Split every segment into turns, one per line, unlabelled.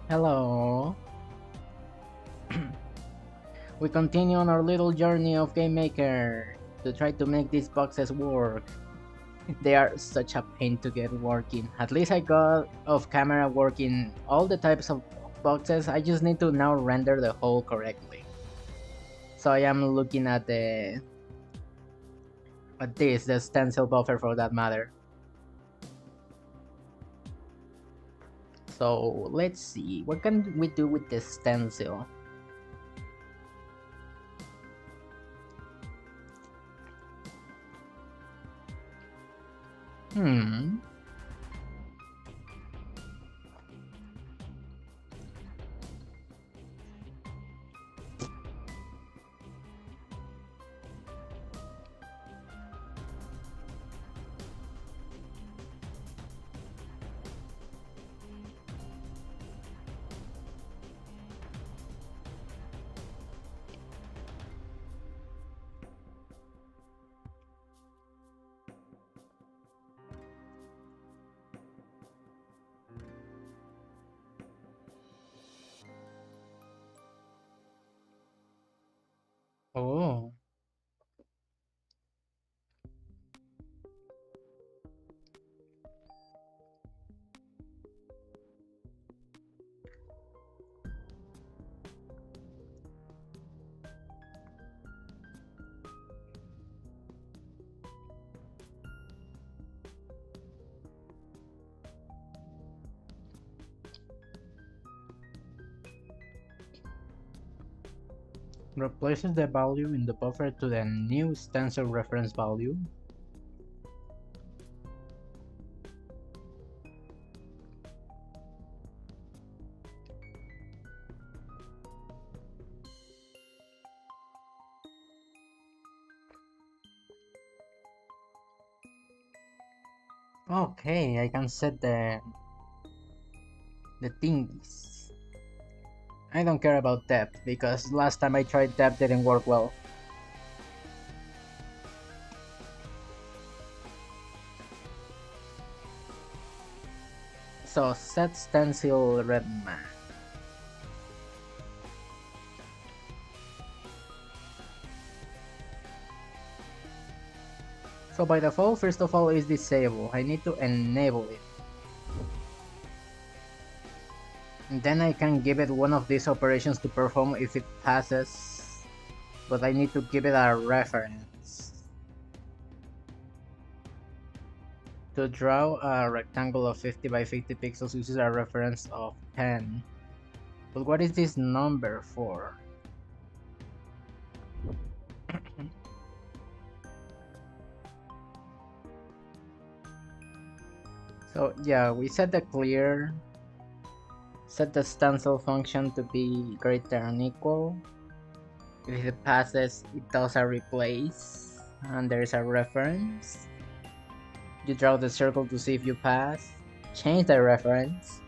Hello. We continue on our little journey of Game Maker to try to make these boxes work. They are such a pain to get working. At least I got off camera working all the types of boxes. I just need to now render the whole correctly. So I am looking at the stencil buffer for that matter. So let's see, what can we do with the stencil? Hmm. Oh. Replaces the value in the buffer to the new stencil reference value. Okay, I can set the thingies. I don't care about depth because last time I tried depth didn't work well. So set stencil red man. So by default, first of all is disable. I need to enable it. And then I can give it one of these operations to perform if it passes. But I need to give it a reference. To draw a rectangle of 50 by 50 pixels uses a reference of 10. But what is this number for? So yeah, we set the clear, set the stencil function to be greater than equal. If it passes, it does a replace, and there's a reference. You draw the circle to see if you pass, change the reference,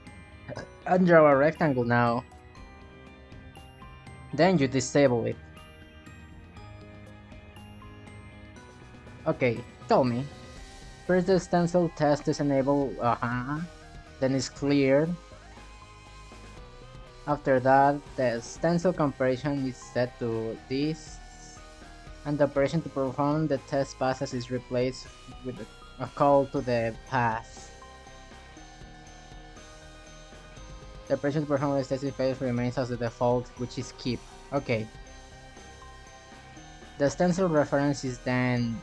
and draw a rectangle now. Then you disable it. Okay, tell me. First the stencil test is enabled, then it's cleared. After that, the stencil comparison is set to this, and the operation to perform the test passes is replaced with a call to the pass. The operation to perform the test phase remains as the default, which is keep. Okay. The stencil reference is then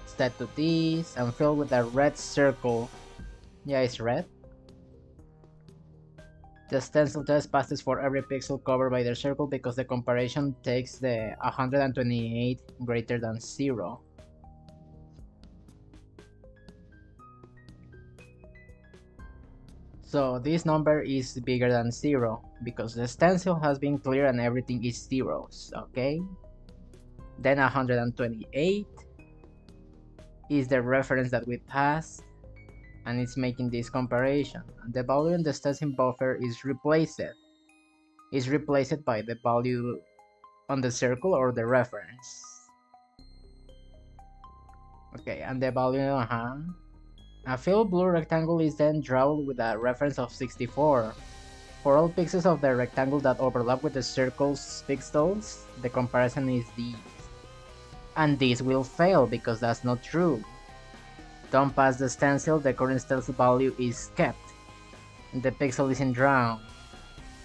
set to this and filled with a red circle. Yeah, it's red. The stencil test passes for every pixel covered by the circle because the comparison takes the 128 greater than 0. So this number is bigger than 0 because the stencil has been cleared and everything is zeros, okay? Then 128 is the reference that we passed, and it's making this comparison. And the value in the stencil buffer is replaced. Is replaced by the value on the circle or the reference. Okay, and the value, A filled blue rectangle is then drawn with a reference of 64. For all pixels of the rectangle that overlap with the circle's pixels, the comparison is these. And this will fail because that's not true. Don't pass the stencil, the current stencil value is kept, and the pixel isn't drawn.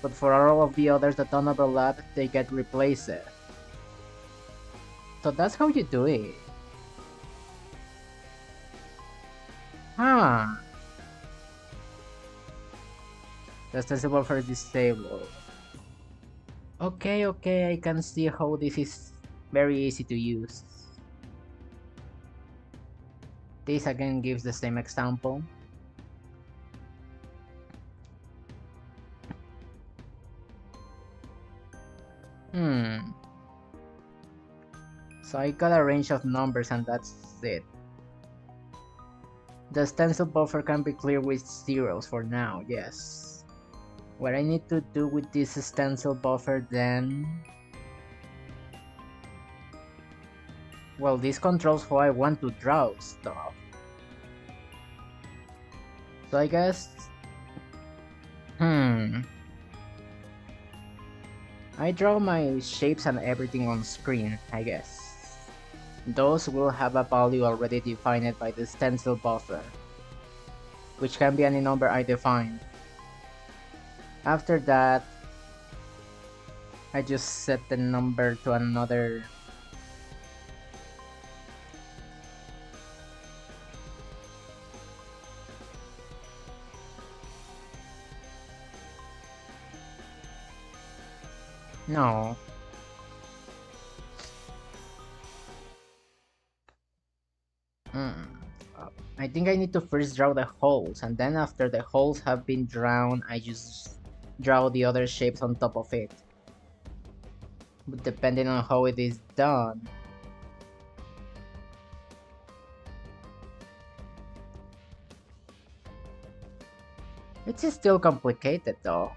But for all of the others that don't overlap, they get replaced. So that's how you do it. Huh. The stencil buffer is disabled. Okay, I can see how this is very easy to use. This again gives the same example. So I got a range of numbers and that's it. The stencil buffer can be cleared with zeros for now, yes. What I need to do with this stencil buffer then... Well, this controls how I want to draw stuff. So I guess... I draw my shapes and everything on screen, I guess. Those will have a value already defined by the stencil buffer, which can be any number I define. After that, I just set the number to another... No. I think I need to first draw the holes, and then after the holes have been drawn, I just draw the other shapes on top of it. But depending on how it is done. It's still complicated though.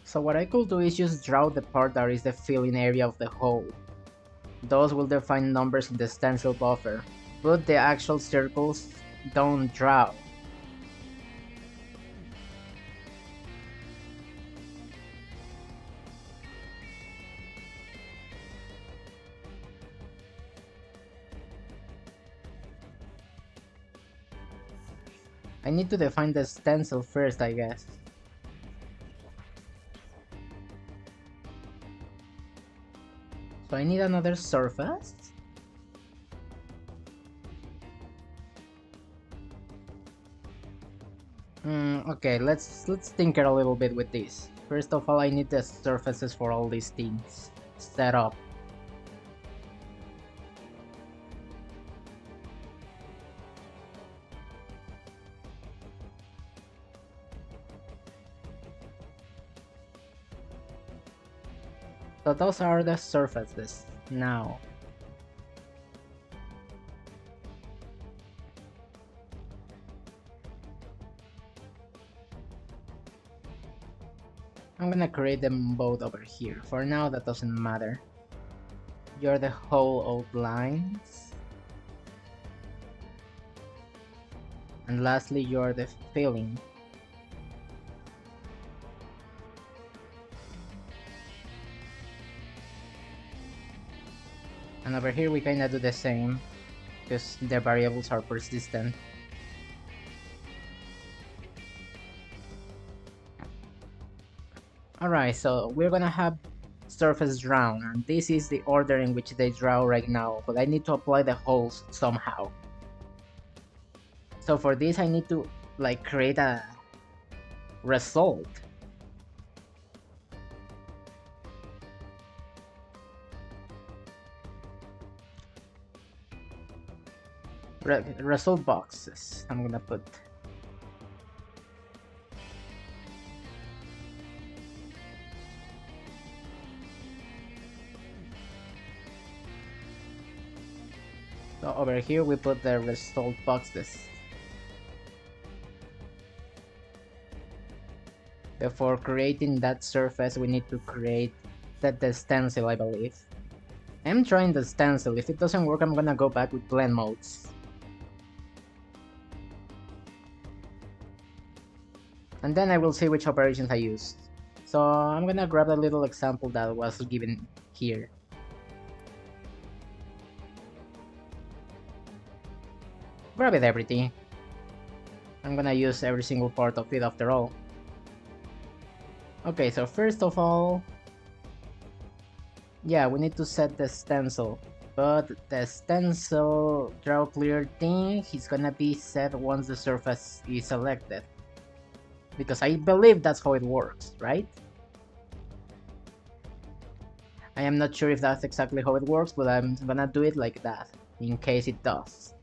So what I could do is just draw the part that is the filling area of the hole. Those will define numbers in the stencil buffer, but the actual circles don't draw. I need to define the stencil first, I guess. So I need another surface. Okay, let's tinker a little bit with this. First of all, I need the surfaces for all these things set up. So those are the surfaces now. I'm gonna create them both over here. For now, that doesn't matter. You're the whole outlines. And lastly, you're the filling. And over here we kinda do the same, because the variables are persistent. Alright, so we're gonna have surface drawn, and this is the order in which they draw right now, but I need to apply the holes somehow. So for this I need to like create a result. Result boxes, I'm gonna put. So over here we put the result boxes. Before creating that surface we need to create the stencil, I believe. I'm trying the stencil. If it doesn't work I'm gonna go back with blend modes. And then I will see which operations I used. So I'm gonna grab a little example that was given here. Grab it everything. I'm gonna use every single part of it after all. Okay, so first of all, yeah, we need to set the stencil. But the stencil draw clear thing is gonna be set once the surface is selected. Because I believe that's how it works, right? I am not sure if that's exactly how it works, but I'm gonna do it like that, in case it does.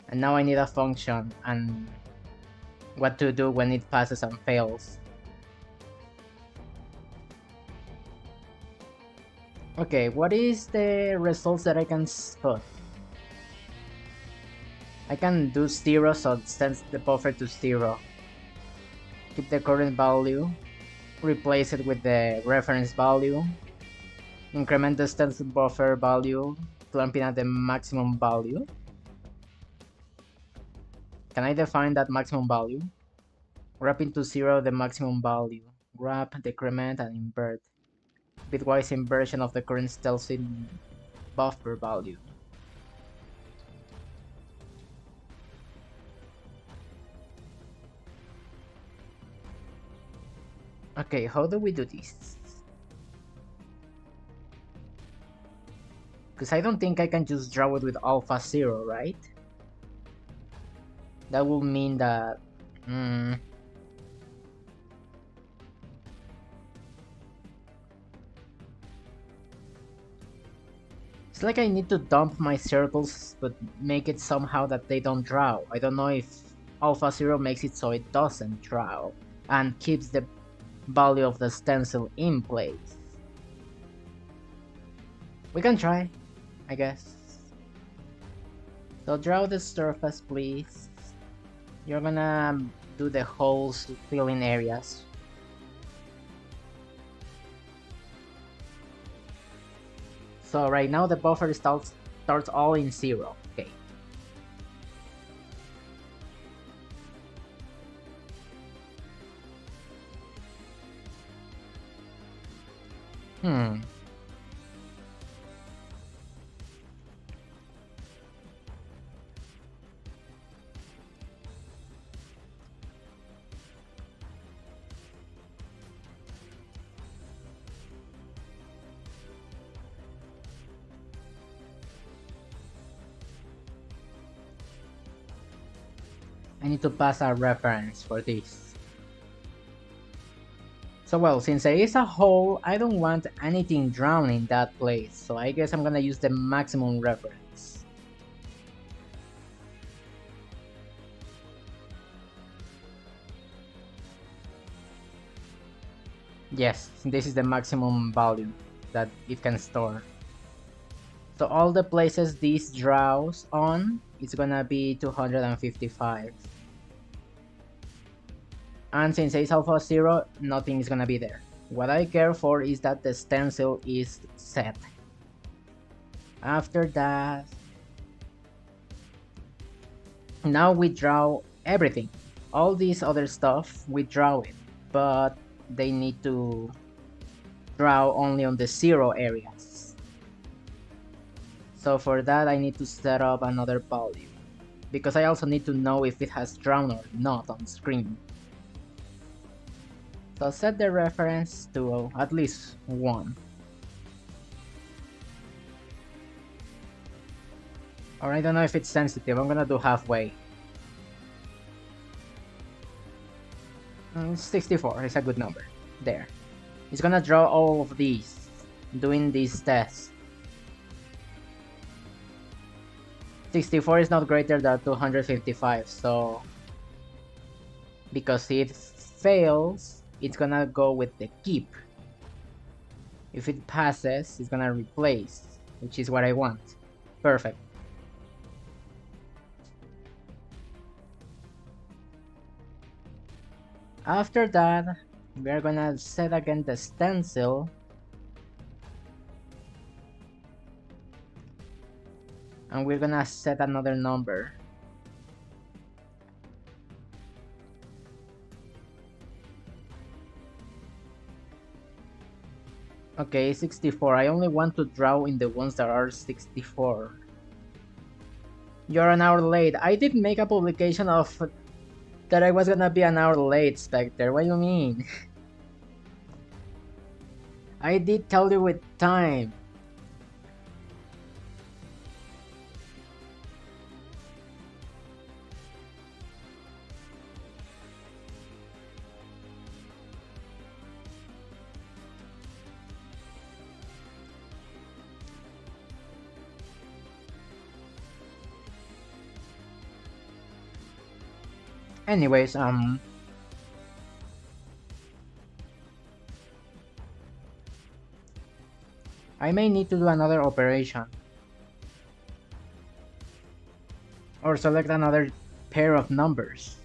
And now I need a function and what to do when it passes and fails. Okay, what is the results that I can put? I can do 0, so it sends the buffer to 0. Keep the current value, replace it with the reference value, increment the stencil buffer value, clamping at the maximum value. Can I define that maximum value? Wrap into 0 the maximum value. Wrap, decrement, and invert. Bitwise inversion of the current stencil buffer value. Okay, how do we do this? Because I don't think I can just draw it with alpha 0, right? That will mean that... It's like I need to dump my circles, but make it somehow that they don't draw. I don't know if alpha 0 makes it so it doesn't draw, and keeps the value of the stencil in place. We can try, I guess. So draw the surface, please. You're gonna do the holes filling areas. So right now the buffer starts all in 0. Okay. I need to pass a reference for this. So well, since there is a hole, I don't want anything drawn in that place, so I guess I'm gonna use the maximum reference. Yes, this is the maximum value that it can store. So all the places this draws on, it's gonna be 255. And since it's alpha 0, nothing is gonna be there. What I care for is that the stencil is set. After that, now we draw everything. All this other stuff, we draw it, but they need to draw only on the 0 areas. So for that I need to set up another value, because I also need to know if it has drawn or not on screen. So set the reference to at least 1. Or I don't know if it's sensitive, I'm gonna do halfway. 64 is a good number. There. It's gonna draw all of these, doing these tests. 64 is not greater than 255, so... because it fails, it's gonna go with the keep. If it passes, it's gonna replace, which is what I want. Perfect. After that, we're gonna set again the stencil. And we're gonna set another number. Okay, 64. I only want to draw in the ones that are 64. You're an hour late. I did make a publication of that I was gonna be an hour late, Spectre. What do you mean? I did tell you with time. Anyways, I may need to do another operation. Or select another pair of numbers.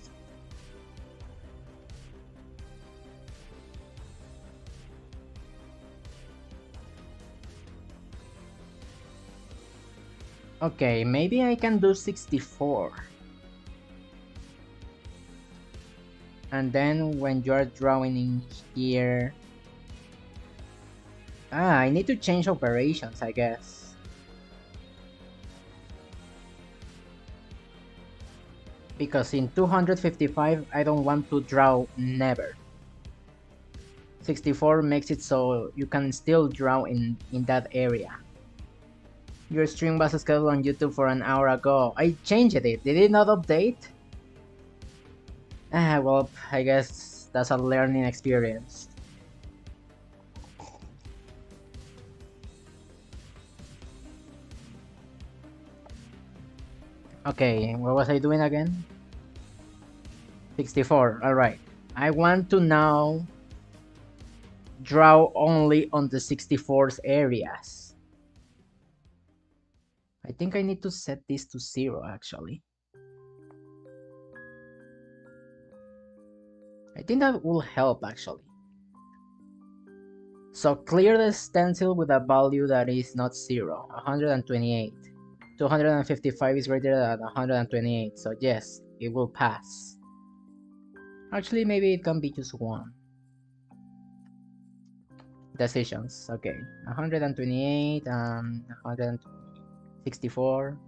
Okay, maybe I can do 64. And then when you're drawing in here... I need to change operations, I guess. Because in 255, I don't want to draw never. 64 makes it so you can still draw in that area. Your stream was scheduled on YouTube for an hour ago. I changed it. Did it not update? Well, I guess that's a learning experience. Okay, what was I doing again? 64, alright. I want to now draw only on the 64's areas. I think I need to set this to 0 actually. I think that will help actually. So clear the stencil with a value that is not 0, 128. 255 is greater than 128, so yes, it will pass. Actually, maybe it can be just one. Decisions, okay. 128 and 164.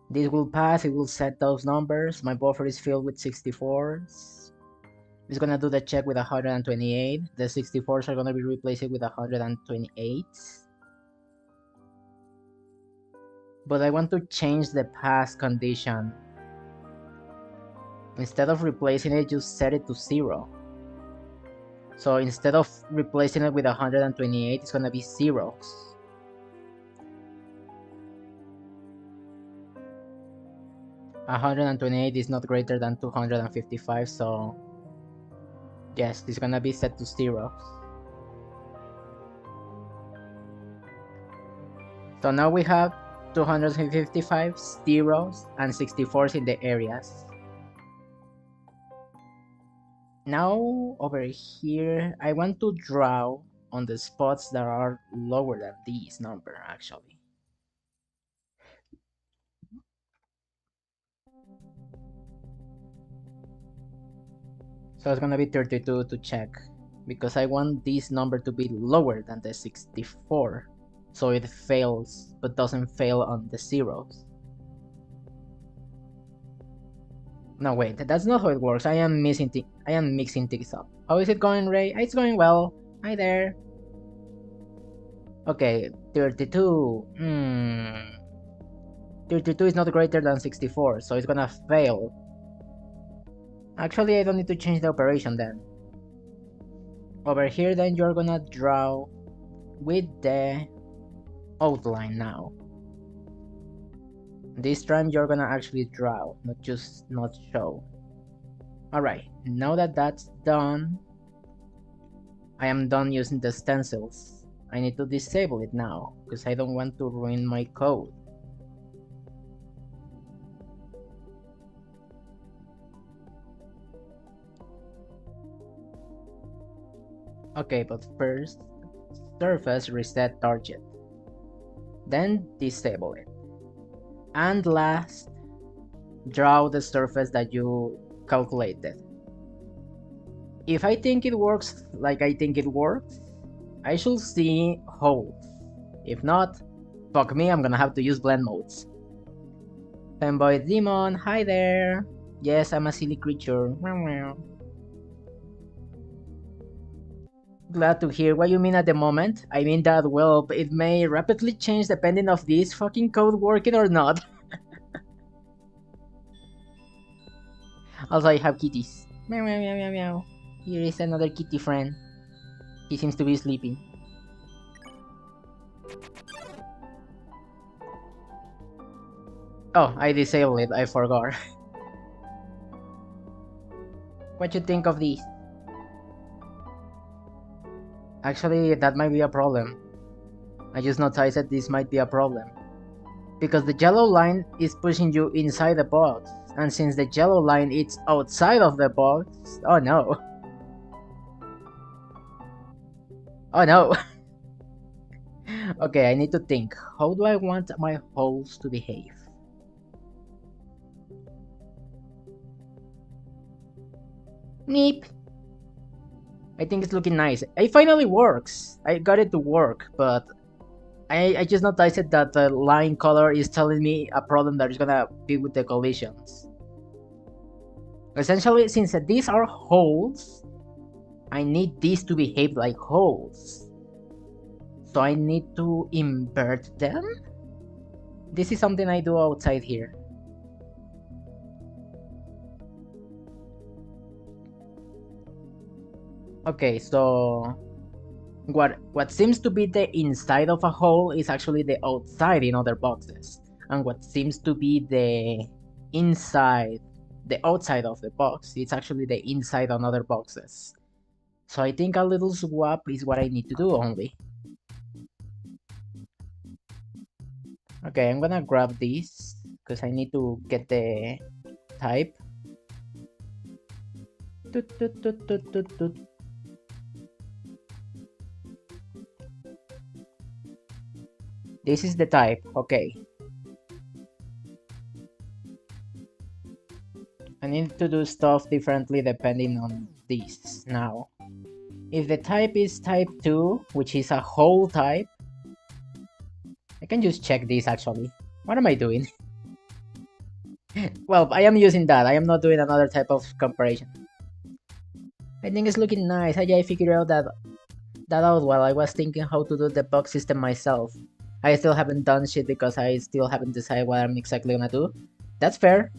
This will pass, it will set those numbers. My buffer is filled with 64s. It's gonna do the check with 128. The 64s are gonna be replaced with 128. But I want to change the pass condition. Instead of replacing it, just set it to 0. So instead of replacing it with 128, it's gonna be zeros. $128 is not greater than 255, so yes, it's gonna be set to zeros. So now we have 255 zeros and 64s in the areas. Now over here, I want to draw on the spots that are lower than this number actually. So it's gonna be 32 to check, because I want this number to be lower than the 64, so it fails but doesn't fail on the zeros. No wait, that's not how it works. I am mixing things up. How is it going, Ray? It's going well. Hi there. Okay, 32. 32 is not greater than 64, so it's gonna fail. Actually, I don't need to change the operation then. Over here, then you're gonna draw with the outline now. This time you're gonna actually draw, not show. Alright, now that that's done, I am done using the stencils. I need to disable it now, because I don't want to ruin my code. Okay, but first, surface reset target. Then disable it. And last, draw the surface that you calculated. If I think it works like I think it works, I should see holes. If not, fuck me, I'm gonna have to use blend modes. Fanboy Demon, hi there. Yes, I'm a silly creature. Glad to hear what you mean at the moment. I mean that, well, it may rapidly change depending of this fucking code working or not. Also, I have kitties. Meow meow meow meow meow. Here is another kitty friend. He seems to be sleeping. Oh, I disabled it, I forgot. What you think of this? Actually, that might be a problem. I just noticed that this might be a problem. Because the yellow line is pushing you inside the box. And since the yellow line is outside of the box... Oh no. Oh no. Okay, I need to think. How do I want my holes to behave? Neep. I think it's looking nice. It finally works. I got it to work, but I just noticed that the line color is telling me a problem that is gonna be with the collisions. Essentially, since these are holes, I need these to behave like holes. So I need to invert them? This is something I do outside here. Okay, so what seems to be the inside of a hole is actually the outside in other boxes. And what seems to be the inside, the outside of the box, it's actually the inside on other boxes. So I think a little swap is what I need to do only. Okay, I'm gonna grab this because I need to get the type. This is the type, okay. I need to do stuff differently depending on this now. If the type is type 2, which is a hole type, I can just check this actually. What am I doing? Well, I am using that. I am not doing another type of comparison. I think it's looking nice. I figured out that out while I was thinking how to do the box system myself. I still haven't done shit because I still haven't decided what I'm exactly gonna do. That's fair.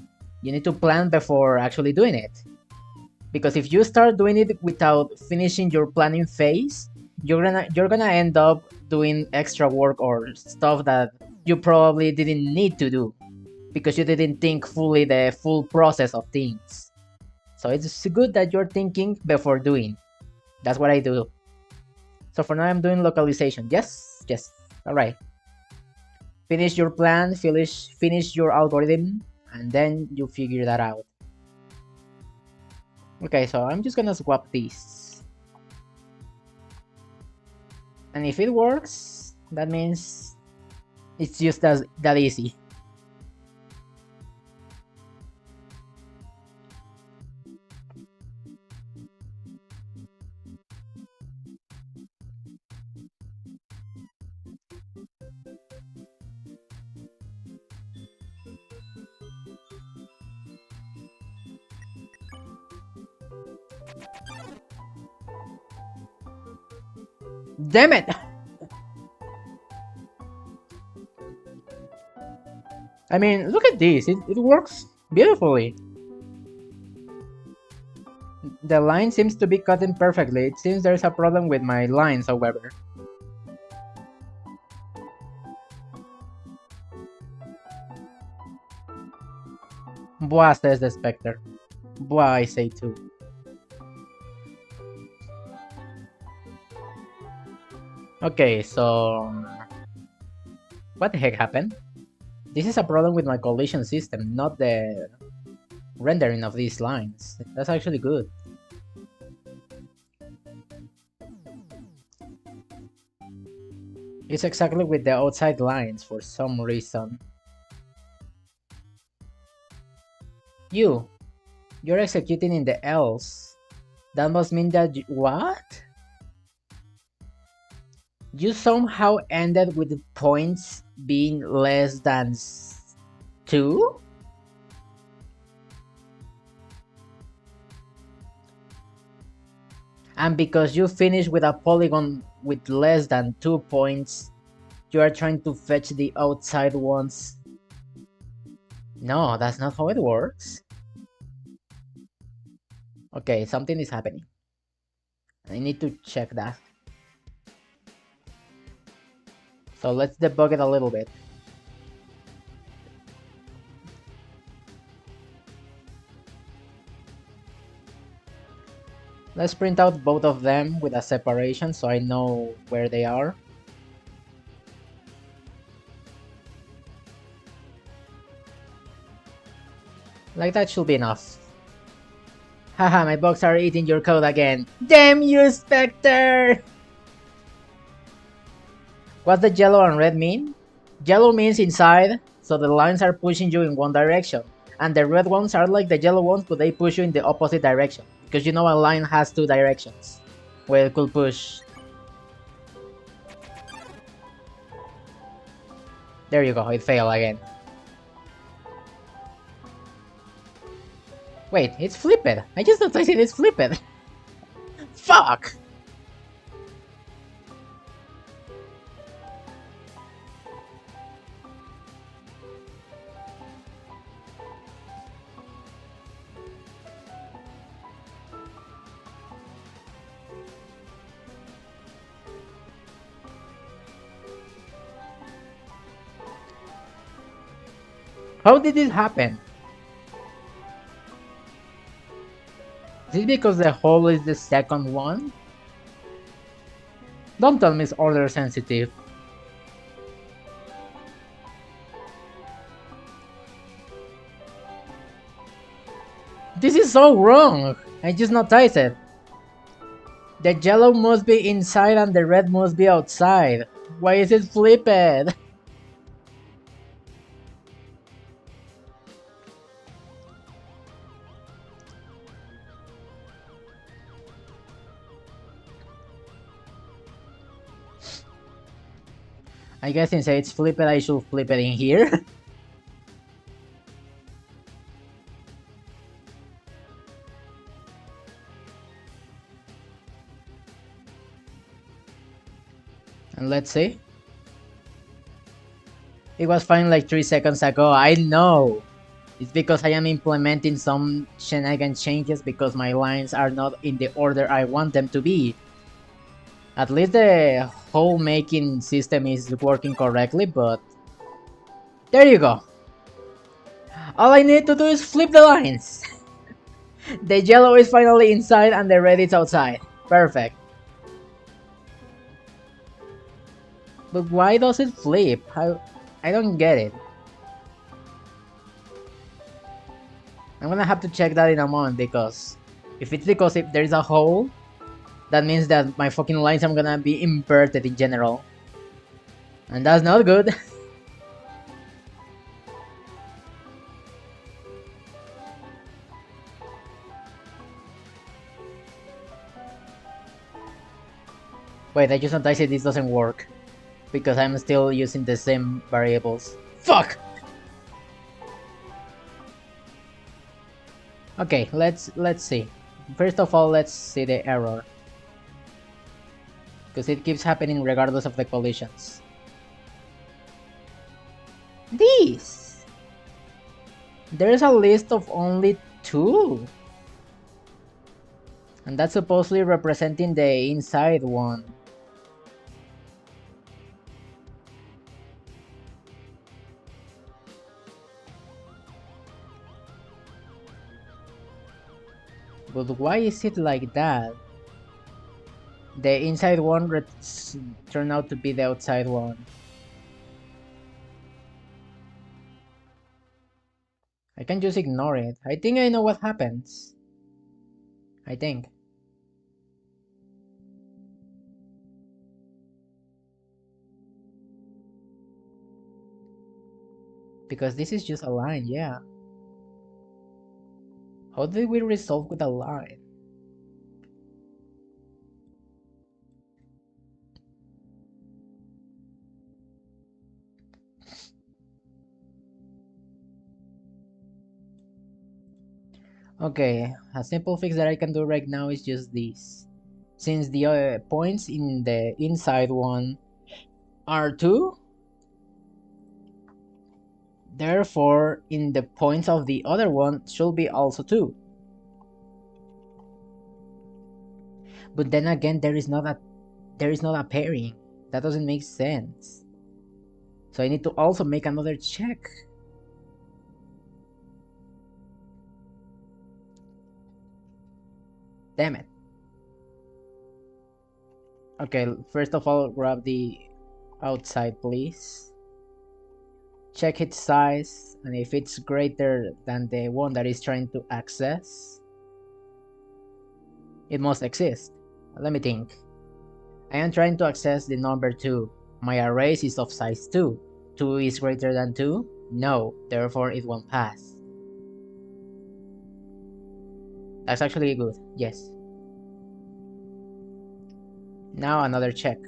You need to plan before actually doing it. Because if you start doing it without finishing your planning phase, you're gonna end up doing extra work or stuff that you probably didn't need to do because you didn't think fully the full process of things. So it's good that you're thinking before doing. That's what I do. So for now I'm doing localization. Yes, alright. Finish your plan, finish your algorithm, and then you figure that out. Okay, so I'm just gonna swap these. And if it works, that means it's just that easy. Damn it! I mean, look at this. It works beautifully. The line seems to be cutting perfectly. It seems there's a problem with my lines, however. Boah, says the Spectre. Boah, I say too. Okay, so... what the heck happened? This is a problem with my collision system, not the rendering of these lines. That's actually good. It's exactly with the outside lines for some reason. You're executing in the else. That must mean that what? You somehow ended with the points being less than 2? And because you finish with a polygon with less than 2 points, you are trying to fetch the outside ones. No, that's not how it works. Okay, something is happening. I need to check that. So let's debug it a little bit. Let's print out both of them with a separation so I know where they are. Like that should be enough. Haha, my bugs are eating your code again. Damn you, Spectre! What does yellow and red mean? Yellow means inside, so the lines are pushing you in one direction. And the red ones are like the yellow ones, but they push you in the opposite direction. Because you know a line has two directions where it could push. There you go, it failed again. Wait, it's flipped. I just noticed it's flipped. Fuck! How did this happen? Is it because the hole is the second one? Don't tell me it's order sensitive. This is so wrong! I just noticed it. The yellow must be inside and the red must be outside. Why is it flipped? I guess since it's flipped, I should flip it in here. And let's see. It was fine like 3 seconds ago. I know. It's because I am implementing some shenanigan changes because my lines are not in the order I want them to be. At least the whole making system is working correctly, but there you go. All I need to do is flip the lines. The yellow is finally inside and the red is outside. Perfect. But why does it flip? I don't get it. I'm gonna have to check that in a moment because if it's because if there's a hole, that means that my fucking lines are gonna be inverted in general. And that's not good. Wait, I just noticed this doesn't work. Because I'm still using the same variables. Fuck! Okay, let's see. First of all, let's see the error. Because it keeps happening regardless of the collisions. This! There's a list of only 2. And that's supposedly representing the inside one. But why is it like that? The inside one turned out to be the outside one. I can just ignore it. I think I know what happens. I think. Because this is just a line, yeah. How did we resolve with a line? Okay, a simple fix that I can do right now is just this. Since the points in the inside one are 2, therefore in the points of the other one should be also 2. But then again, there is not a pairing. That doesn't make sense. So I need to also make another check. Damn it. Okay, first of all, grab the outside, please. Check its size, and if it's greater than the one that is trying to access, it must exist. Let me think. I am trying to access the number 2. My array is of size 2. 2 is greater than 2? No, therefore it won't pass. That's actually good, yes. Now another check.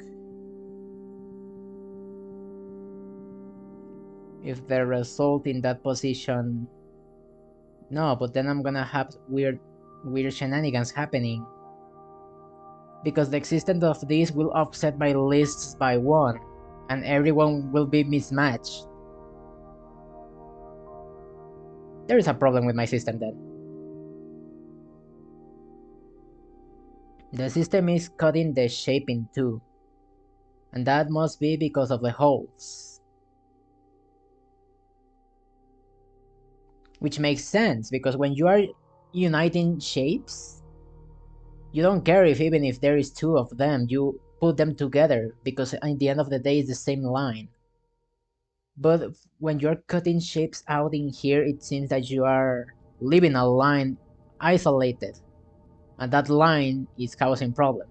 If the result in that position... No, but then I'm gonna have weird shenanigans happening. Because the existence of this will offset my lists by 1, and everyone will be mismatched. There is a problem with my system then. The system is cutting the shape in 2, and that must be because of the holes. Which makes sense, because when you are uniting shapes, you don't care if even if there is 2 of them, you put them together, because at the end of the day it's the same line. But when you're cutting shapes out in here, it seems that you are leaving a line isolated, and that line is causing problems.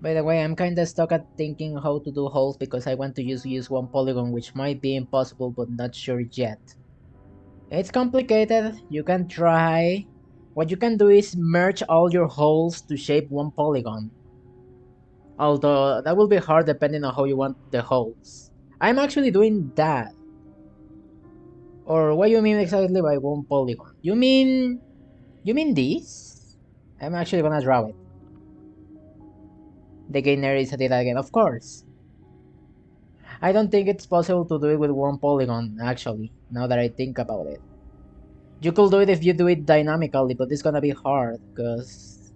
By the way, I'm kinda stuck at thinking how to do holes because I want to use one polygon, which might be impossible but not sure yet. It's complicated, you can try. What you can do is merge all your holes to shape one polygon. Although that will be hard depending on how you want the holes. I'm actually doing that. Or what you mean exactly by one polygon? You mean this? I'm actually gonna draw it. The gainer is at it again, of course. I don't think it's possible to do it with one polygon, actually, now that I think about it. You could do it if you do it dynamically, but it's gonna be hard, because...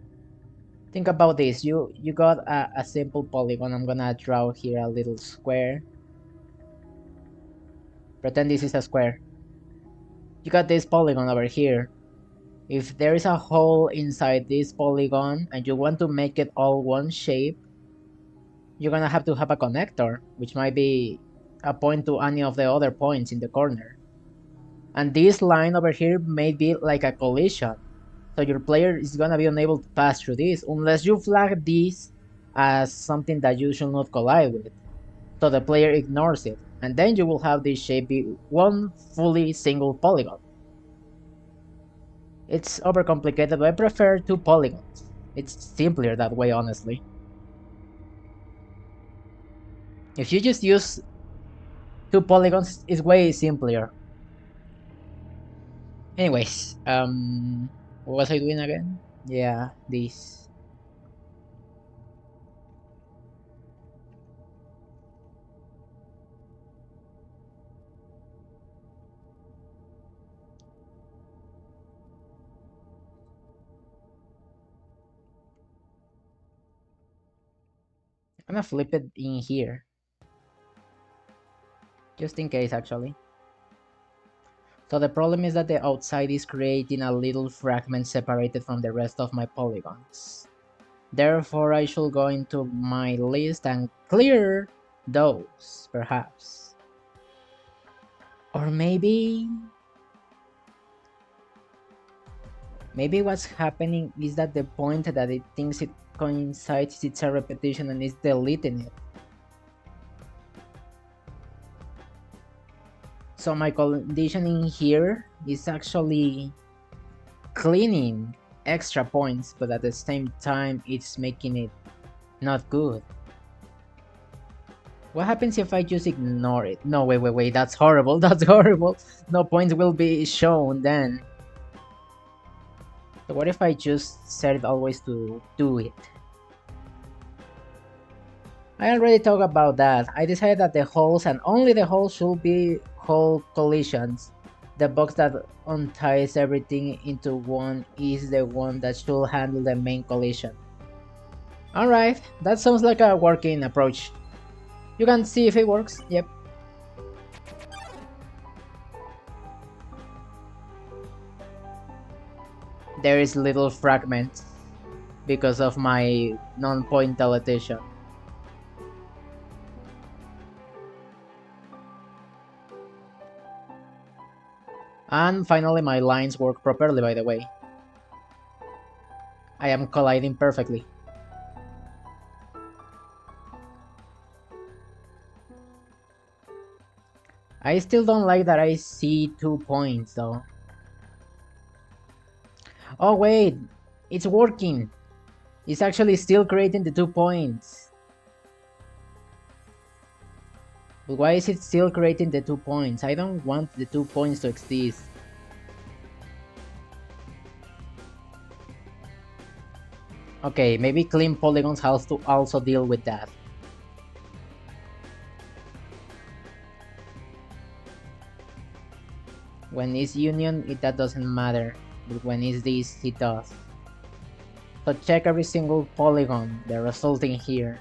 Think about this, you got a simple polygon. I'm gonna draw here a little square. Pretend this is a square. You got this polygon over here. If there is a hole inside this polygon, and you want to make it all one shape, you're gonna have to have a connector, which might be a point to any of the other points in the corner. And this line over here may be like a collision, so your player is gonna be unable to pass through this unless you flag this as something that you should not collide with, so the player ignores it, and then you will have this shape be one fully single polygon. It's overcomplicated, but I prefer 2 polygons. It's simpler that way, honestly. If you just use 2 polygons, it's way simpler. Anyways, what was I doing again? Yeah, this. I'm gonna flip it in here. Just in case, actually. So the problem is that the outside is creating a little fragment separated from the rest of my polygons. Therefore, I should go into my list and clear those, perhaps. Or maybe what's happening is that the point that it thinks it coincides, it's a repetition and it's deleting it. So my conditioning here is actually cleaning extra points, but at the same time it's making it not good. What happens if I just ignore it? No, wait, that's horrible, that's horrible. No points will be shown then. So what if I just set it always to do it? I already talked about that. I decided that the holes and only the holes should be hole collisions. The box that unties everything into one is the one that should handle the main collision. Alright, that sounds like a working approach. You can see if it works, yep. there is little fragments because of my non-point television. And finally my lines work properly, by the way. I am colliding perfectly. I still don't like that I see 2 points though. Oh wait, it's working. It's actually still creating the 2 points. But why is it still creating the 2 points? I don't want the 2 points to exist. Okay, maybe clean polygons has to also deal with that. When it's union, that doesn't matter, but when it's this, it does. So check every single polygon, the resulting here.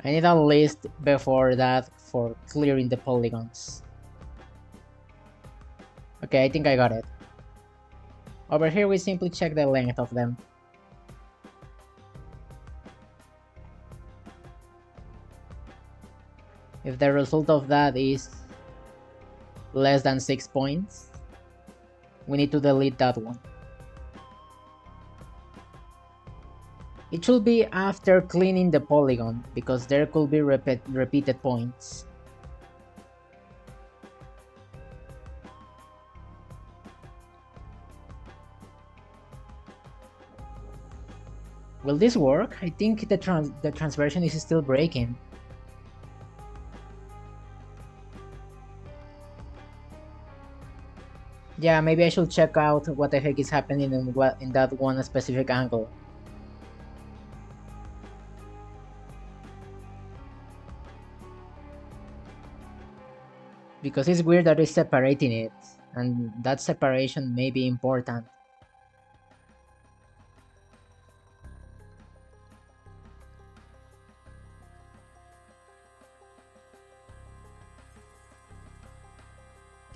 I need a list before that for clearing the polygons. Okay, I think I got it. Over here we simply check the length of them. If the result of that is less than 6 points, we need to delete that one. It should be after cleaning the polygon, because there could be repeated points. Will this work? I think the transversion is still breaking. Yeah, maybe I should check out what the heck is happening in that one specific angle. Because it's weird that it's separating it, and that separation may be important.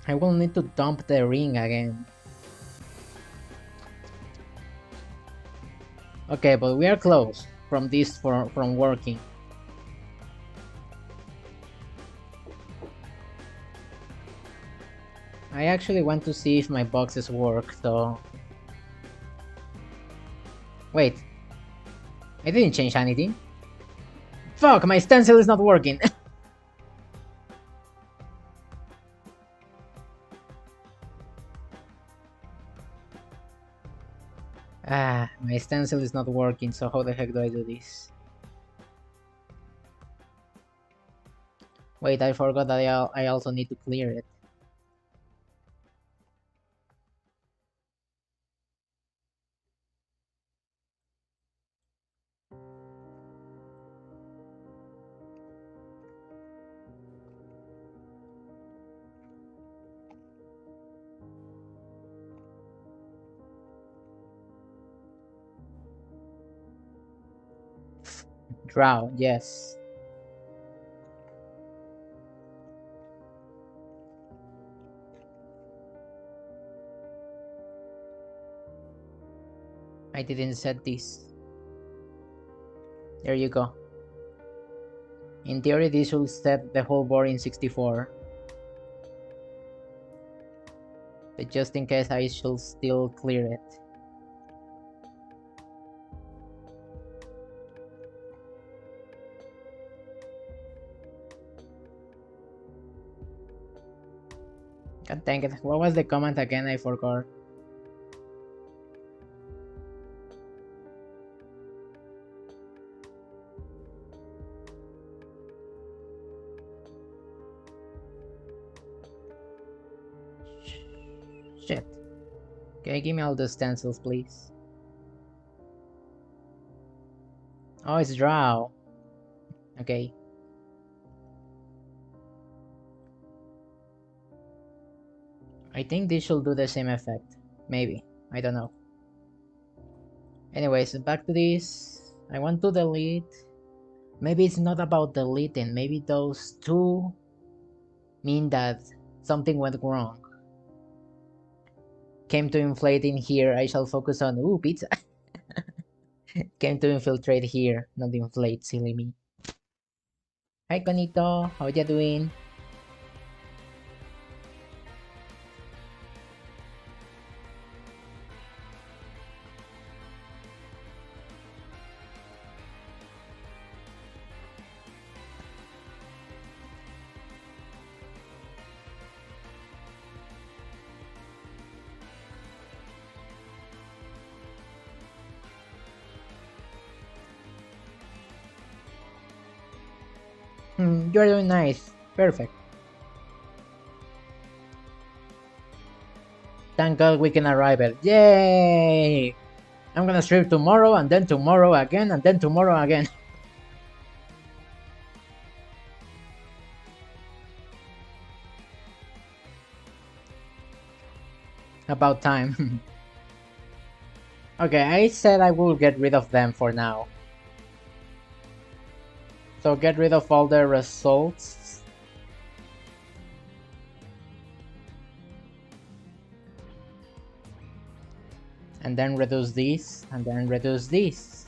I will need to dump the ring again. Okay, but we are close from this from working. I actually want to see if my boxes work, so... Wait. I didn't change anything. Fuck, my stencil is not working. Ah, my stencil is not working, so how the heck do I do this? Wait, I forgot that I also need to clear it. Draw, yes. I didn't set this. There you go. In theory, this should set the whole board in 64. But just in case, I should still clear it. God dang it, what was the comment again? I forgot. Shit. Okay, give me all the stencils, please. Oh, it's draw. Okay. I think this should do the same effect. Maybe. I don't know. Anyways, back to this. I want to delete. Maybe it's not about deleting. Maybe those two mean that something went wrong. Came to inflate in here. I shall focus on pizza. Came to infiltrate here, not inflate, silly me. Hi Conito, how ya doing? You're doing nice. Perfect. Thank God we can arrive it. Yay! I'm gonna stream tomorrow and then tomorrow again and then tomorrow again. About time. Okay, I said I will get rid of them for now. So get rid of all the results. And then reduce this, and then reduce this.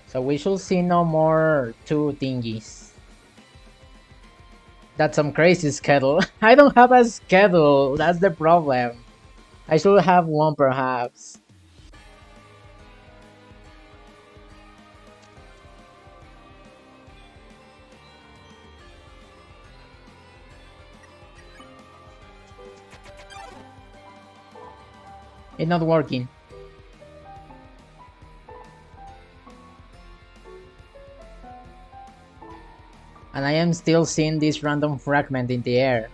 So we should see no more two thingies. That's some crazy schedule. I don't have a schedule, that's the problem. I should have one perhaps. It's not working. And I am still seeing this random fragment in the air.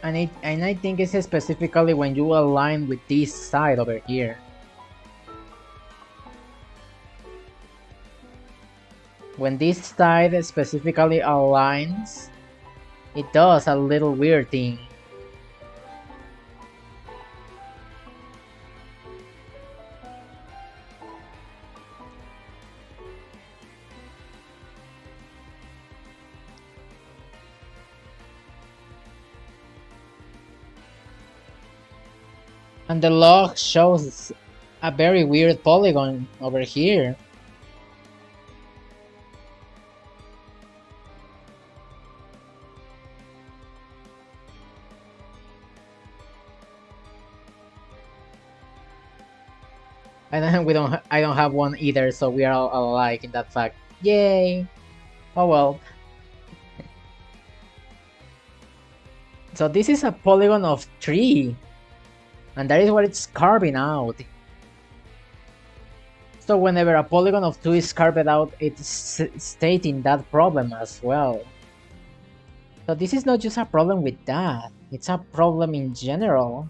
And I think it's specifically when you align with this side over here. When this side specifically aligns, it does a little weird thing. And the log shows a very weird polygon over here. I don't have one either, so we are all alike in that fact. Yay! Oh well. So this is a polygon of 3. And that is what it's carving out. So whenever a polygon of 2 is carved out, it's stating that problem as well. So this is not just a problem with that, it's a problem in general.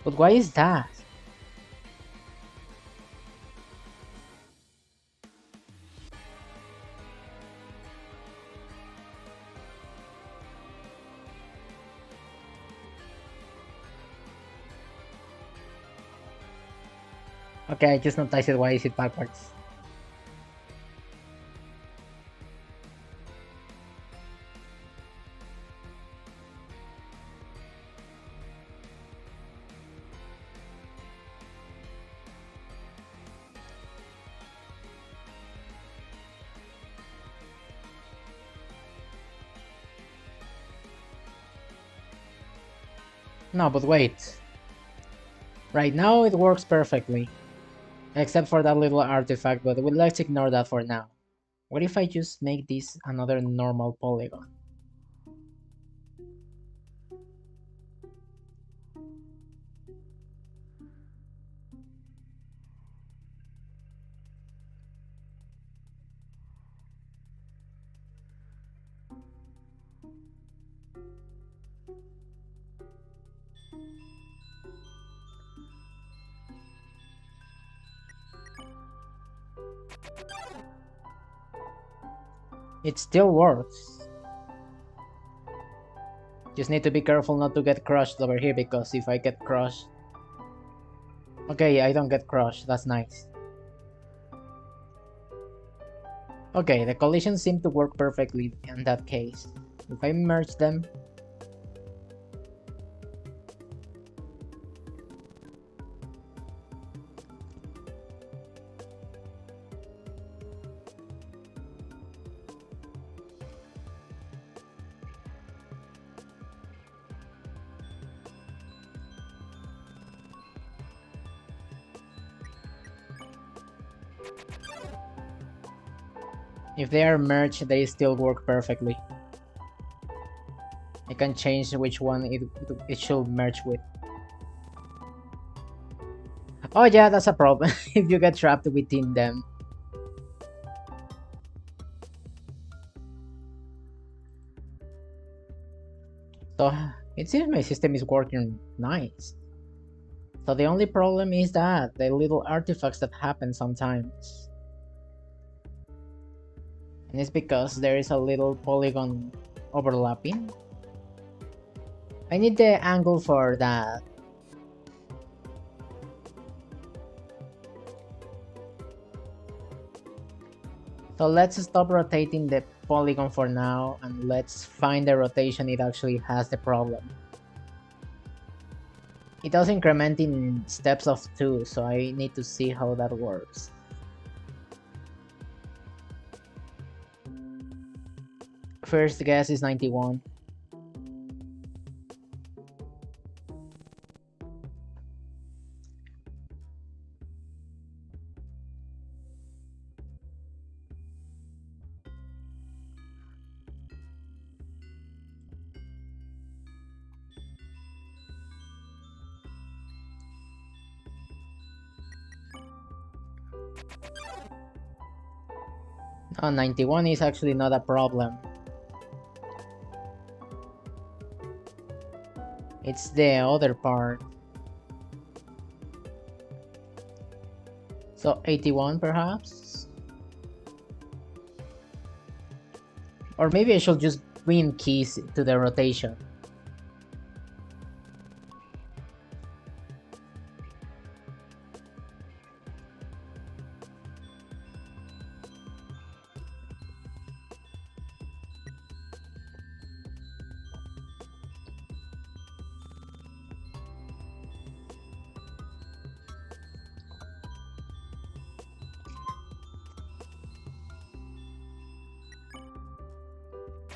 But why is that? Okay, I just noticed it. Why is it backwards? No, but wait. Right now it works perfectly. Except for that little artifact, but let's ignore that for now. What if I just make this another normal polygon? It still works. Just need to be careful not to get crushed over here, because if I get crushed... Okay, I don't get crushed, that's nice. Okay, the collisions seem to work perfectly in that case. If I merge them... If they are merged, they still work perfectly. I can change which one it should merge with. Oh yeah, that's a problem if you get trapped within them. So it seems my system is working nice. So the only problem is that the little artifacts that happen sometimes. And it's because there is a little polygon overlapping. I need the angle for that. So let's stop rotating the polygon for now, and let's find the rotation it actually has the problem. It does increment in steps of 2, so I need to see how that works. First guess is 91. Oh, 91 is actually not a problem. It's the other part. So 81 perhaps? Or maybe I should just win keys to the rotation.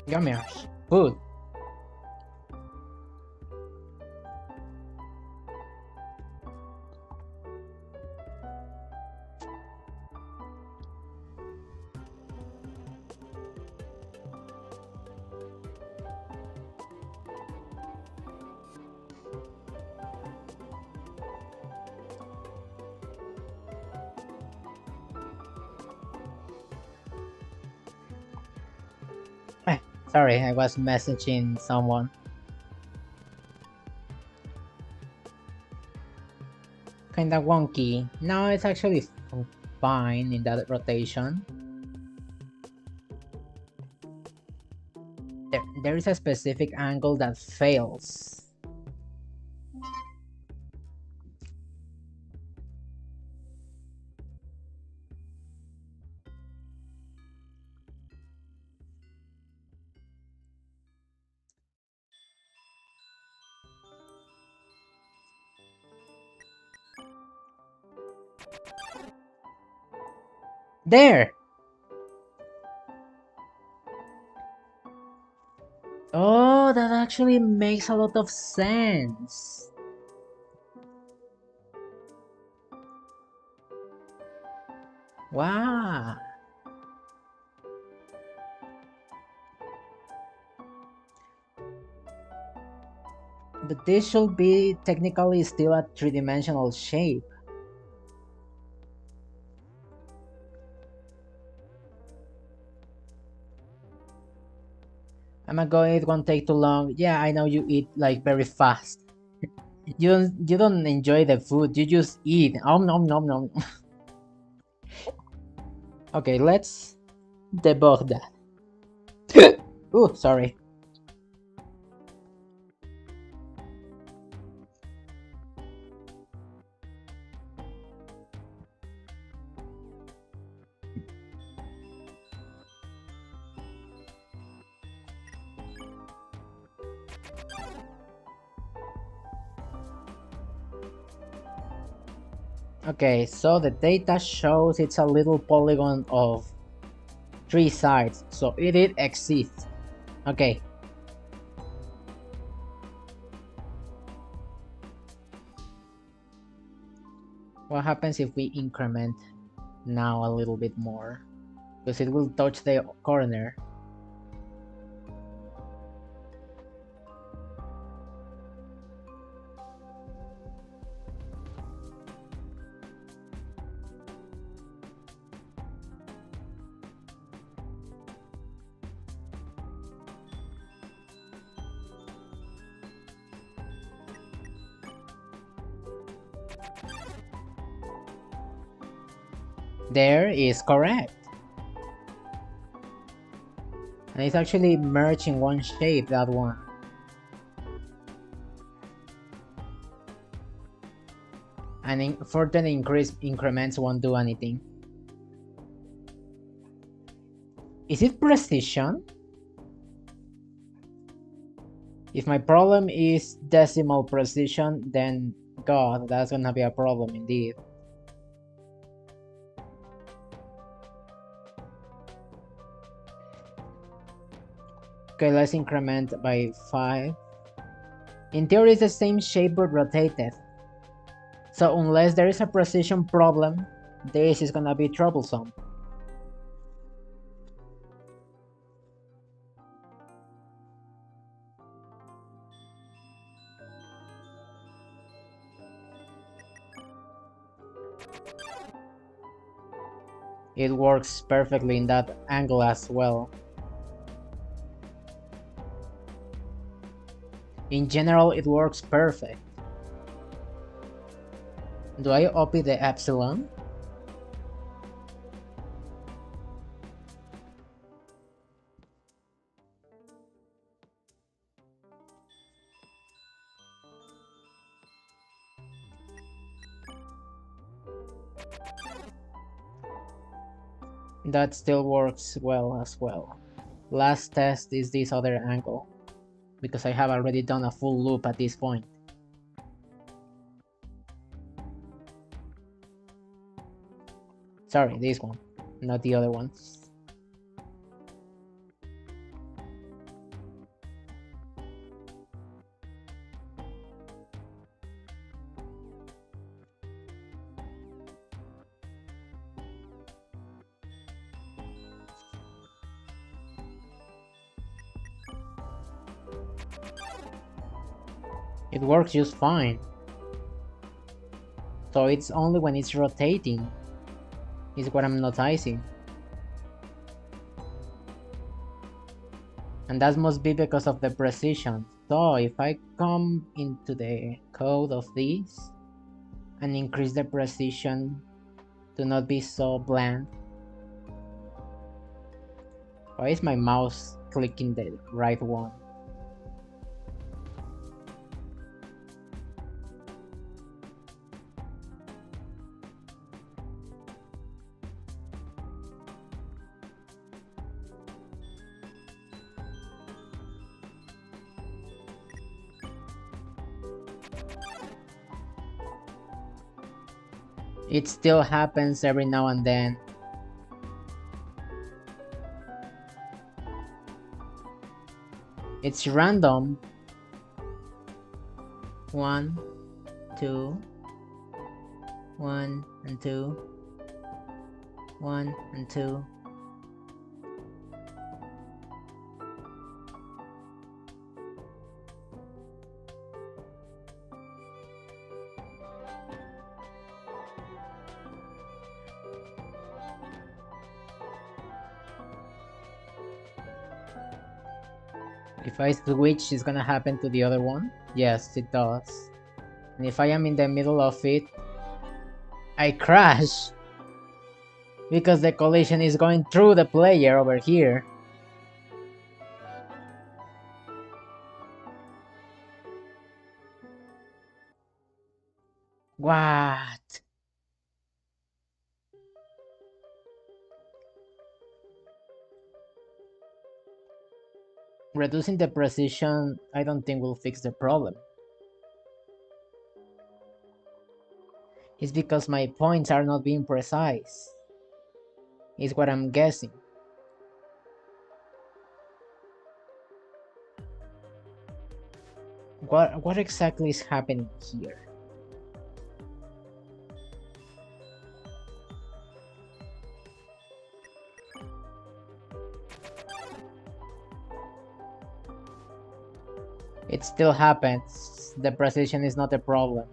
Come here. Food. Sorry, I was messaging someone. Kinda wonky. No, it's actually fine in that rotation. There is a specific angle that fails. There! Oh, that actually makes a lot of sense. Wow. But this should be technically still a three-dimensional shape. I'm gonna go, it won't take too long. Yeah, I know you eat like very fast. You don't enjoy the food, you just eat. Nom nom nom nom. Okay, let's debug that. Ooh, sorry. Okay, so the data shows it's a little polygon of 3 sides, so it did exist. Okay. What happens if we increment now a little bit more? Because it will touch the corner. There is correct. And it's actually merged in one shape, that one. And further increments won't do anything. Is it precision? If my problem is decimal precision, then God, that's gonna be a problem indeed. Okay, let's increment by 5. In theory, it's the same shape but rotated. So unless there is a precision problem, this is gonna be troublesome. It works perfectly in that angle as well. In general, it works perfect. Do I copy the epsilon? That still works well as well. Last test is this other angle, because I have already done a full loop at this point. Sorry, this one, not the other one. It works just fine. So it's only when it's rotating is what I'm noticing. And that must be because of the precision. So if I come into the code of this and increase the precision to not be so bland. Why is my mouse clicking the right one? It still happens every now and then. It's random. 1, 2, 1 and 2, 1 and 2. If I switch, it's gonna happen to the other one? Yes, it does. And if I am in the middle of it, I crash! Because the collision is going through the player over here. What? Reducing the precision, I don't think will fix the problem. It's because my points are not being precise, is what I'm guessing. What exactly is happening here? It still happens. The precision is not a problem.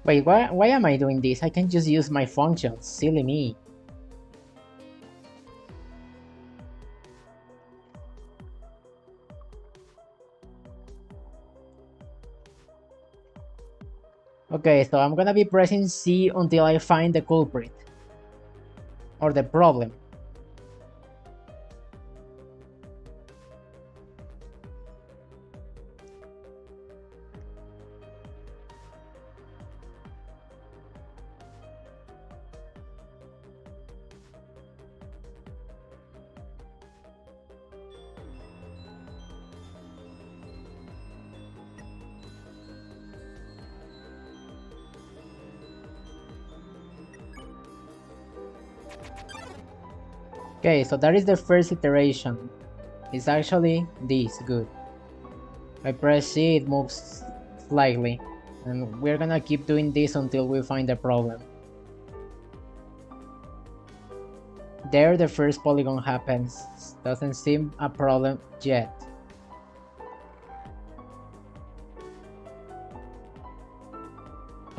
Wait, why am I doing this? I can just use my functions. Silly me. Okay, so I'm gonna be pressing C until I find the culprit. Or the problem. Okay, so that is the first iteration. It's actually this, good. I press C, it moves slightly. And we're gonna keep doing this until we find the problem. There the first polygon happens. Doesn't seem a problem yet.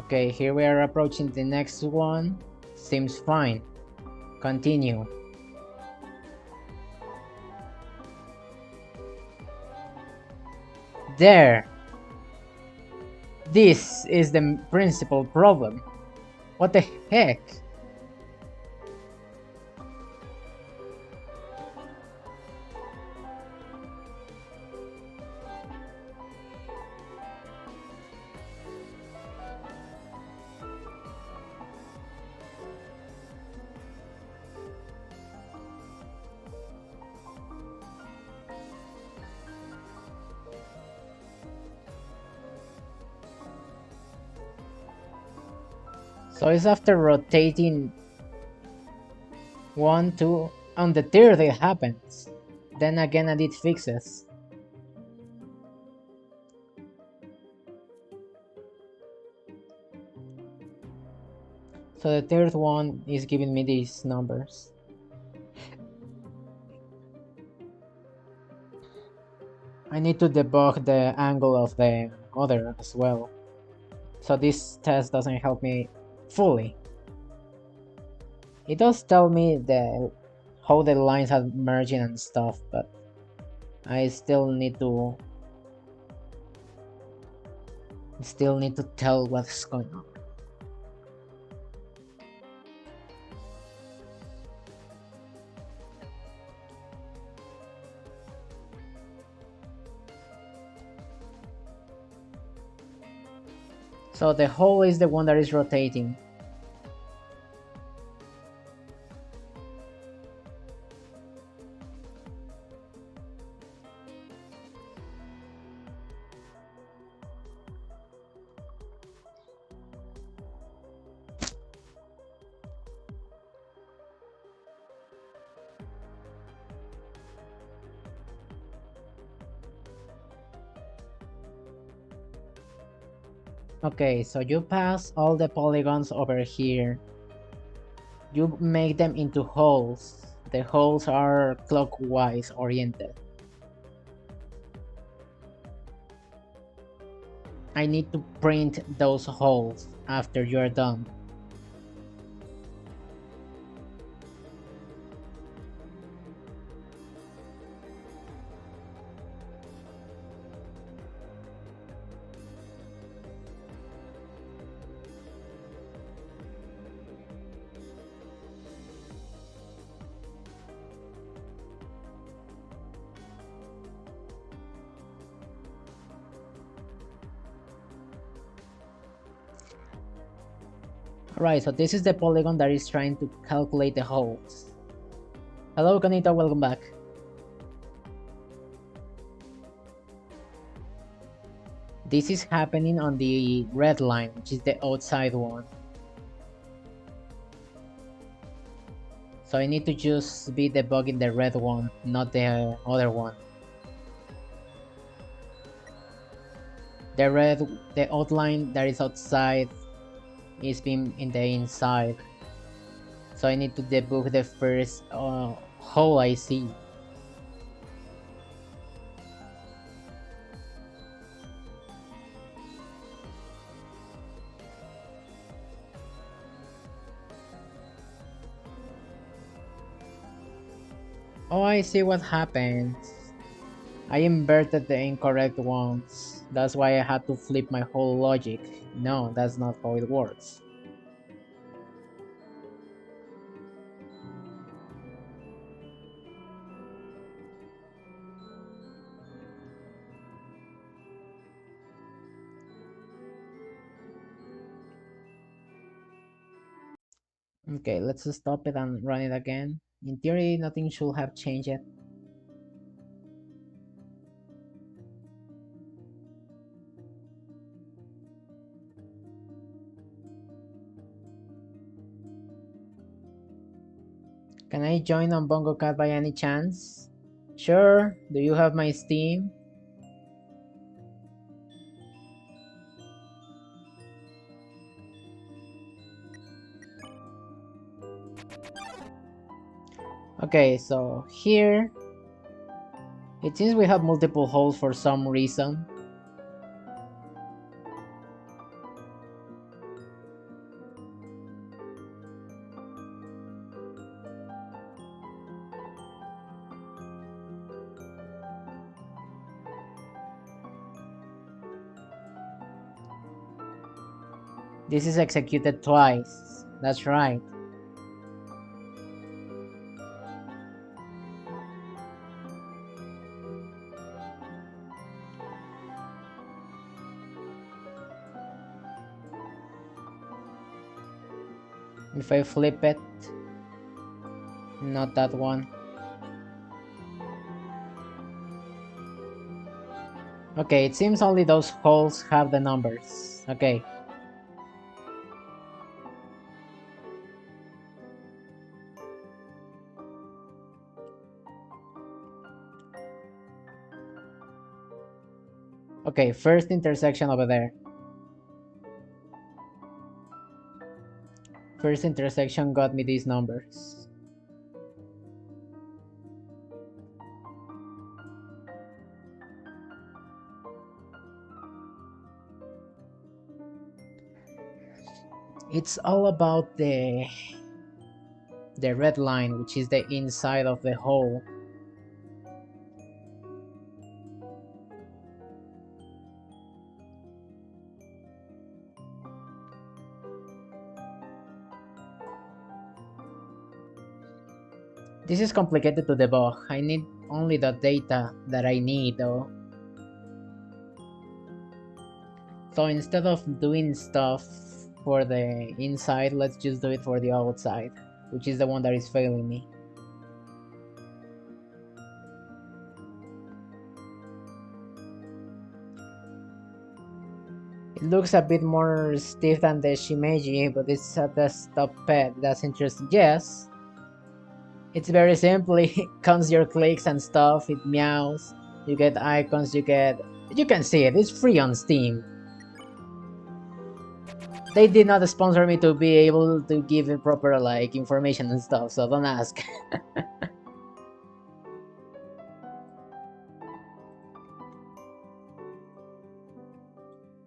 Okay, here we are approaching the next one. Seems fine. Continue. There! This is the principal problem. What the heck? So it's after rotating 1, 2, on the third it happens. Then again it fixes. So the third one is giving me these numbers. I need to debug the angle of the other as well. So this test doesn't help me fully. It does tell me how the lines are merging and stuff, but I still need to tell what's going on. So the hole is the one that is rotating. Okay, so you pass all the polygons over here. You make them into holes. The holes are clockwise oriented. I need to print those holes after you're done. Alright, so this is the polygon that is trying to calculate the holes. Hello Kanita, welcome back. This is happening on the red line, which is the outside one. So I need to just be debugging the red one, not the other one. The outline that is outside is being in the inside. So I need to debug the first hole I see. Oh, I see what happened. I inverted the incorrect ones. That's why I had to flip my whole logic. No, that's not how it works. Okay, let's stop it and run it again. In theory, nothing should have changed yet. Can I join on BongoCat by any chance? Sure, do you have my Steam? Okay, so here it seems we have multiple holes for some reason. This is executed twice. That's right. If I flip it, not that one. Okay, it seems only those holes have the numbers. Okay. Okay, first intersection over there. First intersection got me these numbers. It's all about the red line, which is the inside of the hole. This is complicated to debug. I need only the data that I need though. So instead of doing stuff for the inside, let's just do it for the outside, which is the one that is failing me. It looks a bit more stiff than the Shimeji, but it's a desktop pad. That's interesting. Yes. It's very simply counts your clicks and stuff, it meows, you get icons, you can see it, it's free on Steam. They did not sponsor me to be able to give it proper like information and stuff, so don't ask.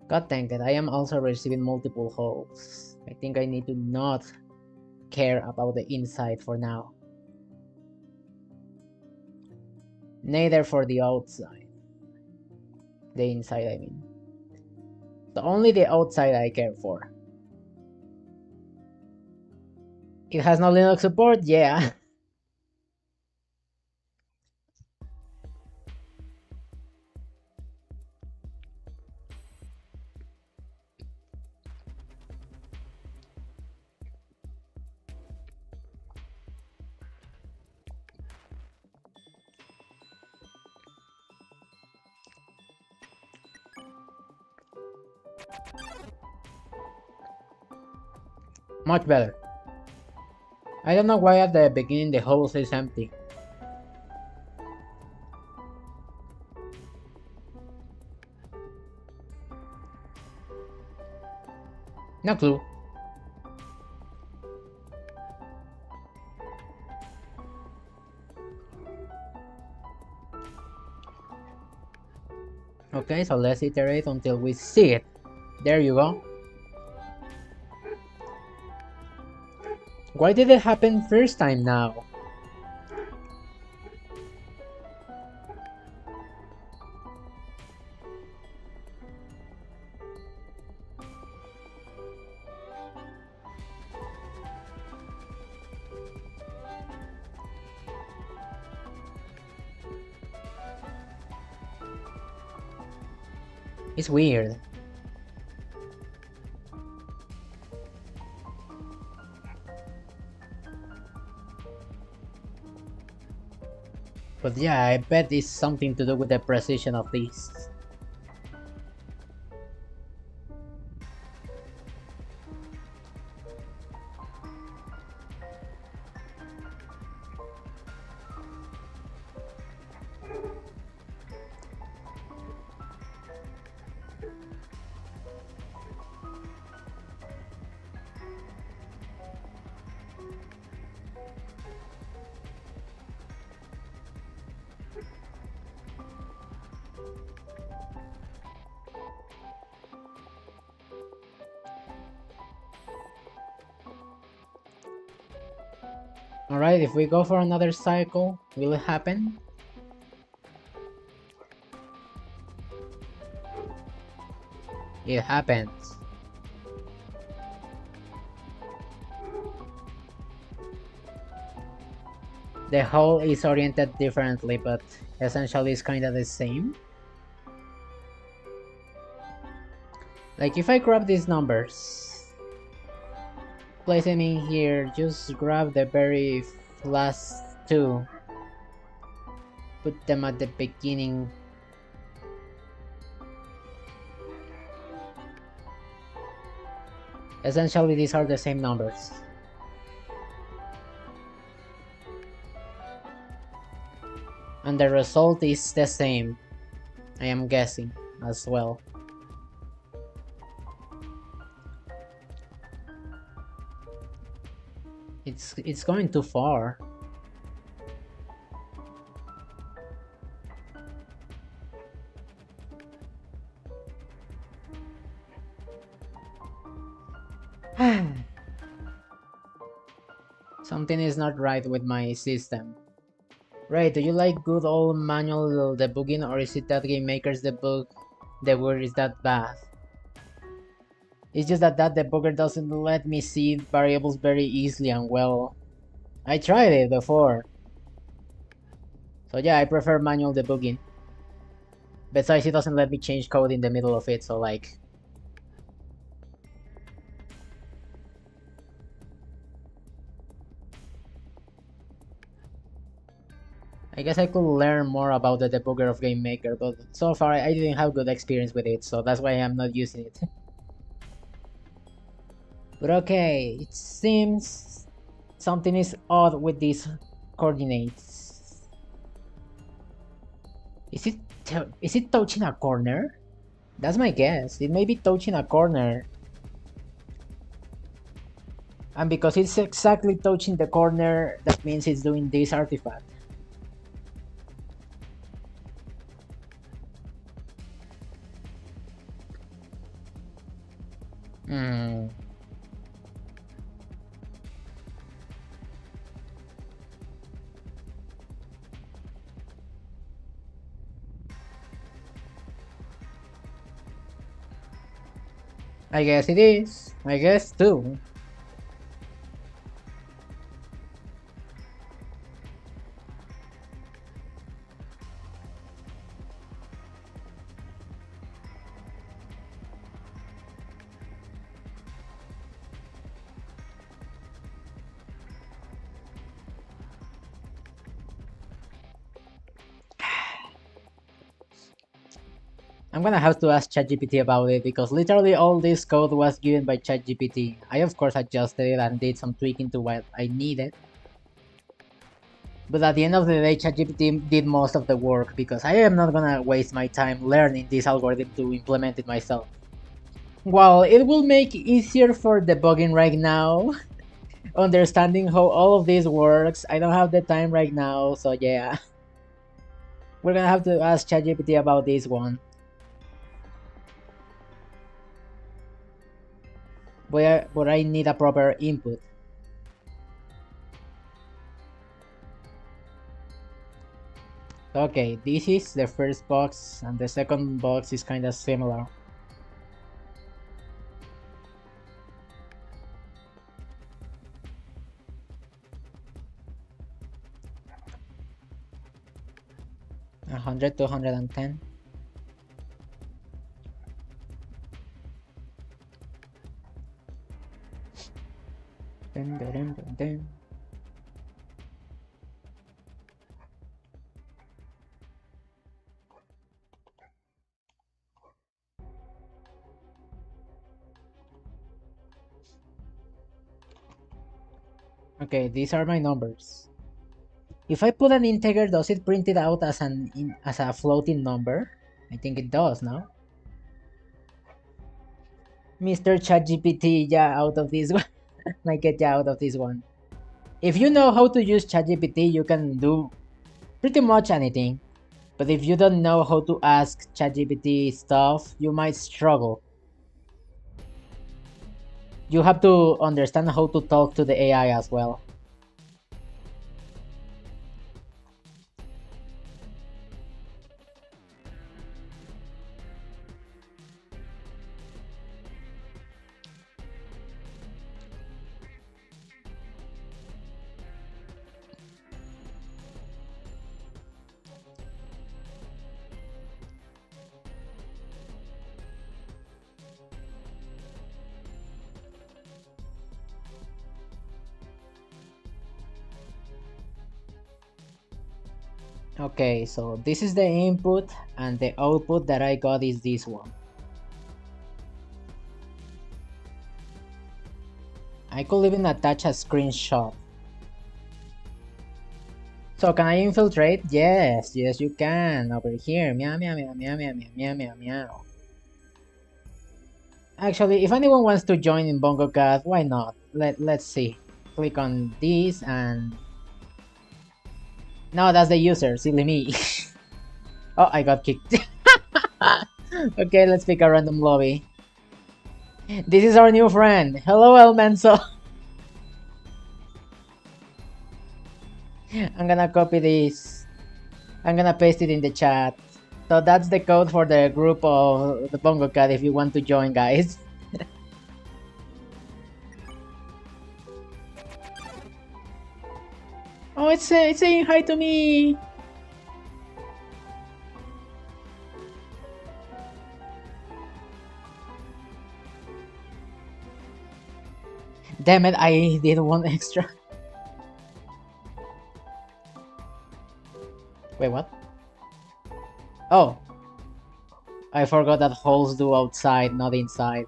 God dang it, I am also receiving multiple holes. I think I need to not care about the inside for now. Neither for the outside. The inside, I mean. So only the outside I care for. It has no Linux support? Yeah. Much better. I don't know why at the beginning the hole is empty. No clue. Okay, so let's iterate until we see it. There you go. Why did it happen first time now? It's weird. But yeah, I bet it's something to do with the precision of these. Alright, if we go for another cycle, will it happen? It happens. The hole is oriented differently, but essentially it's kinda the same. Like if I grab these numbers, place them in here, just grab the very last two, put them at the beginning. Essentially these are the same numbers. And the result is the same, I am guessing, as well. It's going too far. Something is not right with my system. Ray, do you like good old manual debugging, or is it that Game Maker's debugger is that bad? It's just that debugger doesn't let me see variables very easily, and well, I tried it before. So yeah, I prefer manual debugging. Besides, it doesn't let me change code in the middle of it, so like... I guess I could learn more about the debugger of Game Maker, but so far I didn't have good experience with it, so that's why I'm not using it. But okay, it seems something is odd with these coordinates. Is it touching a corner? That's my guess. It may be touching a corner. And because it's exactly touching the corner, that means it's doing this artifact. I guess it is. I guess too. I'm gonna have to ask ChatGPT about it because literally all this code was given by ChatGPT. I of course adjusted it and did some tweaking to what I needed. But at the end of the day, ChatGPT did most of the work because I am not gonna waste my time learning this algorithm to implement it myself. While it will make it easier for debugging right now, understanding how all of this works, I don't have the time right now, so yeah. We're gonna have to ask ChatGPT about this one. But I need a proper input. Okay, this is the first box, and the second box is kind of similar. A 100 to 110. Dun, dun, dun, dun, dun. Okay, these are my numbers. If I put an integer, does it print it out as as a floating number? I think it does, no? Mr. ChatGPT, yeah, out of this one. Like get out of this one. If you know how to use ChatGPT, you can do pretty much anything. But if you don't know how to ask ChatGPT stuff, you might struggle. You have to understand how to talk to the AI as well. Okay, so this is the input, and the output that I got is this one. I could even attach a screenshot. So can I infiltrate? Yes, yes you can. Over here. Meow meow meow meow meow meow meow meow meow. Actually, if anyone wants to join in BongoCat, why not? Let's see. Click on this and... No, that's the user, silly me. Oh, I got kicked. Okay, let's pick a random lobby. This is our new friend. Hello, El Menso. I'm gonna copy this. I'm gonna paste it in the chat. So that's the code for the group of the Bongo Cat if you want to join, guys. Oh, it's saying hi to me. Damn it, I did one extra. Wait, what? Oh. I forgot that holes do outside, not inside.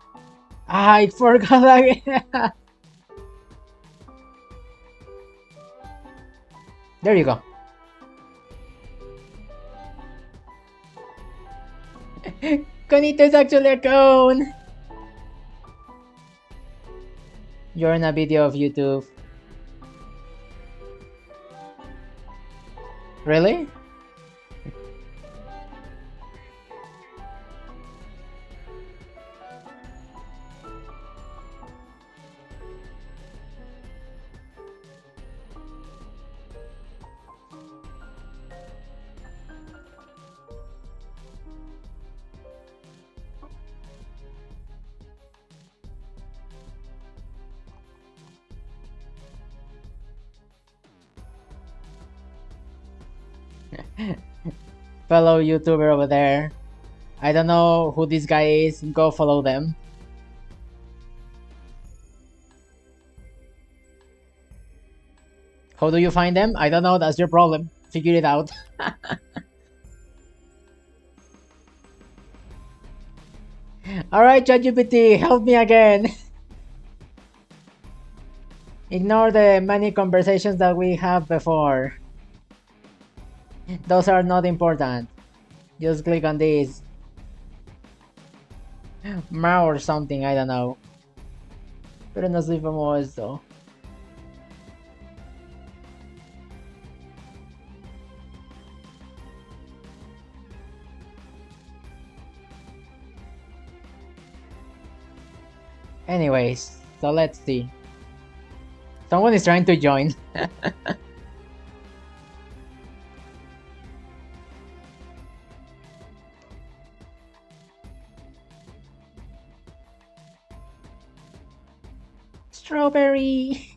I forgot again. There you go. Conito is actually a cone. You're in a video of YouTube. Really? Fellow YouTuber over there. I don't know who this guy is. Go follow them. How do you find them? I don't know. That's your problem. Figure it out. Alright, ChatGPT, help me again. Ignore the many conversations that we have before. Those are not important. Just click on this. Ma or something, I don't know. Pero no soy famoso. Anyways, so let's see. Someone is trying to join. Strawberry.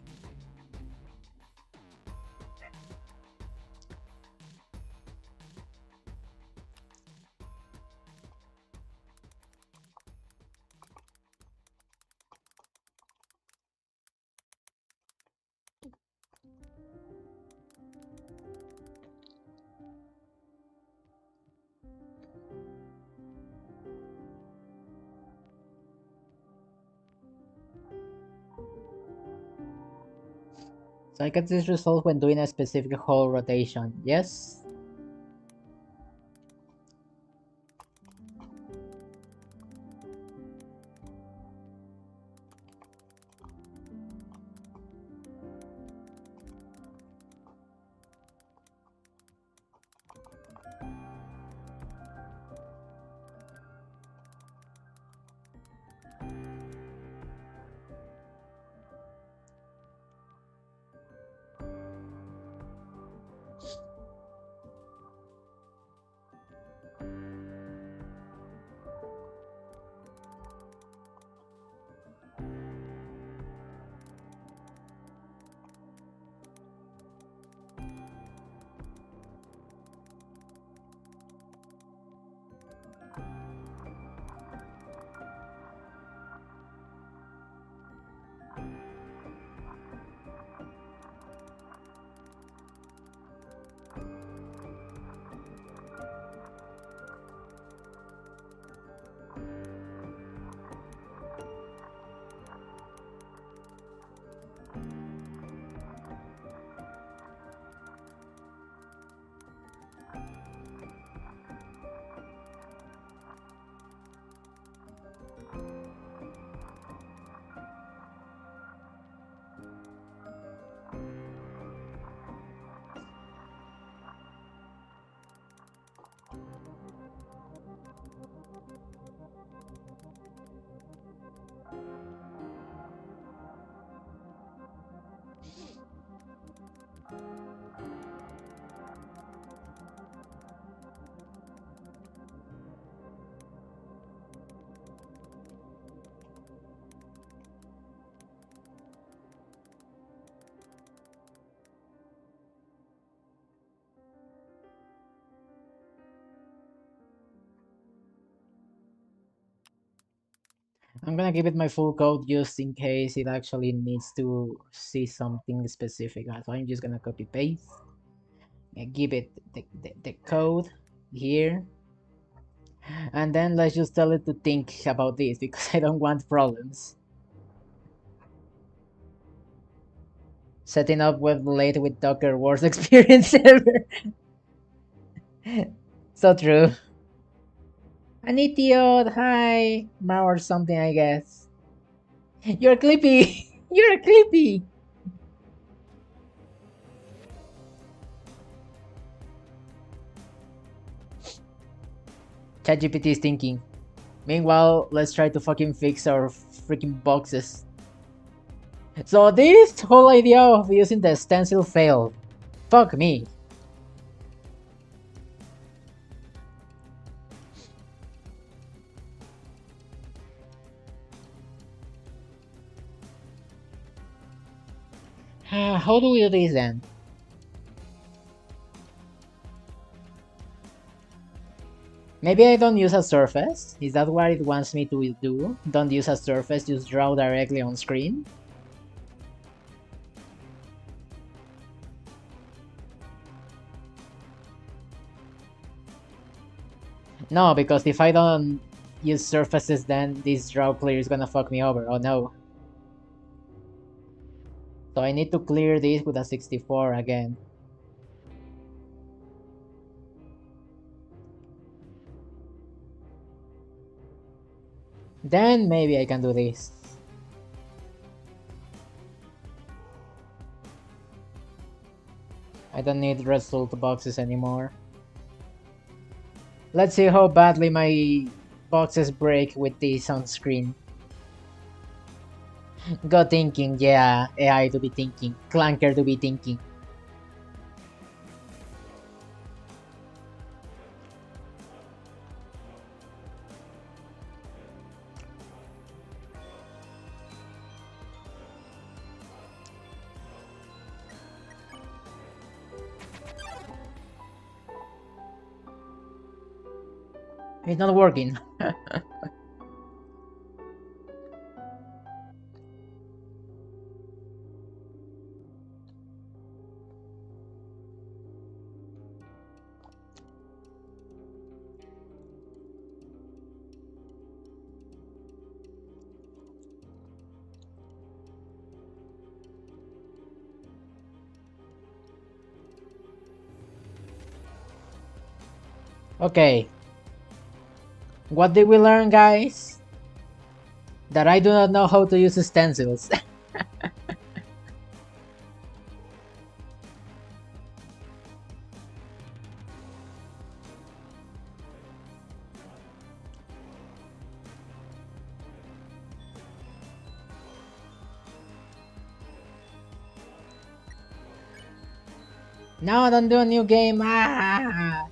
So I get this result when doing a specific hole rotation. Yes? I'm gonna give it my full code just in case it actually needs to see something specific. So I'm just gonna copy paste and give it the code here. And then let's just tell it to think about this because I don't want problems. Setting up web late with Docker worst experience ever. So true. An idiot, hi, Ma or something, I guess. You're Clippy! You're a Clippy! ChatGPT is thinking. Meanwhile, let's try to fucking fix our freaking boxes. So this whole idea of using the stencil failed. Fuck me. How do we do this then? Maybe I don't use a surface? Is that what it wants me to do? Don't use a surface, just draw directly on screen? No, because if I don't use surfaces, then this draw clear is gonna fuck me over. Oh no. So I need to clear this with a 64 again. Then maybe I can do this. I don't need result boxes anymore. Let's see how badly my boxes break with this on screen. Go thinking, yeah, AI to be thinking, Clanker to be thinking. It's not working. Okay. What did we learn, guys? That I do not know how to use stencils. No, don't do a new game. Ah!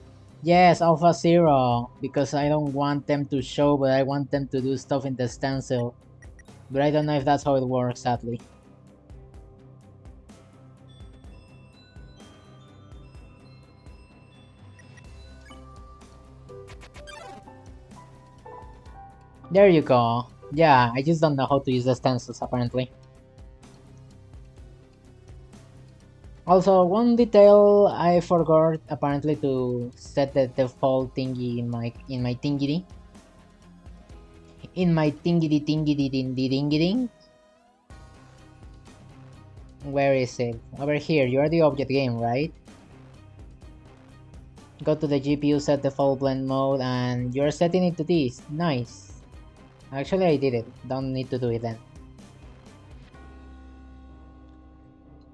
Yes, Alpha Zero. Because I don't want them to show, but I want them to do stuff in the stencil. But I don't know if that's how it works, sadly. There you go. Yeah, I just don't know how to use the stencils, apparently. Also, one detail I forgot apparently to set the default thingy in my thingy. In my thingy ding. Where is it? Over here. You are the object game, right? Go to the GPU, set default blend mode, and you're setting it to this. Nice. Actually, I did it. Don't need to do it then.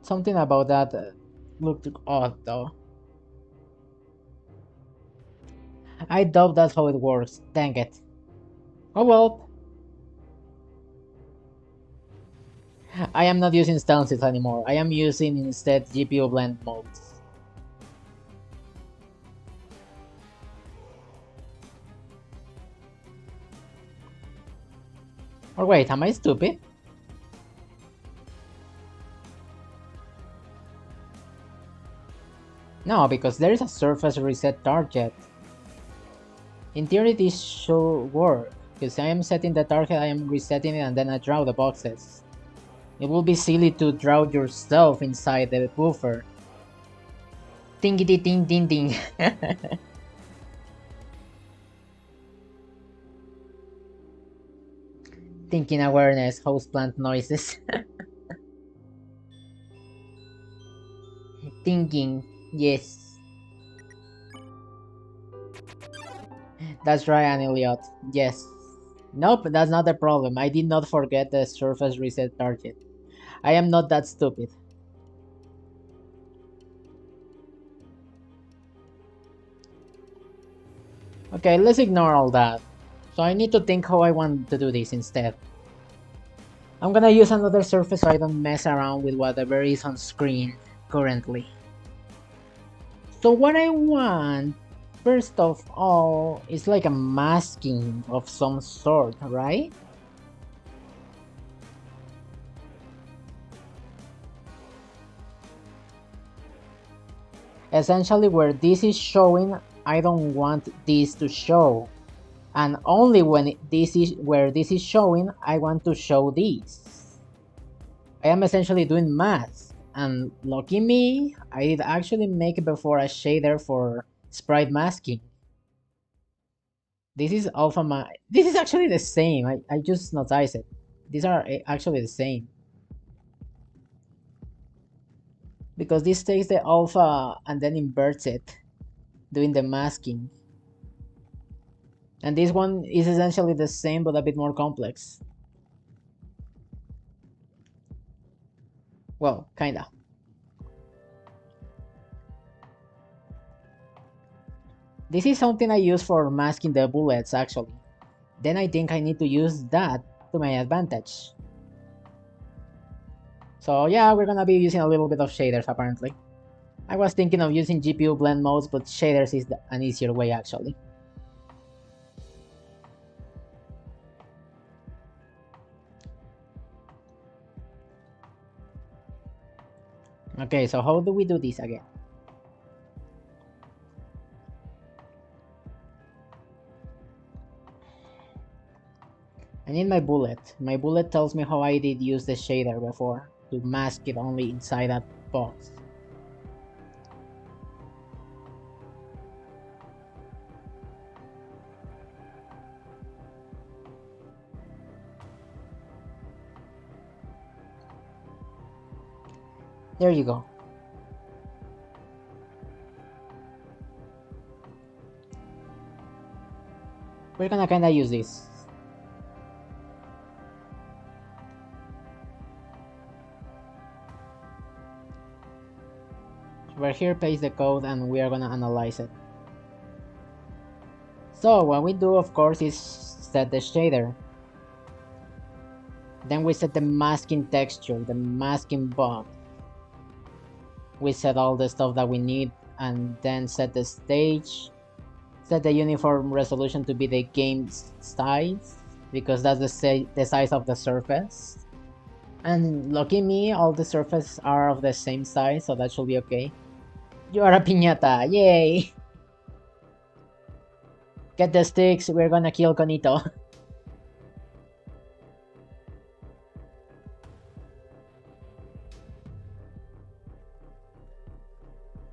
Something about that looked odd though. I doubt that's how it works. Dang it. Oh well. I am not using stances anymore. I am using instead GPU blend modes. Or wait, am I stupid? No, because there is a surface reset target. In theory, this should work. Because I am setting the target, I am resetting it, and then I draw the boxes. It will be silly to draw yourself inside the buffer. Dingity ding ding ding. Thinking awareness, houseplant noises. Thinking, yes. That's right, Anne Elliot. Yes. Nope, that's not the problem. I did not forget the surface reset target. I am not that stupid. Okay, let's ignore all that. So I need to think how I want to do this instead. I'm gonna use another surface so I don't mess around with whatever is on screen currently. So what I want, first of all, is like a masking of some sort, right? Essentially where this is showing, I don't want this to show. And only when this is where this is showing, I want to show this. I am essentially doing math. And lucky me, I did actually make before a shader for sprite masking. This is alpha this is actually the same. I just noticed it. These are actually the same. Because this takes the alpha and then inverts it, doing the masking. And this one is essentially the same but a bit more complex. Well, kinda. This is something I use for masking the bullets actually. Then I think I need to use that to my advantage. So yeah, we're gonna be using a little bit of shaders apparently. I was thinking of using GPU blend modes, but shaders is an easier way actually. Okay, so how do we do this again? I need my bullet. My bullet tells me how I did use the shader before to mask it only inside that box. There you go. We're gonna kinda use this. We're here, paste the code, and we are gonna analyze it. So what we do, of course, is set the shader. Then we set the masking texture, the masking box. We set all the stuff that we need, and then set the stage. Set the uniform resolution to be the game size, because that's the size of the surface. And lucky me, all the surfaces are of the same size, so that should be okay. You are a piñata, yay! Get the sticks, we're gonna kill Conito.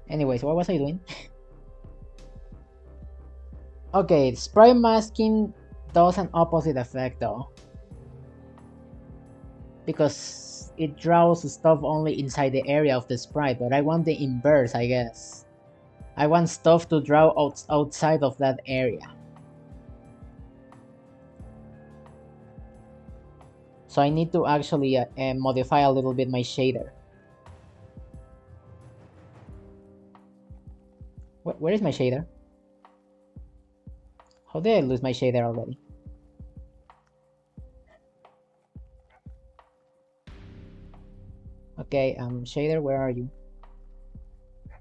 Anyways, what was I doing? Okay, sprite masking does an opposite effect though. Because it draws stuff only inside the area of the sprite, but I want the inverse, I guess. I want stuff to draw outside of that area. So I need to actually modify a little bit my shader. Where is my shader? How did I lose my shader already? Okay, shader, where are you?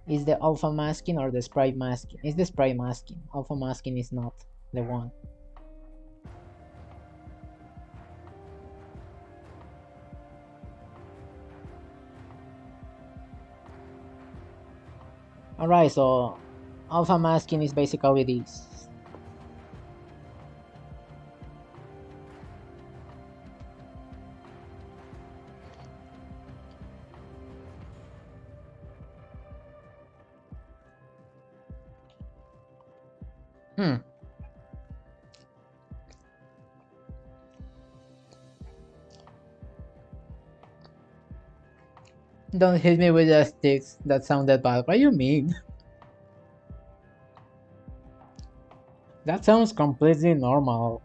Is the alpha masking or the sprite masking? It's the sprite masking. Alpha masking is not the one. Alright, so alpha masking is basically this. Don't hit me with the sticks. That sounded bad. What do you mean? That sounds completely normal.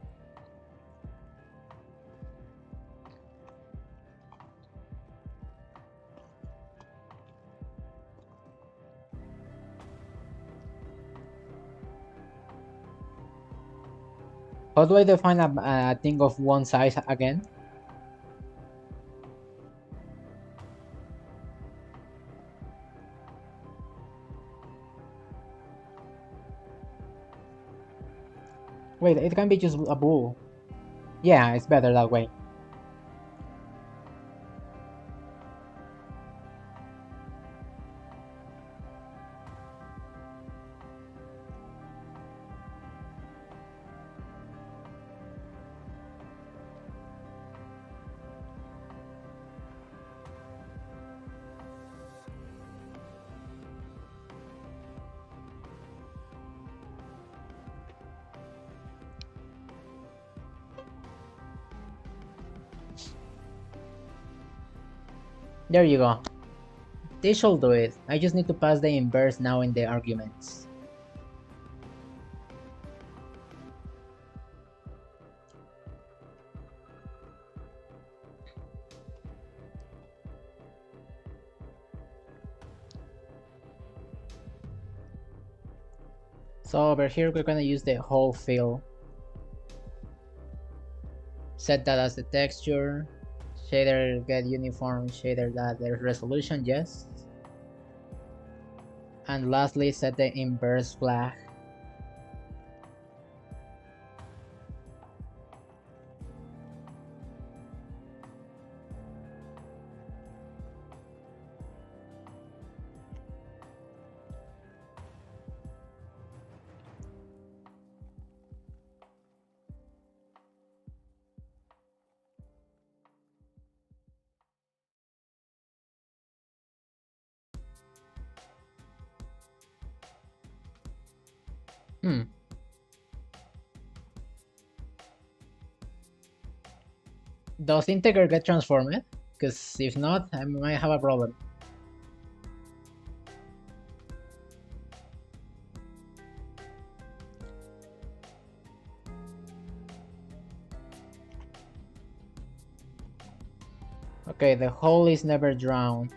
How do I define a thing of one size again? Wait, it can be just a bool. Yeah, it's better that way. There you go. This should do it. I just need to pass the inverse now in the arguments. So over here we're gonna use the whole fill. Set that as the texture. Shader get uniform, shader that there's resolution, yes. And lastly set the inverse flag. Does integer get transformed? Because if not, I might have a problem. Okay, the hole is never drowned.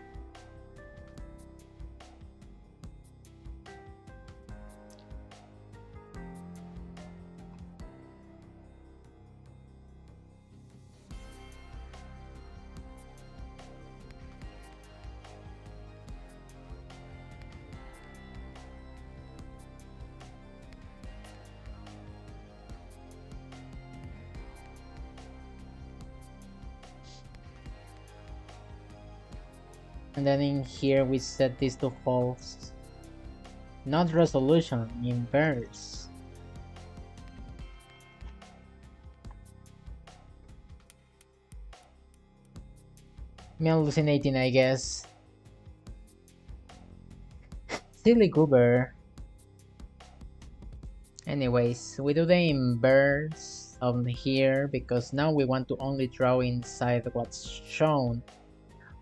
And then in here we set this to false. Not resolution, inverse. Me hallucinating, I guess. Silly goober. Anyways, we do the inverse of here because now we want to only draw inside what's shown.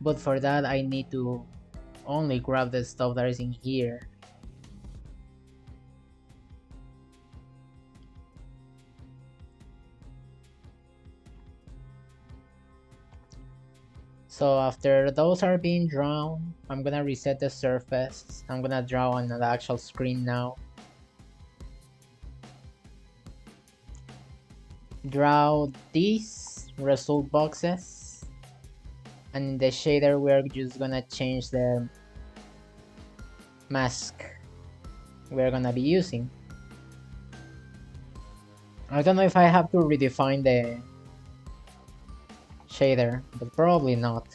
But for that I need to only grab the stuff that is in here. So after those are being drawn, I'm gonna reset the surface. I'm gonna draw on the actual screen now. Draw these result boxes. And in the shader we're just gonna change the mask we're gonna be using. I don't know if I have to redefine the shader, but probably not.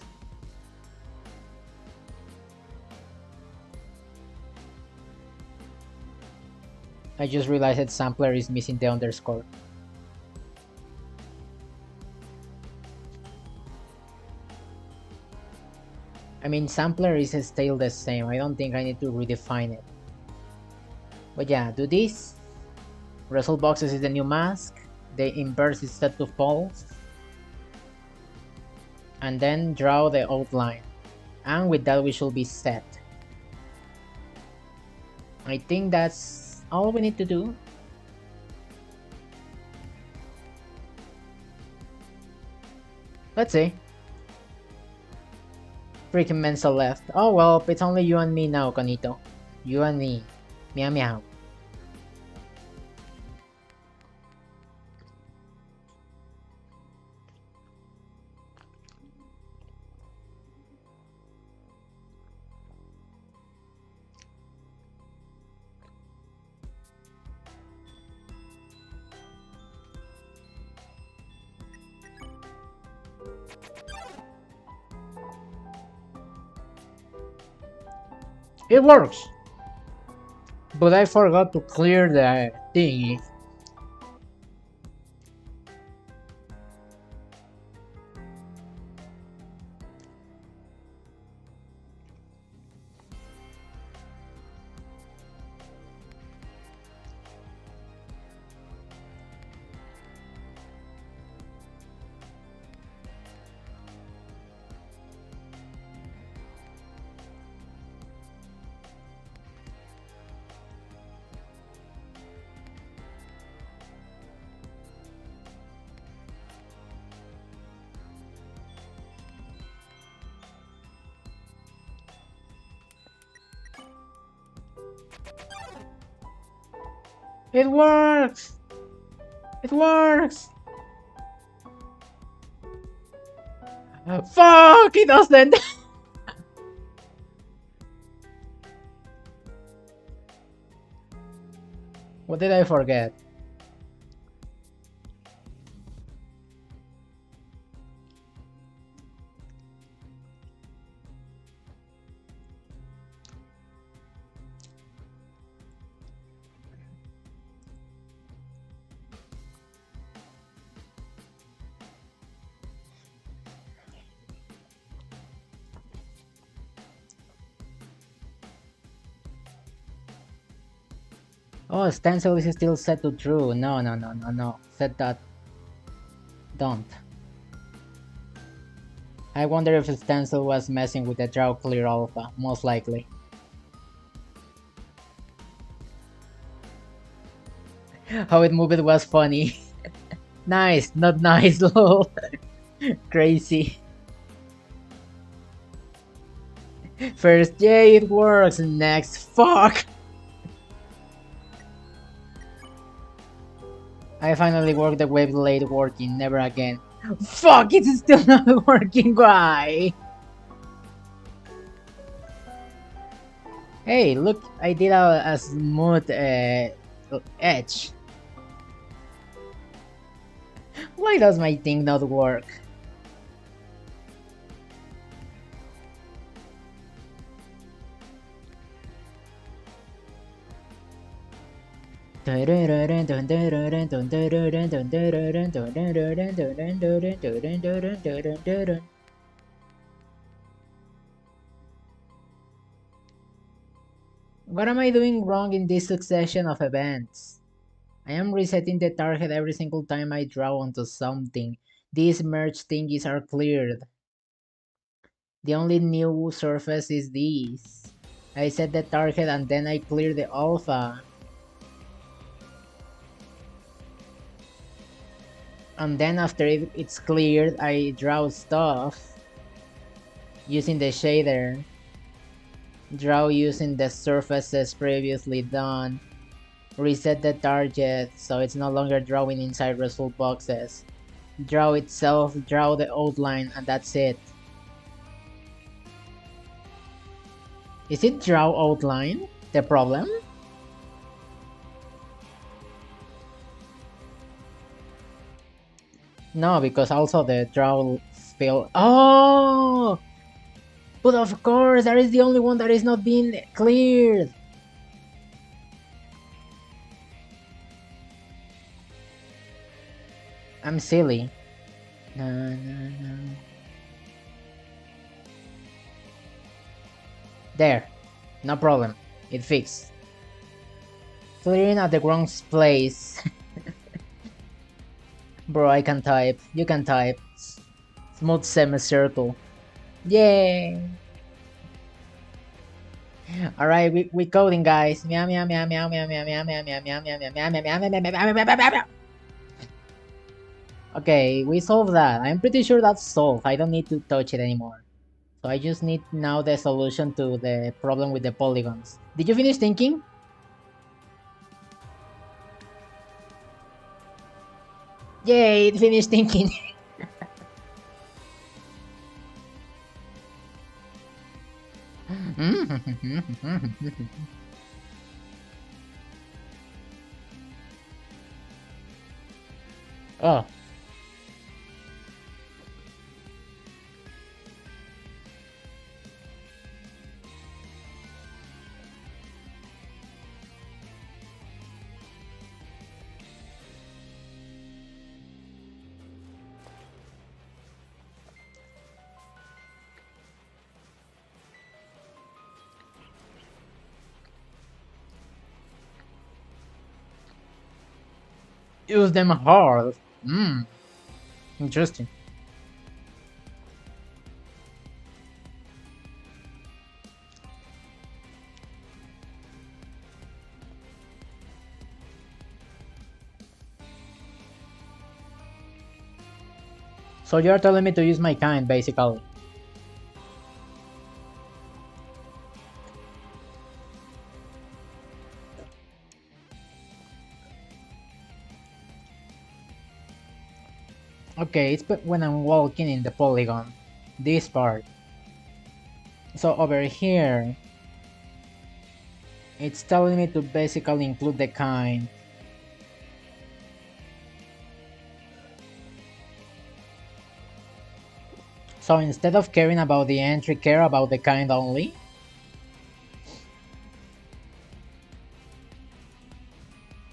I just realized that sampler is missing the underscore. I mean, sampler is still the same. I don't think I need to redefine it. But yeah, do this. Result boxes is the new mask. The inverse is set to false. And then draw the outline. And with that we should be set. I think that's all we need to do. Let's see. Freaking Mensa left. Oh well, it's only you and me now, Conito. You and me. Meow meow. It works! But I forgot to clear the thingy. It works! It works! Fuck! It doesn't! What did I forget? Oh, stencil is still set to true. No, no, no, no, no. Set that. Don't. I wonder if stencil was messing with the draw clear alpha. Most likely. How it moved was funny. Nice, not nice, lol. Crazy. First, yay, it works. Next, fuck. I finally worked the wave blade working. Never again. Fuck, it's still not working. Why? Hey, look, I did a smooth edge. Why does my thing not work? What am I doing wrong in this succession of events? I am resetting the target every single time I draw onto something. These merge thingies are cleared. The only new surface is this. I set the target and then I clear the alpha. And then after it's cleared, I draw stuff using the shader. Draw using the surfaces previously done. Reset the target so it's no longer drawing inside result boxes. Draw itself, draw the outline, and that's it. Is it draw outline the problem? No, because also the draw fail. Oh! But of course, that is the only one that is not being cleared. I'm silly. No, no, no. There. No problem. It fixed. Clearing at the wrong place. Bro, I can type. You can type. Smooth semicircle. Yay! Alright, we coding, guys. Meow meow meow meow meow meow meow meow meow meow meow meow meow meow meow meow meow meow. Okay, we solved that. I'm pretty sure that's solved. I don't need to touch it anymore. So I just need now the solution to the problem with the polygons. Did you finish thinking? Yay, it finished thinking. Oh. Use them hard. Interesting. So you're telling me to use my kind, basically. Okay, it's but when I'm walking in the polygon. This part. So over here, it's telling me to basically include the kind. So instead of caring about the entry, care about the kind only?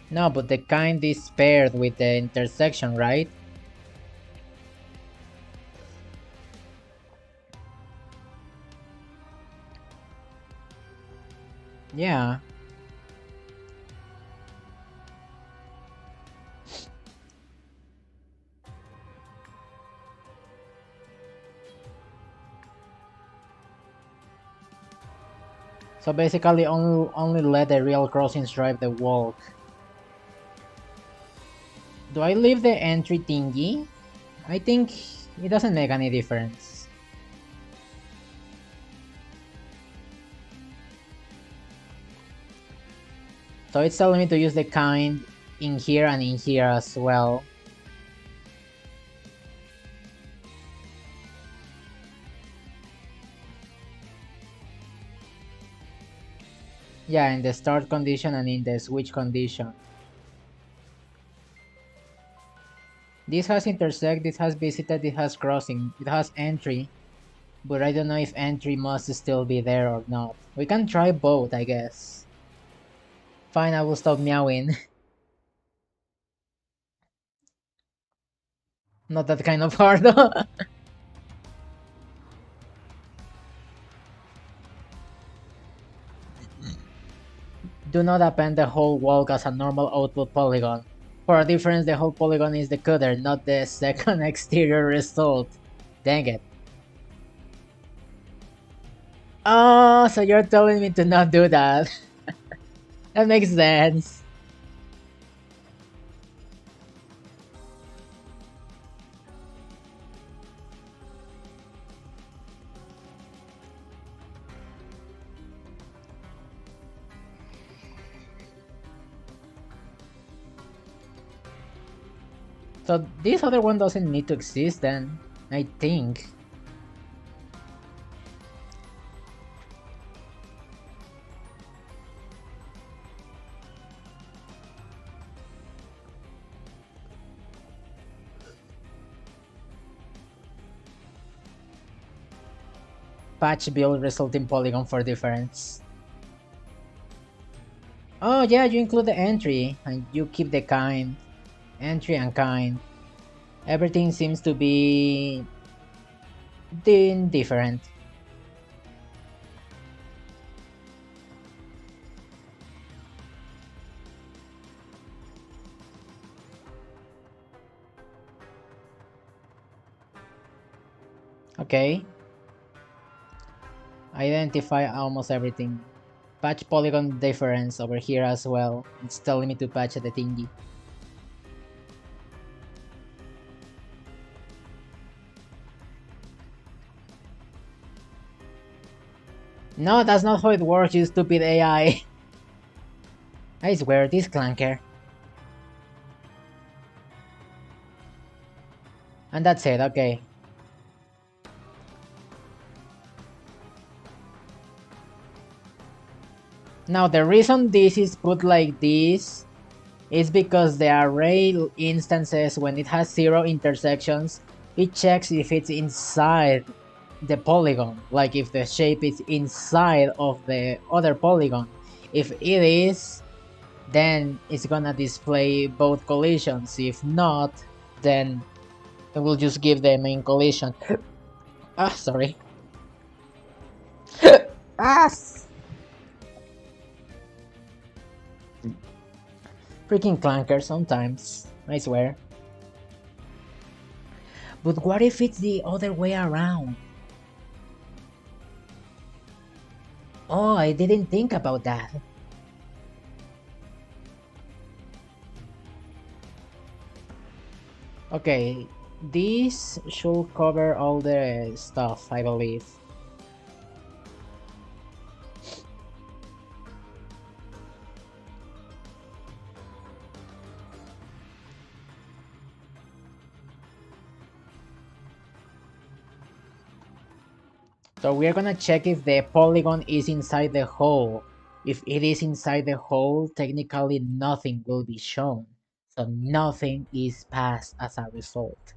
No, but the kind is paired with the intersection, right? Yeah. So basically only let the real crossings drive the walk. Do I leave the entry thingy? I think it doesn't make any difference. So it's telling me to use the kind in here and in here as well. Yeah, in the start condition and in the switch condition. This has intersect, this has visited, this has crossing, it has entry. But I don't know if entry must still be there or not. We can try both, I guess. Fine, I will stop meowing. Not that kind of hard though. Do not append the whole walk as a normal output polygon. For a difference, the whole polygon is the cutter, not the second exterior result. Dang it. Oh, so you're telling me to not do that. That makes sense. So this other one doesn't need to exist then, I think. Patch build resulting polygon for difference. Oh yeah, you include the entry and you keep the kind. Entry and kind. Everything seems to be different. Okay. Identify almost everything. Patch polygon difference over here as well. It's telling me to patch the thingy. No, that's not how it works, you stupid AI. I swear, this clanker. And that's it, okay. Now the reason this is put like this is because the array instances, when it has 0 intersections, it checks if it's inside the polygon, like if the shape is inside of the other polygon. If it is, then it's gonna display both collisions. If not, then it will just give the main collision. Ah, sorry. Ah! Freaking clanker sometimes, I swear. But what if it's the other way around? Oh, I didn't think about that. Okay, this should cover all the stuff, I believe. So we're gonna check if the polygon is inside the hole. If it is inside the hole, technically nothing will be shown. So nothing is passed as a result.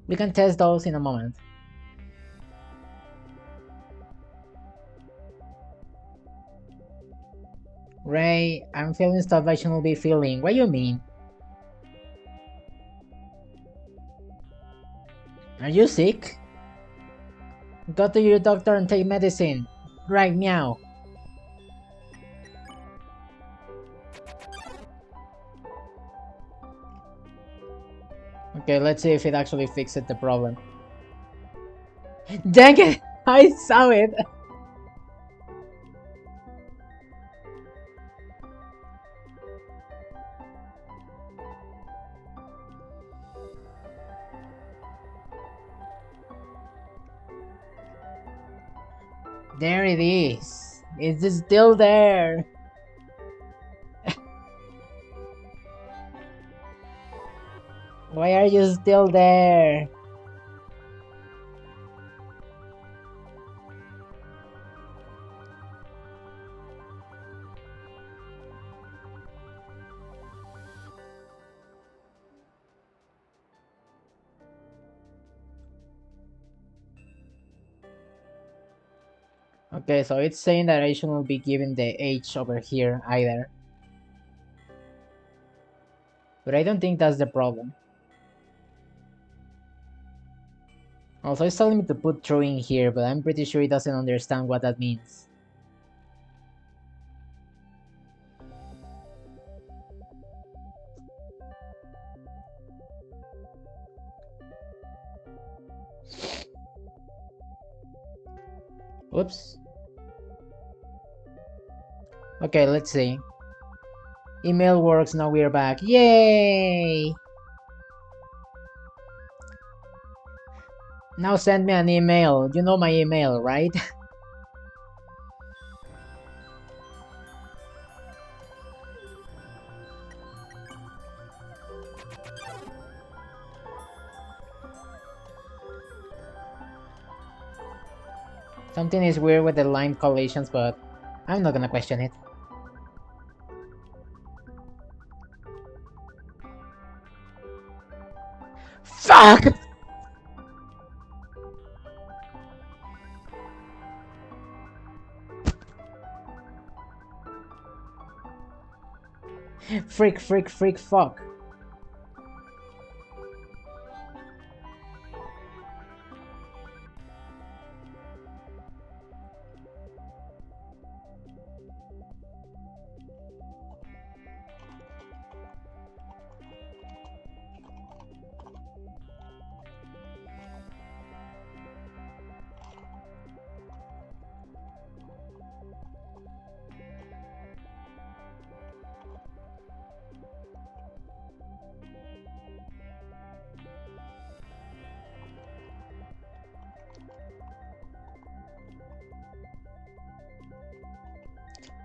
We can test those in a moment. Ray, I'm feeling stuff I shouldn't be feeling. What do you mean? Are you sick? Go to your doctor and take medicine. Right now. Okay, let's see if it actually fixed the problem. Dang it! I saw it! There it is. It's still there. Why are you still there? Okay, so it's saying that I shouldn't be giving the H over here either. But I don't think that's the problem. Also, it's telling me to put true in here, but I'm pretty sure it doesn't understand what that means. Oops. Okay, let's see. Email works, now we're back. Yay! Now send me an email. You know my email, right? Something is weird with the line collations, but I'm not gonna question it. Fuck! Freak, freak, freak, fuck.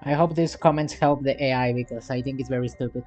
I hope these comments help the AI because I think it's very stupid.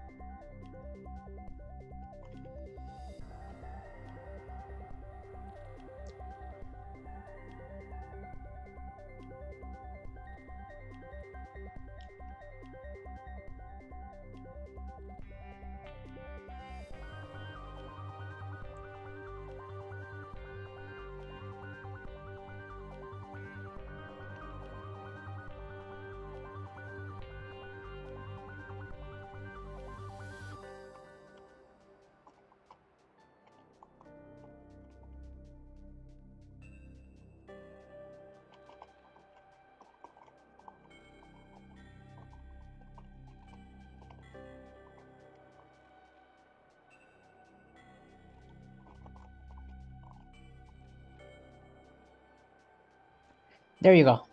There you go.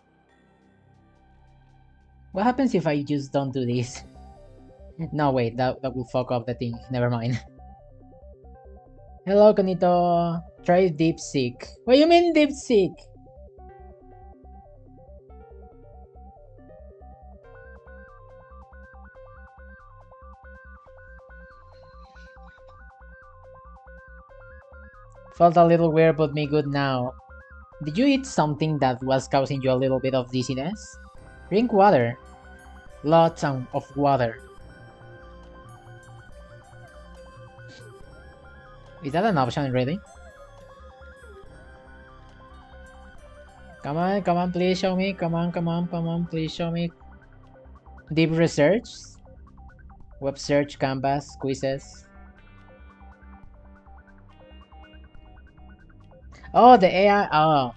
What happens if I just don't do this? No, wait, that will fuck up the thing. Never mind. Hello, Kanito. Try DeepSeek. What do you mean DeepSeek? Felt a little weird, but me good now. Did you eat something that was causing you a little bit of dizziness? Drink water. Lots of water. Is that an option, really? Come on, please show me. Come on, please show me. Deep research. Web search, canvas, quizzes. Oh, the AI. Oh.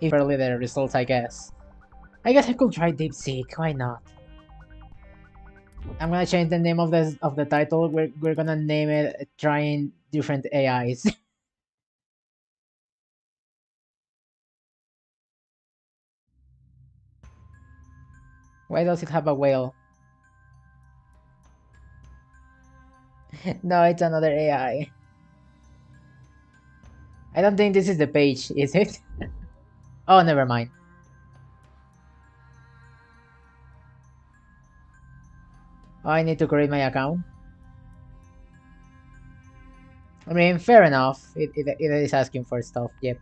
If early the results, I guess. I guess I could try DeepSeek. Why not? I'm gonna change the name of the title. We're gonna name it "Trying Different AIs." Why does it have a whale? No, it's another AI. I don't think this is the page, is it? Oh, never mind. Oh, I need to create my account. I mean, fair enough. It is asking for stuff. Yep.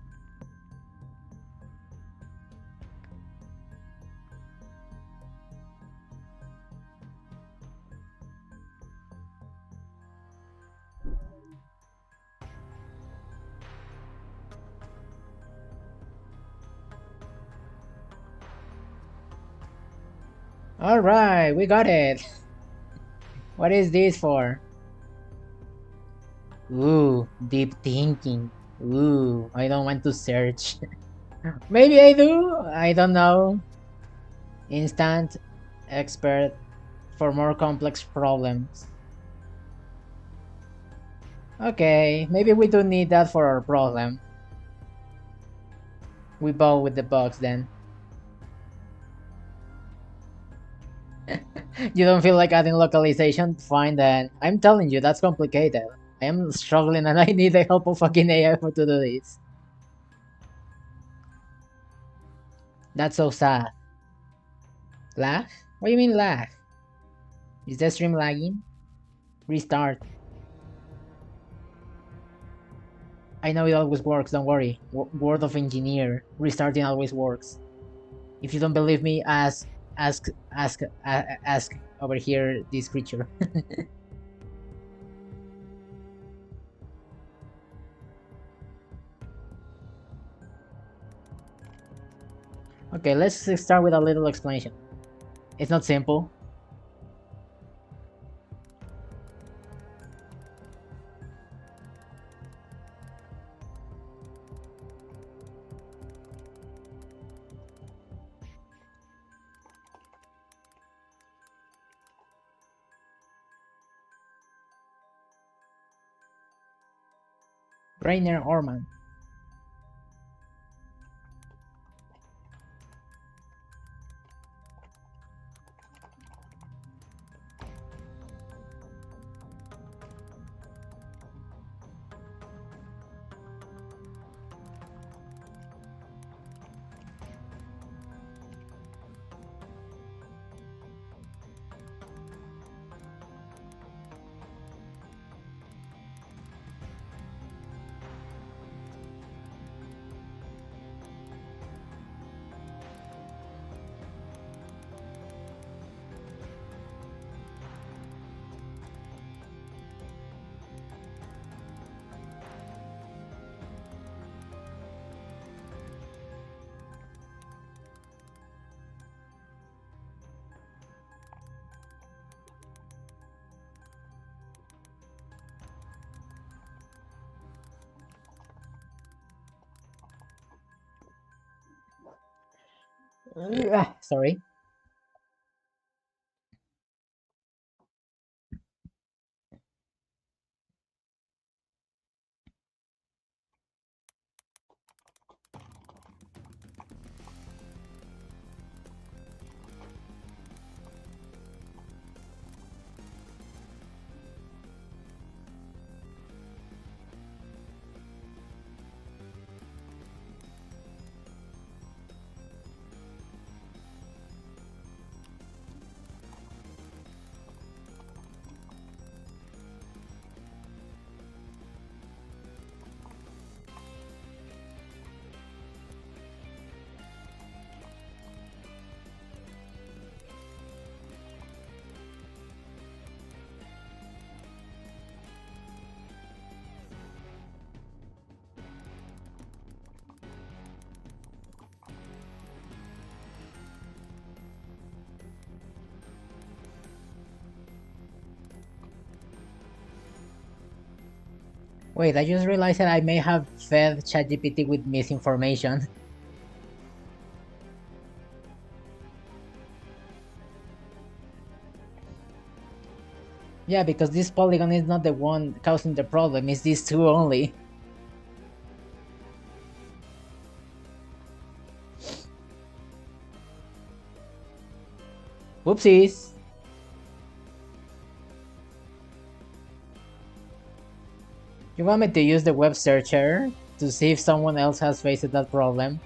All right, we got it. What is this for? Ooh, deep thinking. Ooh, I don't want to search. Maybe I do. I don't know. Instant expert for more complex problems. Okay, maybe we do need that for our problem. We bow with the box then. You don't feel like adding localization? Fine then. I'm telling you, that's complicated. I am struggling and I need the help of fucking AI to do this. That's so sad. Lag? What do you mean lag? Is the stream lagging? Restart. I know it always works, don't worry. Word of engineer. Restarting always works. If you don't believe me, ask over here this creature. Okay, let's start with a little explanation. It's not simple. Rainer Orman. Sorry. Wait, I just realized that I may have fed ChatGPT with misinformation. Yeah, because this polygon is not the one causing the problem, it's these two only. Whoopsies! You want me to use the web searcher to see if someone else has faced that problem?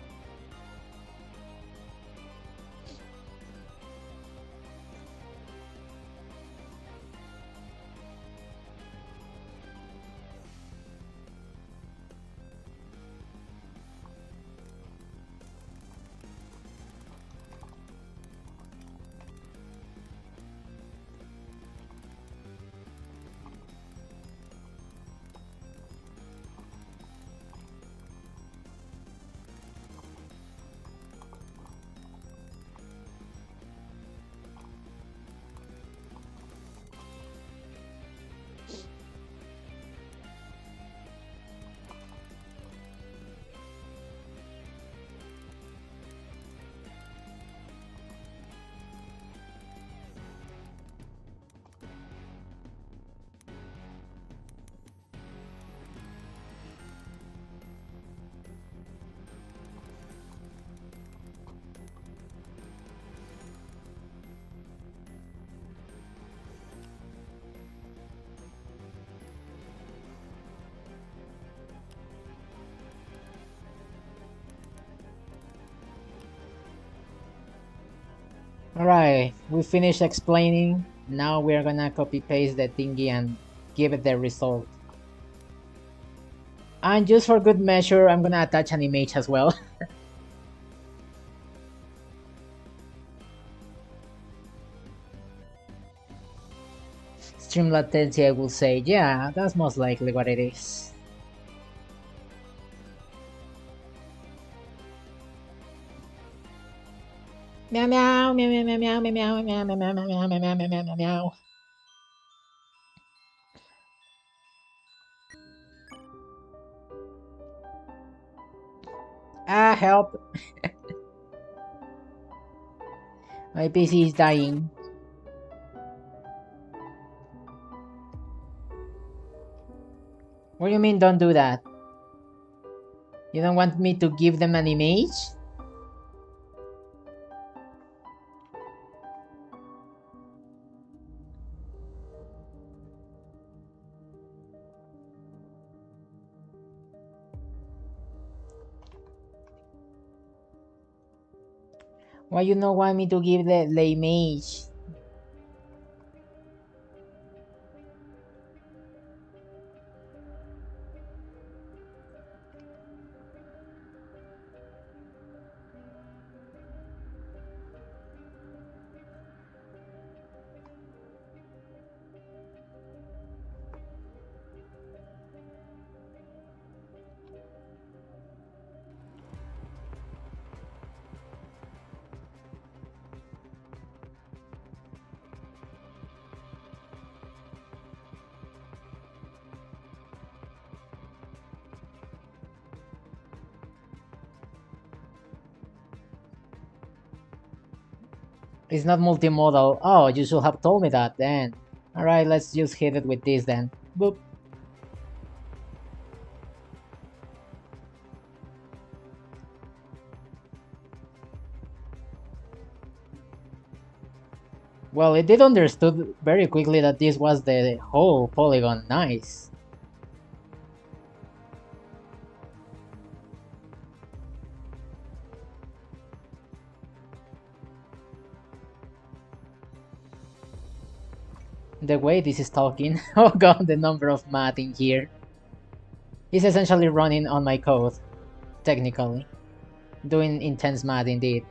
Alright, we finished explaining. Now we're gonna copy paste the thingy and give it the result. And just for good measure, I'm gonna attach an image as well. Stream latency, I will say, yeah, that's most likely what it is. Meow meow meow meow meow meow meow meow meow meow meow meow meow meow meow meow. Ah, help! My PC is dying. What do you mean don't do that? You don't want me to give them an image? Why you don't want me to give the image? It's not multimodal. Oh, you should have told me that then. Alright, let's just hit it with this then. Boop. Well, it did understood very quickly that this was the whole polygon. Nice. The way this is talking, oh god, the number of math in here. It's essentially running on my code, technically. Doing intense math indeed.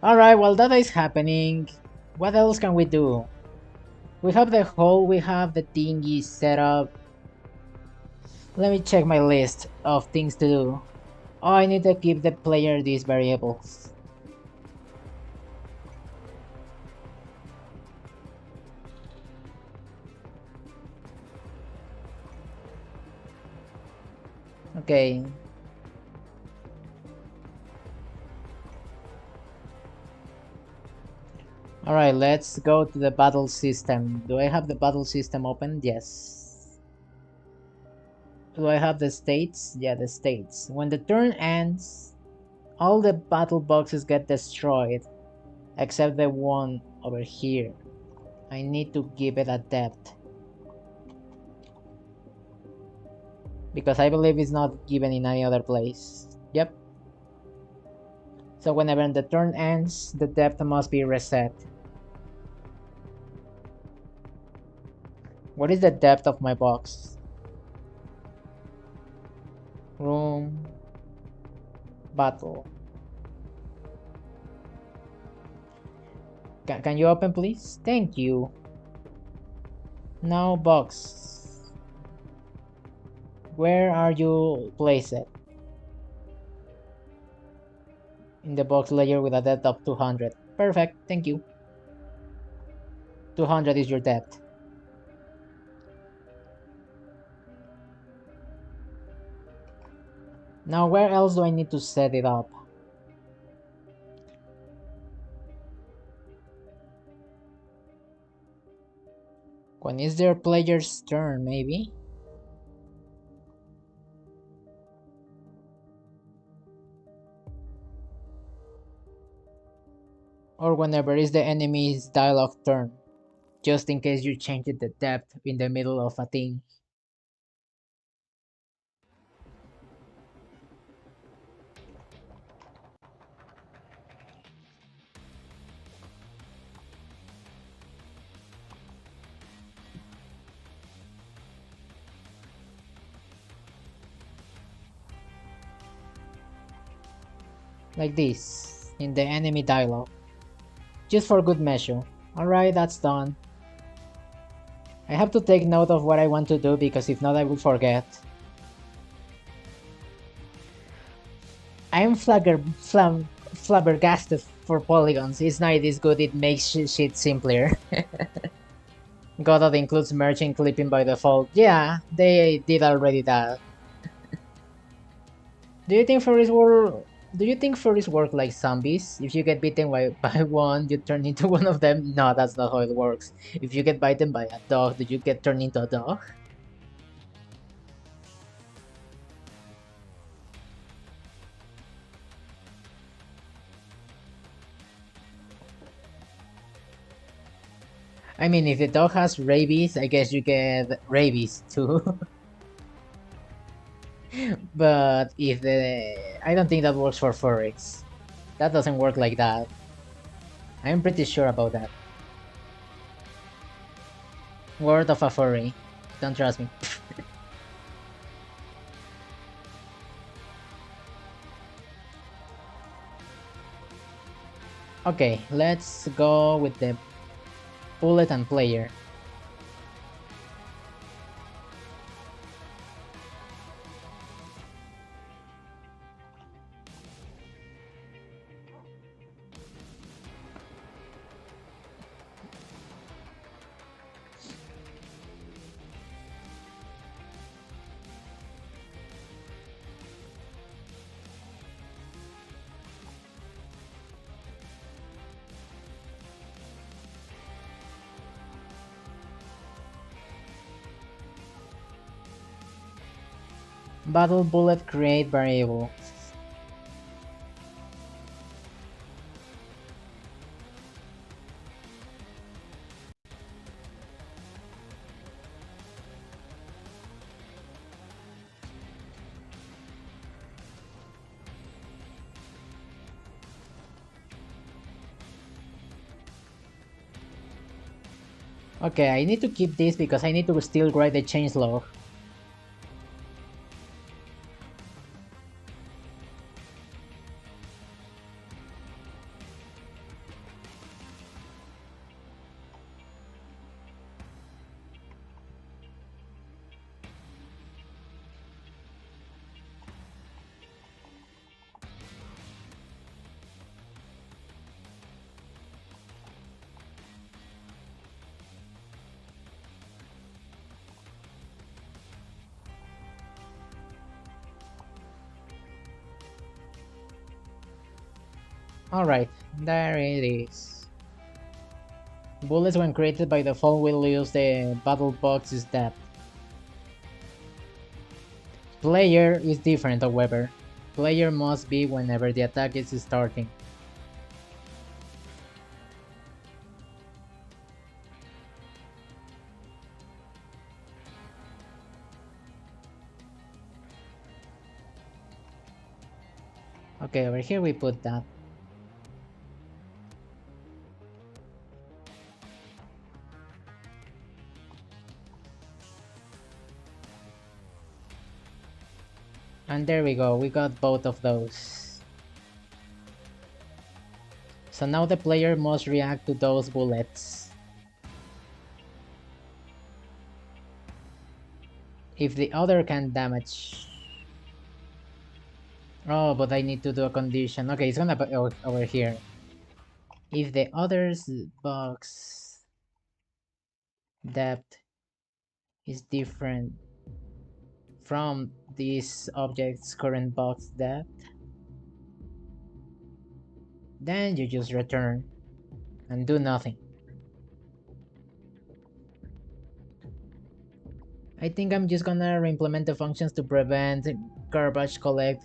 Alright, while that is happening, what else can we do? We have the hole, we have the thingy set up. Let me check my list of things to do. Oh, I need to give the player these variables. Okay. Alright, let's go to the battle system. Do I have the battle system open? Yes. Do I have the states? Yeah, the states. When the turn ends, all the battle boxes get destroyed, except the one over here. I need to give it a depth, because I believe it's not given in any other place. Yep. So whenever the turn ends, the depth must be reset. What is the depth of my box? Room. Battle. Can you open, please? Thank you. Now box. Where are you placed? In the box layer with a depth of 200. Perfect, thank you. 200 is your depth. Now where else do I need to set it up? When is their player's turn, maybe? Or whenever is the enemy's dialogue turn, just in case you change the depth in the middle of a thing. Like this, in the enemy dialogue. Just for good measure. Alright, that's done. I have to take note of what I want to do, because if not I will forget. I am flabbergasted for polygons. It's not this good, it makes shit simpler. Godot includes merging clipping by default. Yeah, they did already that. Do you think furries work? Do you think furries work like zombies? If you get bitten by one, you turn into one of them? No, that's not how it works. If you get bitten by a dog, do you get turned into a dog? I mean, if the dog has rabies, I guess you get rabies too. But if the... I don't think that works for furries. That doesn't work like that. I'm pretty sure about that. Word of a furry. Don't trust me. Okay, let's go with the bullet and player. Battle bullet create variable. Okay, I need to keep this because I need to still write the changelog. Alright, there it is. Bullets when created by default will use the battle box's depth. Player is different, however. Player must be whenever the attack is starting. Okay, over here we put that. And there we go, we got both of those. So now the player must react to those bullets. If the other can damage... Oh, but I need to do a condition. Okay, it's gonna be over here. If the other's box depth is different from this object's current box depth, then you just return and do nothing. I think I'm just gonna re-implement the functions to prevent garbage collect.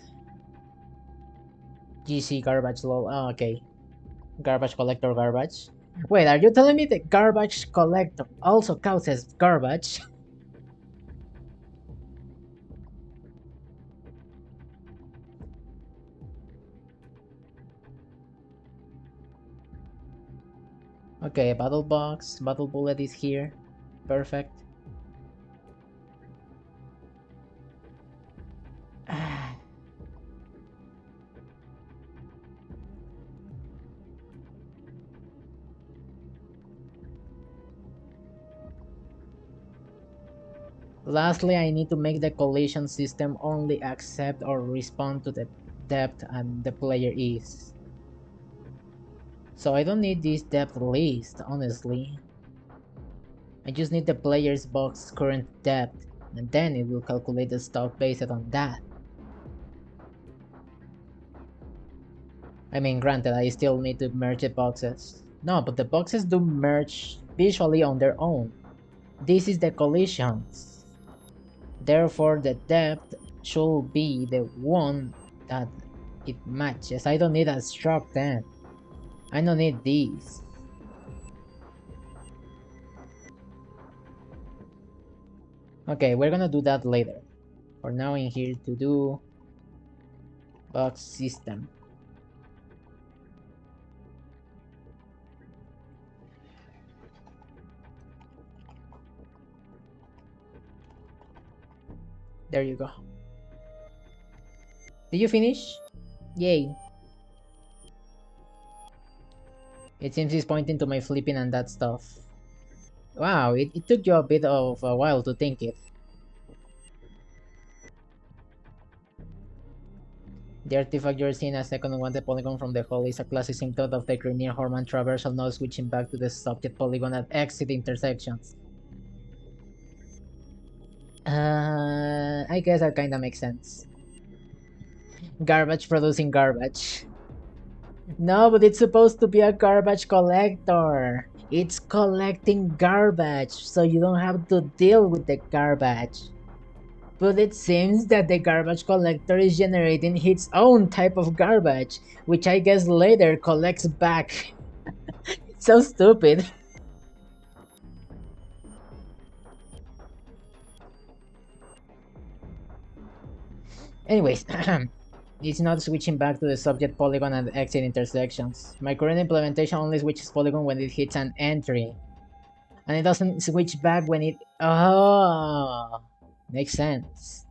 GC garbage lol. Oh, okay. Garbage collector garbage. Wait, are you telling me the garbage collector also causes garbage? Okay, battle box, battle bullet is here. Perfect. Lastly, I need to make the collision system only accept or respond to the depth and the player is. So I don't need this depth list, honestly. I just need the player's box current depth, and then it will calculate the stock based on that. I mean, granted, I still need to merge the boxes. No, but the boxes do merge visually on their own. This is the collisions. Therefore, the depth should be the one that it matches. I don't need a struct then. I don't need these. Okay, we're gonna do that later. For now, in here to do box system. There you go. Did you finish? Yay. It seems he's pointing to my flipping and that stuff. Wow, it took you a bit of a while to think it. The artifact you're seeing, a second unwanted polygon from the hole, is a classic symptom of the Grineer Horman traversal, now switching back to the subject polygon at exit intersections. I guess that kinda makes sense. Garbage producing garbage. No, but it's supposed to be a garbage collector. It's collecting garbage, so you don't have to deal with the garbage. But it seems that the garbage collector is generating its own type of garbage, which I guess later collects back. It's so stupid. Anyways, it's not switching back to the subject polygon and exit intersections. My current implementation only switches polygon when it hits an entry. And it doesn't switch back when it... Oh, makes sense.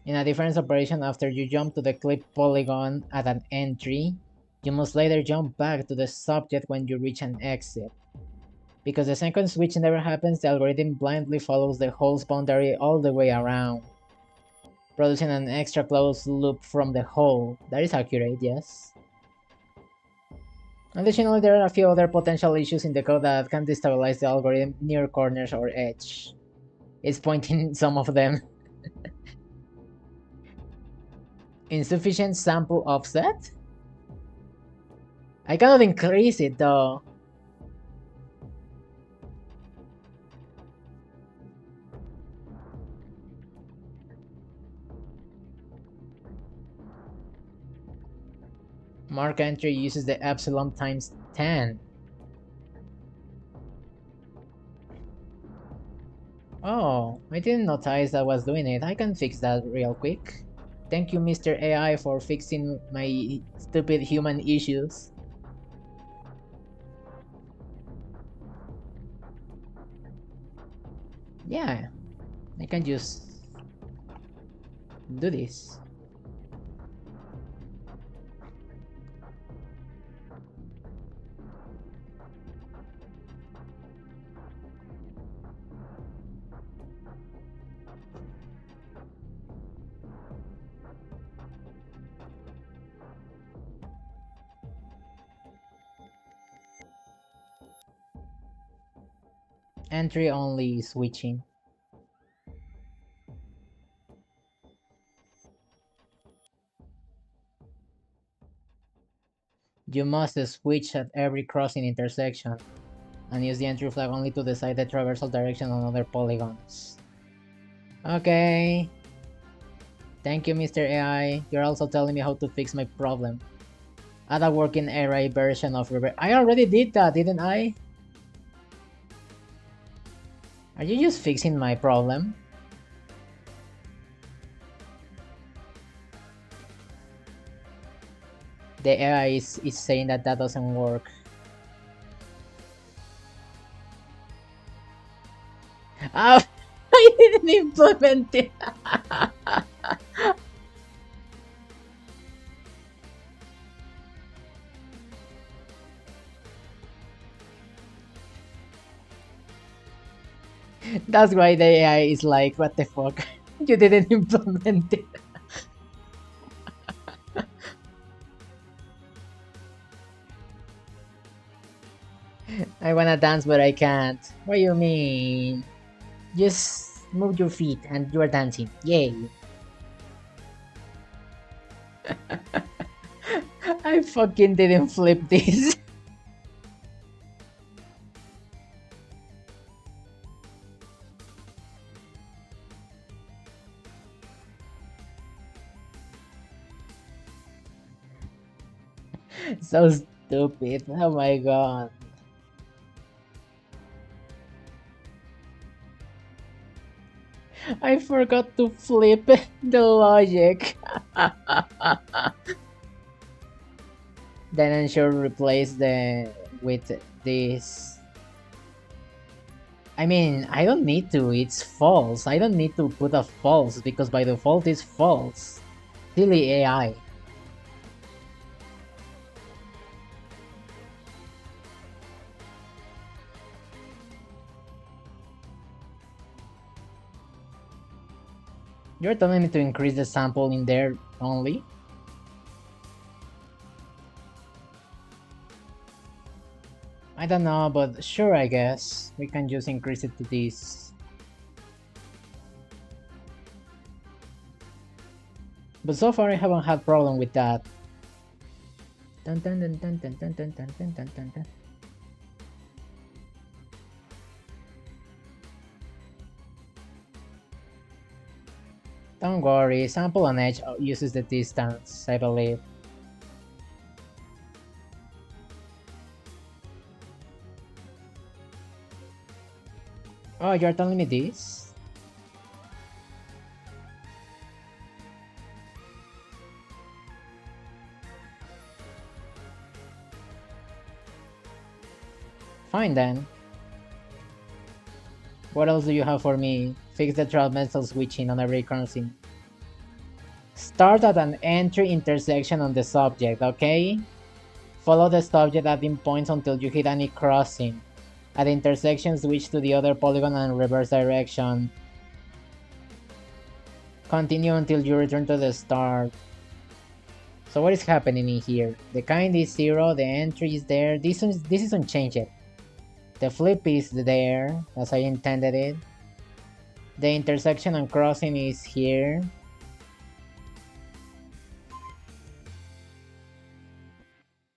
In a difference operation, after you jump to the clip polygon at an entry, you must later jump back to the subject when you reach an exit. Because the second switch never happens, the algorithm blindly follows the hole's boundary all the way around, producing an extra closed loop from the hole. That is accurate, yes. Additionally, there are a few other potential issues in the code that can destabilize the algorithm near corners or edge. It's pointing some of them. Insufficient sample offset? I cannot increase it though. Mark entry uses the epsilon times 10. Oh, I didn't notice I was doing it. I can fix that real quick. Thank you, Mr. AI, for fixing my stupid human issues. Yeah, I can just do this. Entry only switching. You must switch at every crossing intersection and use the entry flag only to decide the traversal direction on other polygons. Okay. Thank you, Mr. AI. You're also telling me how to fix my problem. Add a working array version of reverse. I already did that, didn't I? Are you just fixing my problem? The AI is saying that that doesn't work. Oh, I didn't implement it. That's why the AI is like, what the fuck? You didn't implement it. I wanna dance, but I can't. What do you mean? Just move your feet and you're dancing. Yay. I fucking didn't flip this. So stupid. Oh my god. I forgot to flip the logic. Then ensure replace the with this. I mean, I don't need to, it's false. I don't need to put a false because by default it's false. Silly AI. You're telling me to increase the sample in there only? I don't know, but sure, I guess. We can just increase it to this. But so far I haven't had problem with that. Dun, dun, dun, dun, dun, dun, dun, dun, dun, dun, dun, dun. Don't worry, sample on edge uses the distance, I believe. Oh, you're telling me this? Fine then. What else do you have for me? Fix the transversal switching on every crossing. Start at an entry intersection on the subject, okay? Follow the subject adding points until you hit any crossing. At the intersection, switch to the other polygon and reverse direction. Continue until you return to the start. So what is happening in here? The kind is 0, the entry is there. This is unchanged. The flip is there, as I intended it. The intersection and crossing is here.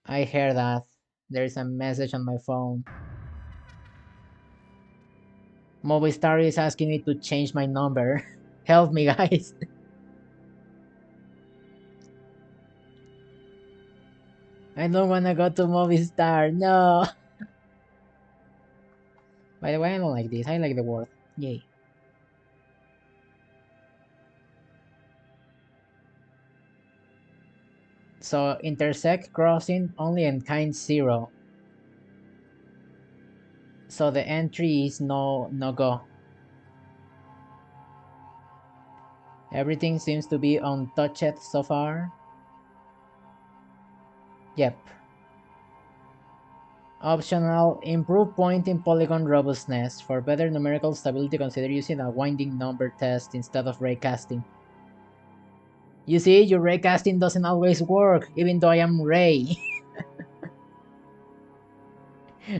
I heard that. There's a message on my phone. Movistar is asking me to change my number. Help me, guys. I don't wanna go to Movistar. No. By the way, I don't like this. I like the word. Yay. So intersect crossing only in kind 0. So the entry is no go. Everything seems to be untouched so far. Yep. Optional, improve point in polygon robustness. For better numerical stability, consider using a winding number test instead of raycasting. You see, your raycasting doesn't always work, even though I am Ray.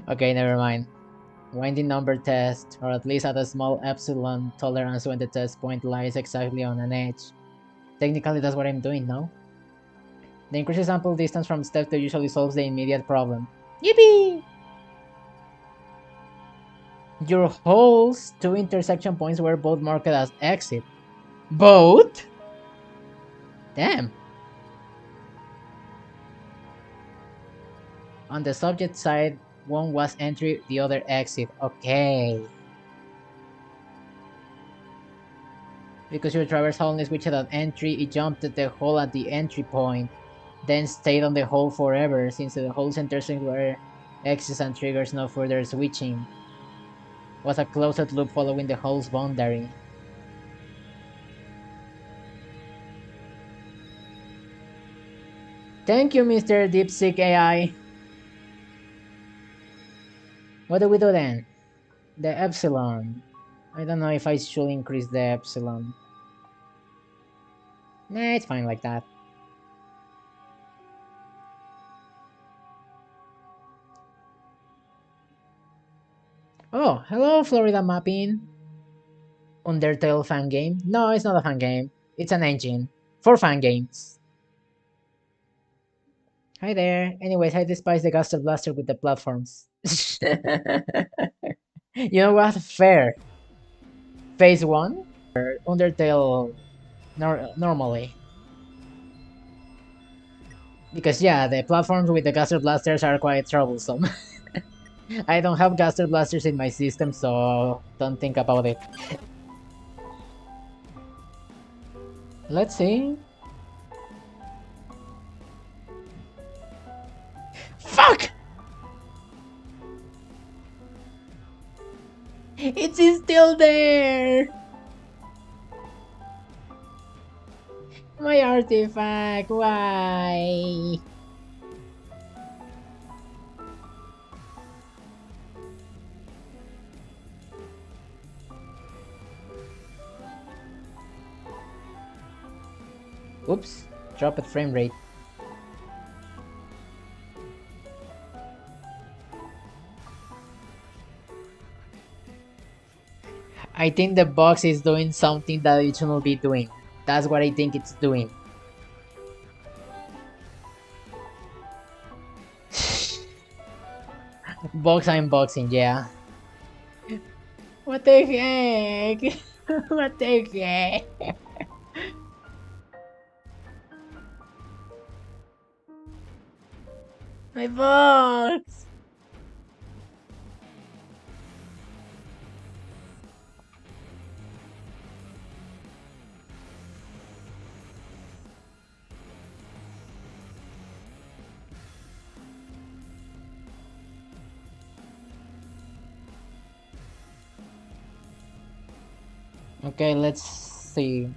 Okay, never mind. Winding number test, or at least at a small epsilon tolerance when the test point lies exactly on an edge. Technically, that's what I'm doing now. The increased sample distance from step 2 usually solves the immediate problem. Yippee! Your hole's 2 intersection points were both marked as exit. Both? Damn. On the subject side, one was entry, the other exit. Okay. Because your traverse hole only switched at entry, it jumped at the hole at the entry point, then stayed on the hole forever, since the hole's intersections were exits and triggers no further switching. Was a closed loop following the hole's boundary. Thank you, Mr. DeepSeek AI. What do we do then? The epsilon. I don't know if I should increase the epsilon. Nah, it's fine like that. Oh, hello, Florida Mapping. Undertale fan game? No, it's not a fan game. It's an engine for fan games. Hi there. Anyways, I despise the Gaster Blaster with the platforms. You know what? Fair. Phase 1? Undertale normally. Because yeah, the platforms with the Gaster Blasters are quite troublesome. I don't have Gaster Blasters in my system, so don't think about it. Let's see. Fuck! It's still there! My artifact, why? Oops, dropped frame rate. I think the box is doing something that it shouldn't be doing. That's what I think it's doing. Box unboxing, yeah. What the heck? What the heck? My box! Okay, let's see.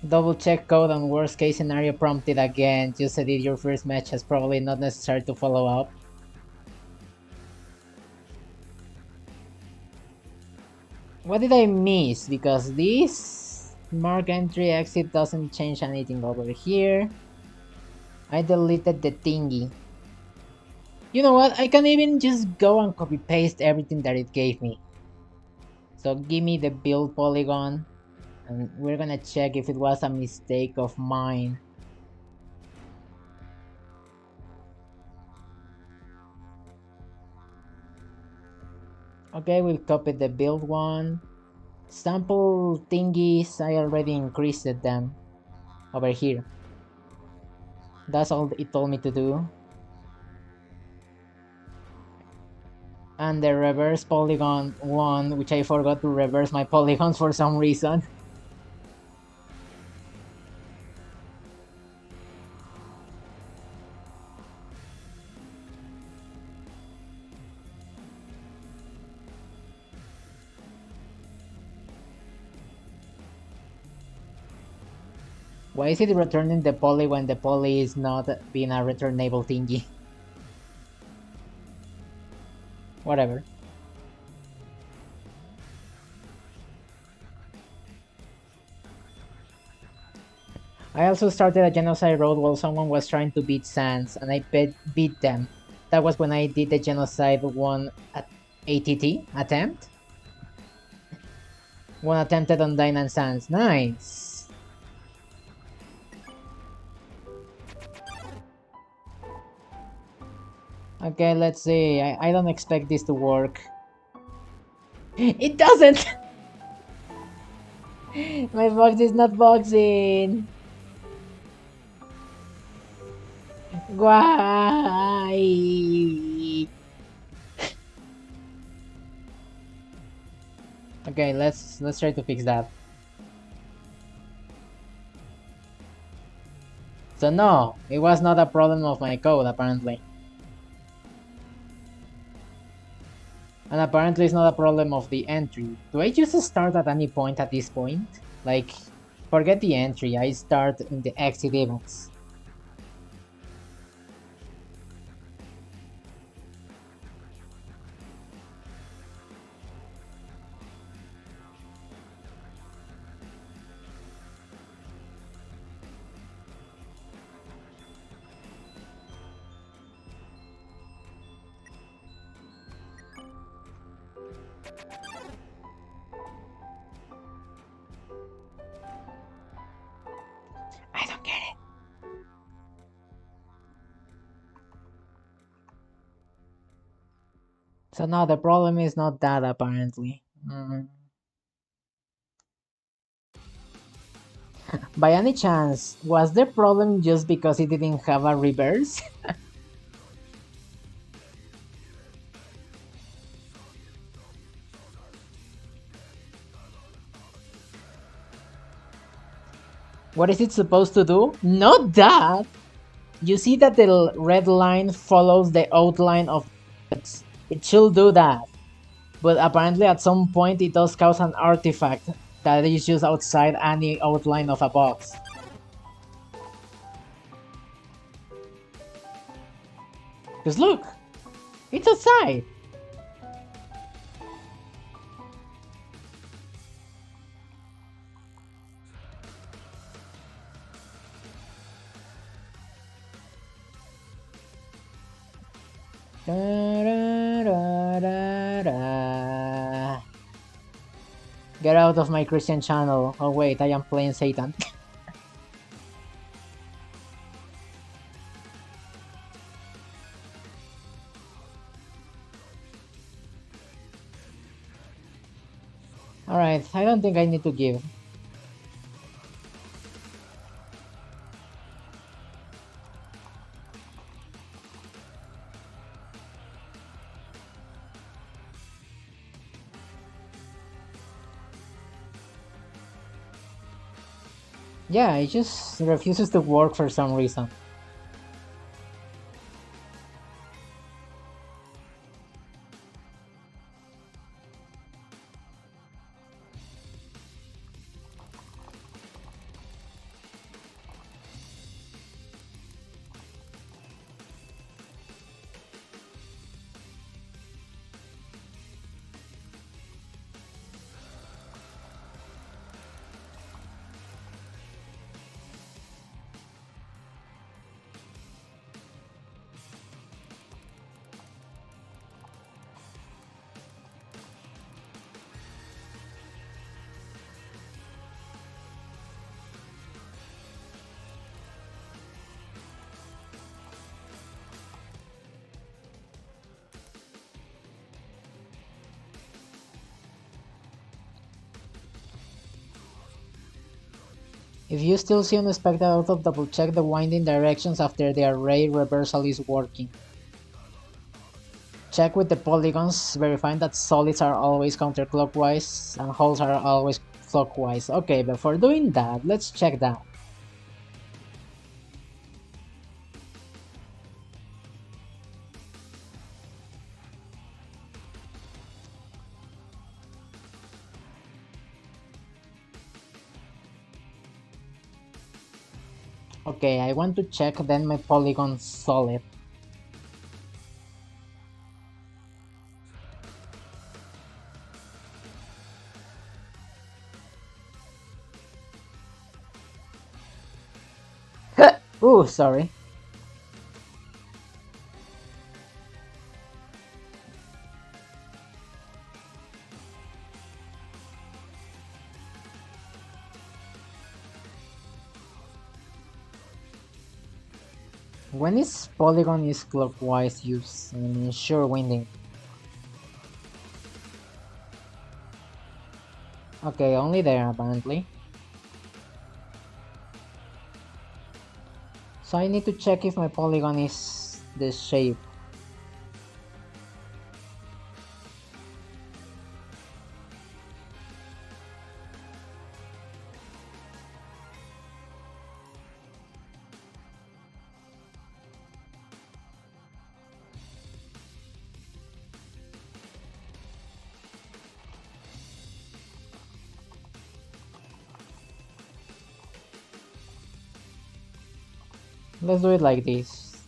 Double check code on worst case scenario prompted again. Just edit your first match as probably not necessary to follow up. What did I miss? Because this mark entry exit doesn't change anything over here. I deleted the thingy. You know what? I can even just go and copy paste everything that it gave me. So give me the build polygon, and we're gonna check if it was a mistake of mine. Okay, we've copied the build one. Sample thingies, I already increased them over here. That's all it told me to do. And the reverse polygon one, which I forgot to reverse my polygons for some reason. Why is it returning the poly when the poly is not being a returnable thingy? Whatever. I also started a genocide road while someone was trying to beat Sans, and I beat them. That was when I did the genocide one at ATT attempt. One attempted on Dyna and Sans. Nice! Okay, let's see. I don't expect this to work. It doesn't! My box is not boxing! Why? Okay, let's try to fix that. So no, it was not a problem of my code apparently. And apparently it's not a problem of the entry. Do I just start at any point at this point? Like, forget the entry, I start in the exit events. I don't get it. So no, the problem is not that apparently. By any chance, was the problem just because it didn't have a reverse? What is it supposed to do? Not that! You see that the red line follows the outline of it. It should do that. But apparently at some point it does cause an artifact that is just outside any outline of a box. Because look! It's outside! Da, da, da, da, da. Get out of my Christian channel. Oh wait, I am playing Satan. Alright, I don't think I need to give. Yeah, it just refuses to work for some reason. If you still see unexpected output, double check the winding directions after the array reversal is working. Check with the polygons, verifying that solids are always counterclockwise and holes are always clockwise. Okay, before doing that, let's check that. Okay, I want to check then my polygon solid. Ooh, sorry. When is polygon is clockwise use and ensure winding? Okay, only there apparently. So I need to check if my polygon is this shape. Let's do it like this.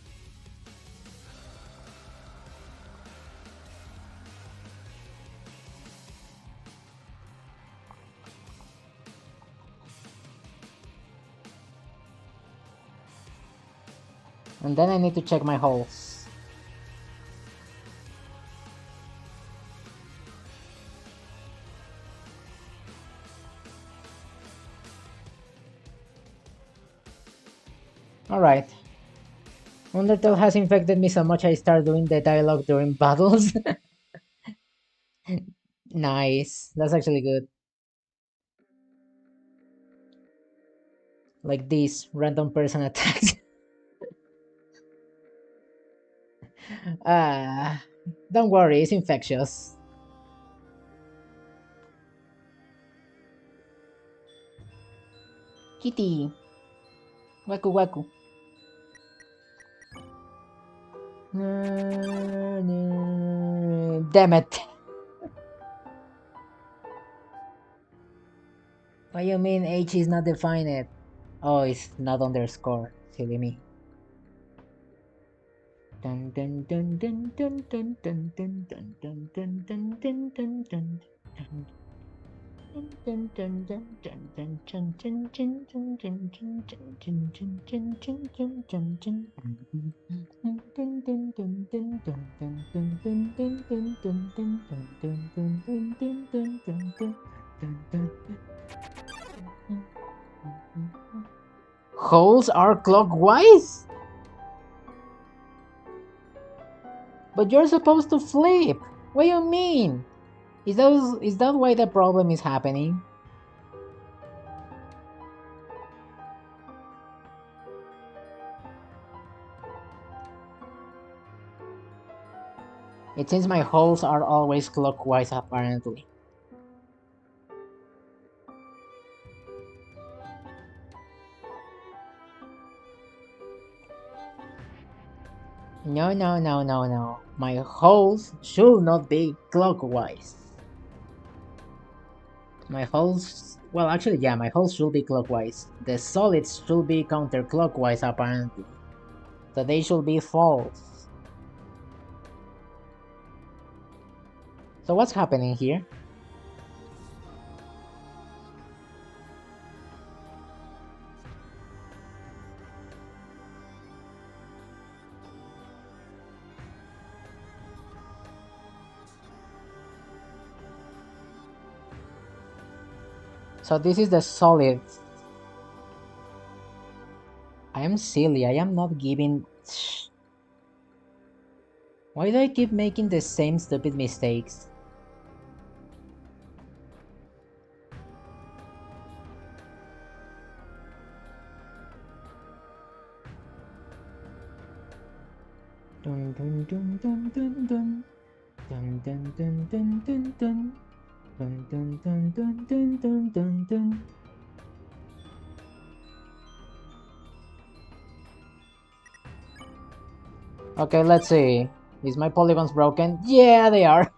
And then I need to check my holes. Alright. Undertale has infected me so much I start doing the dialogue during battles. Nice. That's actually good. Like this random person attacks. Ah, don't worry, it's infectious. Kitty. Waku waku. Damn it. What do you mean H is not defined? Oh, it's not underscore. Silly me. Dun dun dun dun dun dun dun dun dun dun dun dun dun dun dun. Holes are clockwise? But you're supposed to flip. What do you mean? Is that why the problem is happening? It seems my holes are always clockwise apparently. No, no, no, no, no. My holes should not be clockwise. My holes... Well, actually, yeah, my holes should be clockwise. The solids should be counterclockwise, apparently. So they should be false. So what's happening here? So this is the solid. I am silly, I am not giving... Why do I keep making the same stupid mistakes? Dun dun dun dun dun dun. Dun dun dun dun dun dun. Dun dun dun dun dun dun dun dun. Okay, let's see. Is my polygons broken? Yeah, they are.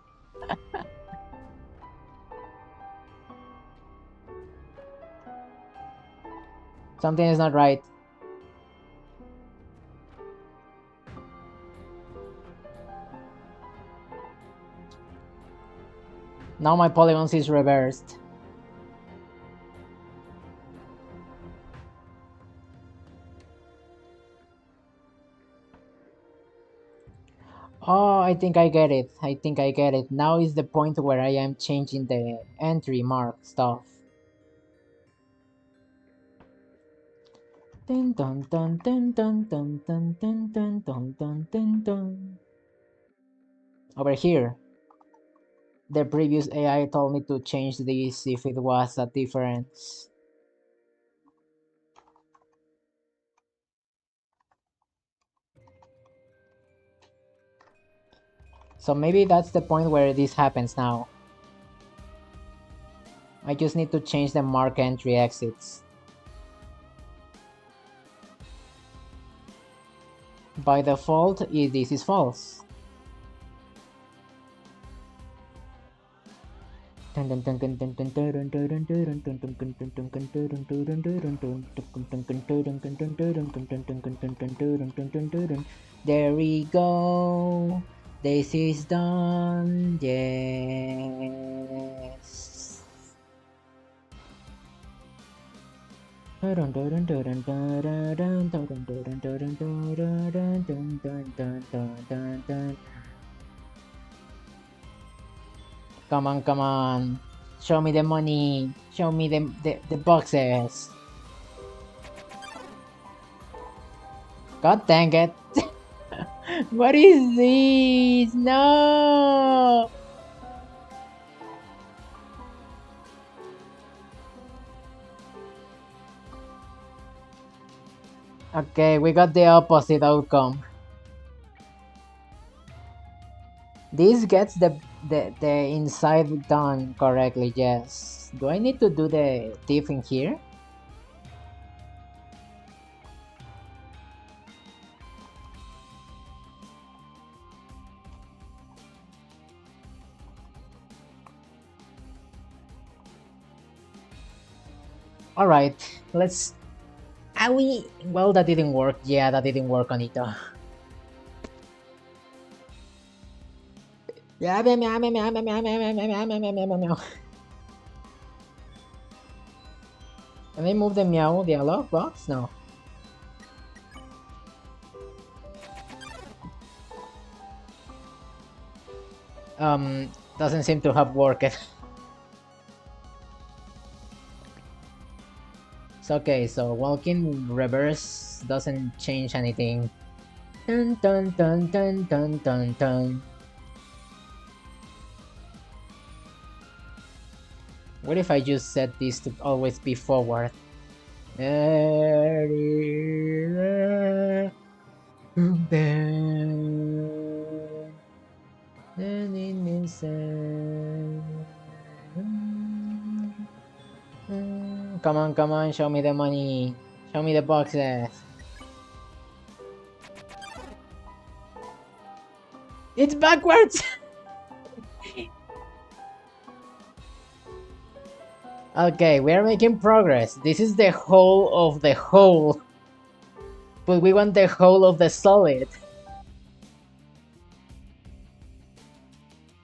Something is not right. Now my polygons is reversed. Oh, I think I get it. I think I get it. Now is the point where I am changing the entry mark stuff. Dun dun dun dun dun dun dun dun dun dun dun dun dun. Over here. The previous AI told me to change this if it was a difference. So maybe that's the point where this happens now. I just need to change the mark entry exits. By default, this is false. There we go. This is done. Yes. Come on, come on. Show me the money. Show me the boxes. God dang it. What is this? No! Okay, we got the opposite outcome. This gets the inside done correctly, yes. Do I need to do the thief in here? Alright, let's... Well, that didn't work. Yeah, that didn't work on it. Yeah, meow, meow, meow, meow, meow, meow, meow, meow, meow, meow, meow, meow. Can I move the meow dialog box? No. Doesn't seem to have worked. So okay, so walking reverse doesn't change anything. Dun dun dun dun dun dun dun. What if I just set this to always be forward? Come on, show me the money. Show me the boxes. It's backwards! Okay, we are making progress. This is the whole of the whole. But we want the whole of the solid.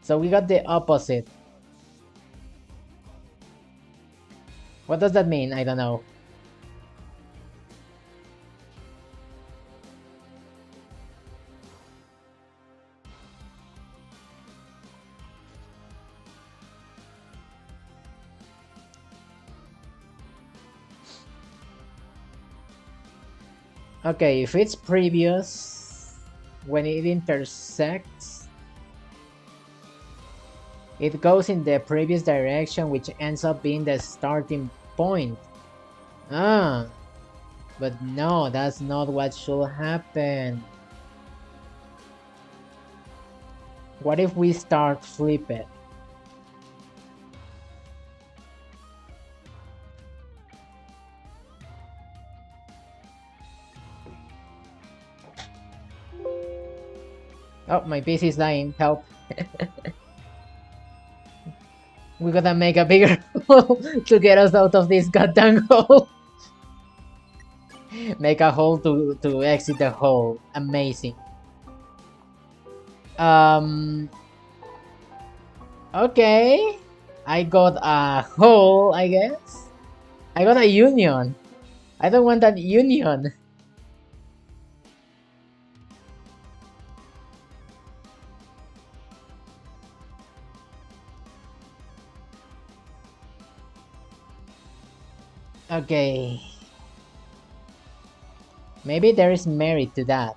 So we got the opposite. What does that mean? I don't know. Okay, if it's previous, when it intersects, it goes in the previous direction, which ends up being the starting point. Ah, but no, that's not what should happen. What if we start flip it? Oh, my PC is dying. Help. We gotta make a bigger hole to get us out of this goddamn hole. Make a hole to exit the hole. Amazing. Okay. I got a hole, I guess. I got a union. I don't want that union. Okay. Maybe there is merit to that.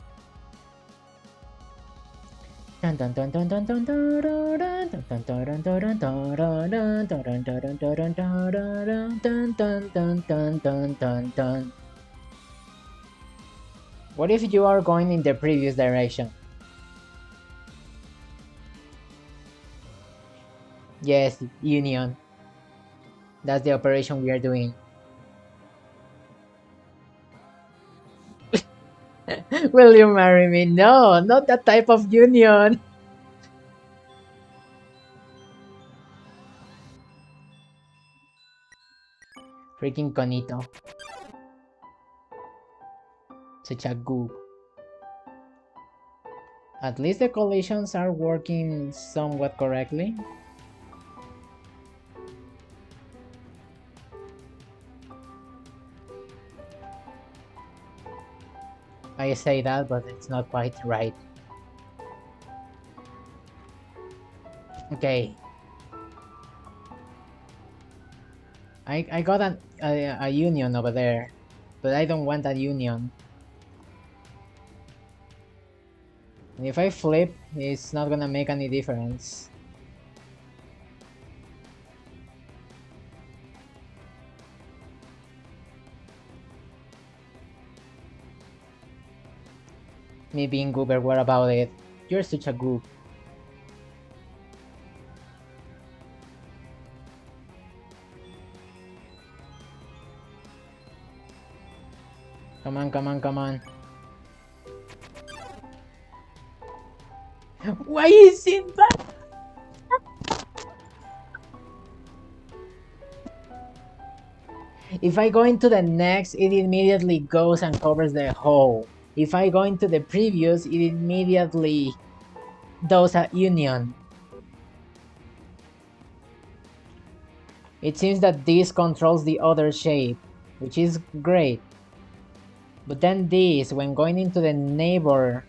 What if you are going in the previous direction? Yes, union. That's the operation we are doing. Will you marry me? No, not that type of union. Freaking Conito. Such a goof. At least the collisions are working somewhat correctly. I say that, but it's not quite right. Okay. I got a union over there, but I don't want that union. And if I flip, it's not gonna make any difference. Me being goober, what about it? You're such a goof. Come on, come on, come on. Why is it bad? If I go into the next, it immediately goes and covers the hole. If I go into the previous, it immediately does a union. It seems that this controls the other shape, which is great. But then this, when going into the neighbor...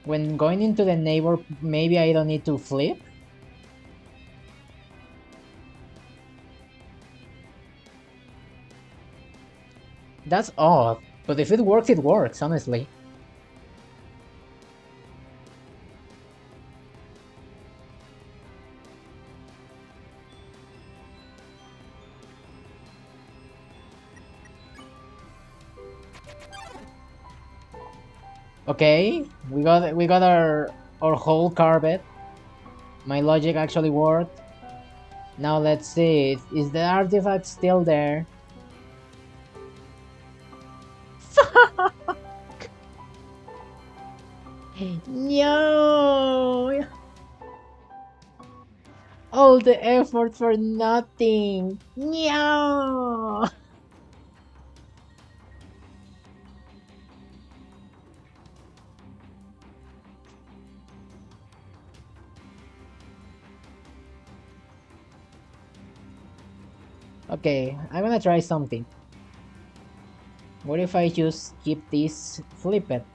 When going into the neighbor, maybe I don't need to flip? That's odd, but if it works, honestly. Okay, we got our whole carpet. My logic actually worked. Now let's see, is the artifact still there? No! All the effort for nothing! No! Okay, I'm gonna try something. What if I just keep this, flip it?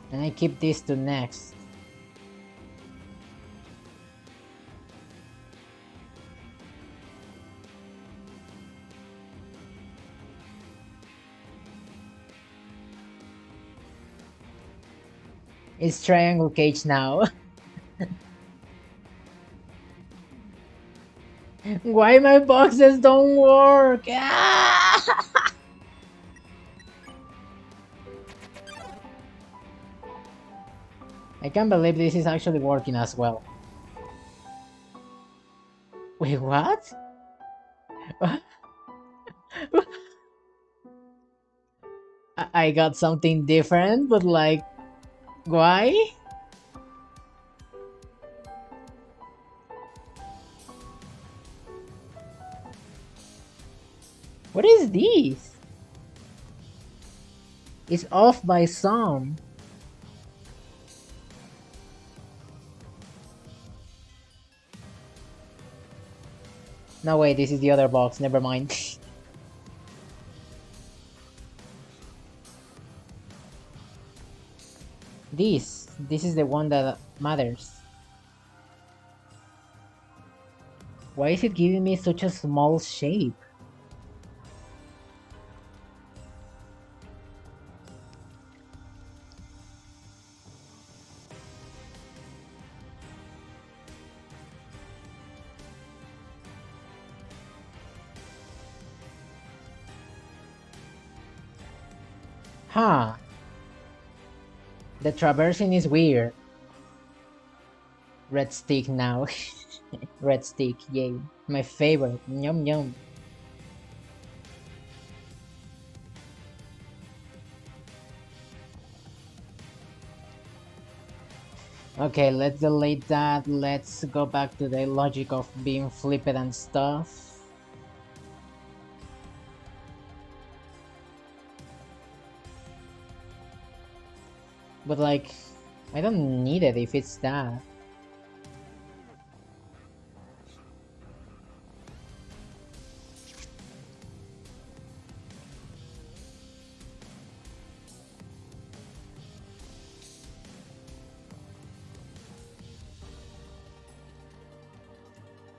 And I keep this to next. It's triangle cage now. Why my boxes don't work? Ah! I can't believe this is actually working as well. Wait, what? I got something different, but like, why? What is this? It's off by some. No, wait, this is the other box. Never mind. This is the one that matters. Why is it giving me such a small shape? Huh. The traversing is weird. Red stick now. Red stick, yay. My favorite. Yum yum. Okay, let's delete that. Let's go back to the logic of being flipped and stuff. But like, I don't need it if it's that.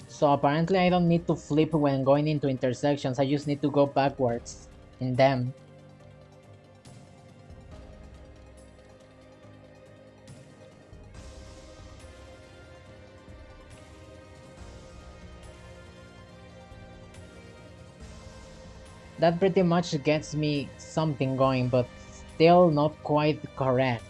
So apparently I don't need to flip when going into intersections, I just need to go backwards in them. That pretty much gets me something going, but still not quite correct.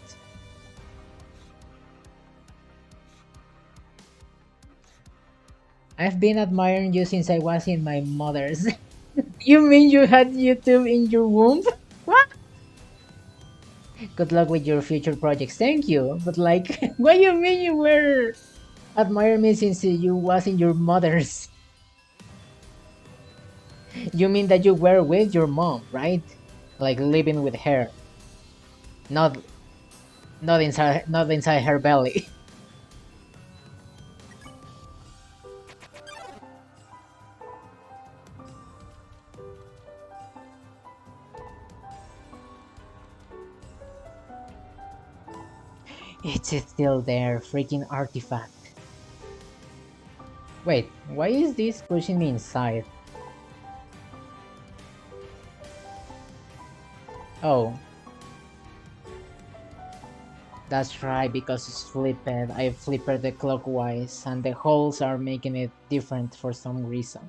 I've been admiring you since I was in my mother's. You mean you had YouTube in your womb? What? Good luck with your future projects. Thank you. But like, what do you mean you were admiring me since you was in your mother's? You mean that you were with your mom, right? Like living with her. Not not inside her belly. It's still there, freaking artifact. Wait, why is this pushing me inside? Oh, that's right, because it's flipped. I flipped it clockwise, and the holes are making it different for some reason.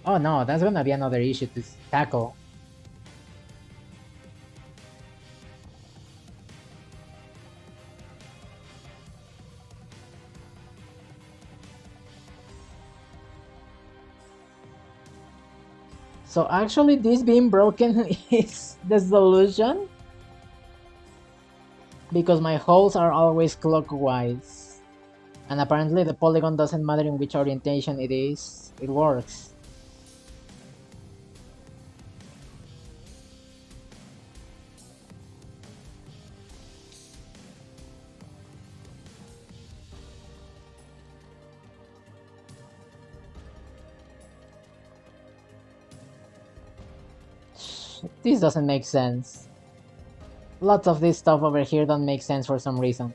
Oh no, that's gonna be another issue to tackle. So actually this being broken is the solution? Because my holes are always clockwise. And apparently the polygon doesn't matter in which orientation it is, it works. This doesn't make sense. Lots of this stuff over here don't make sense for some reason.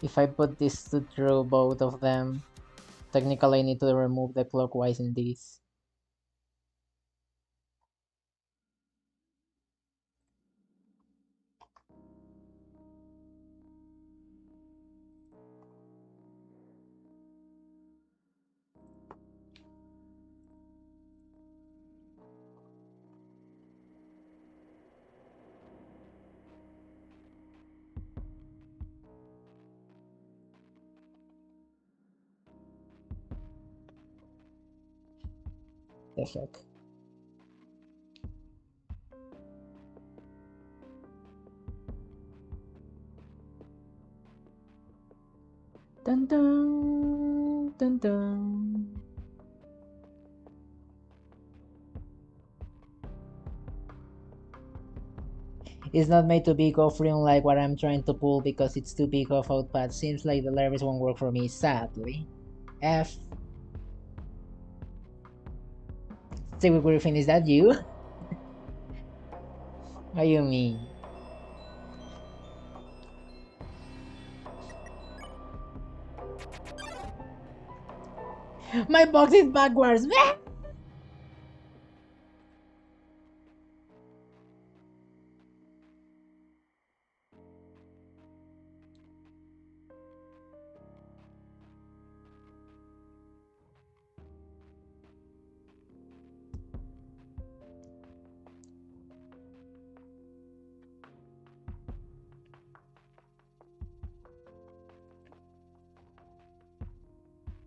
If I put this to through both of them, technically I need to remove the clockwise in this. The heck. Dun dun dun dun. It's not made to be go-free unlike what I'm trying to pull because it's too big of output. Seems like the levers won't work for me, sadly. F. Steve Griffin, is that you? What do you mean? My box is backwards!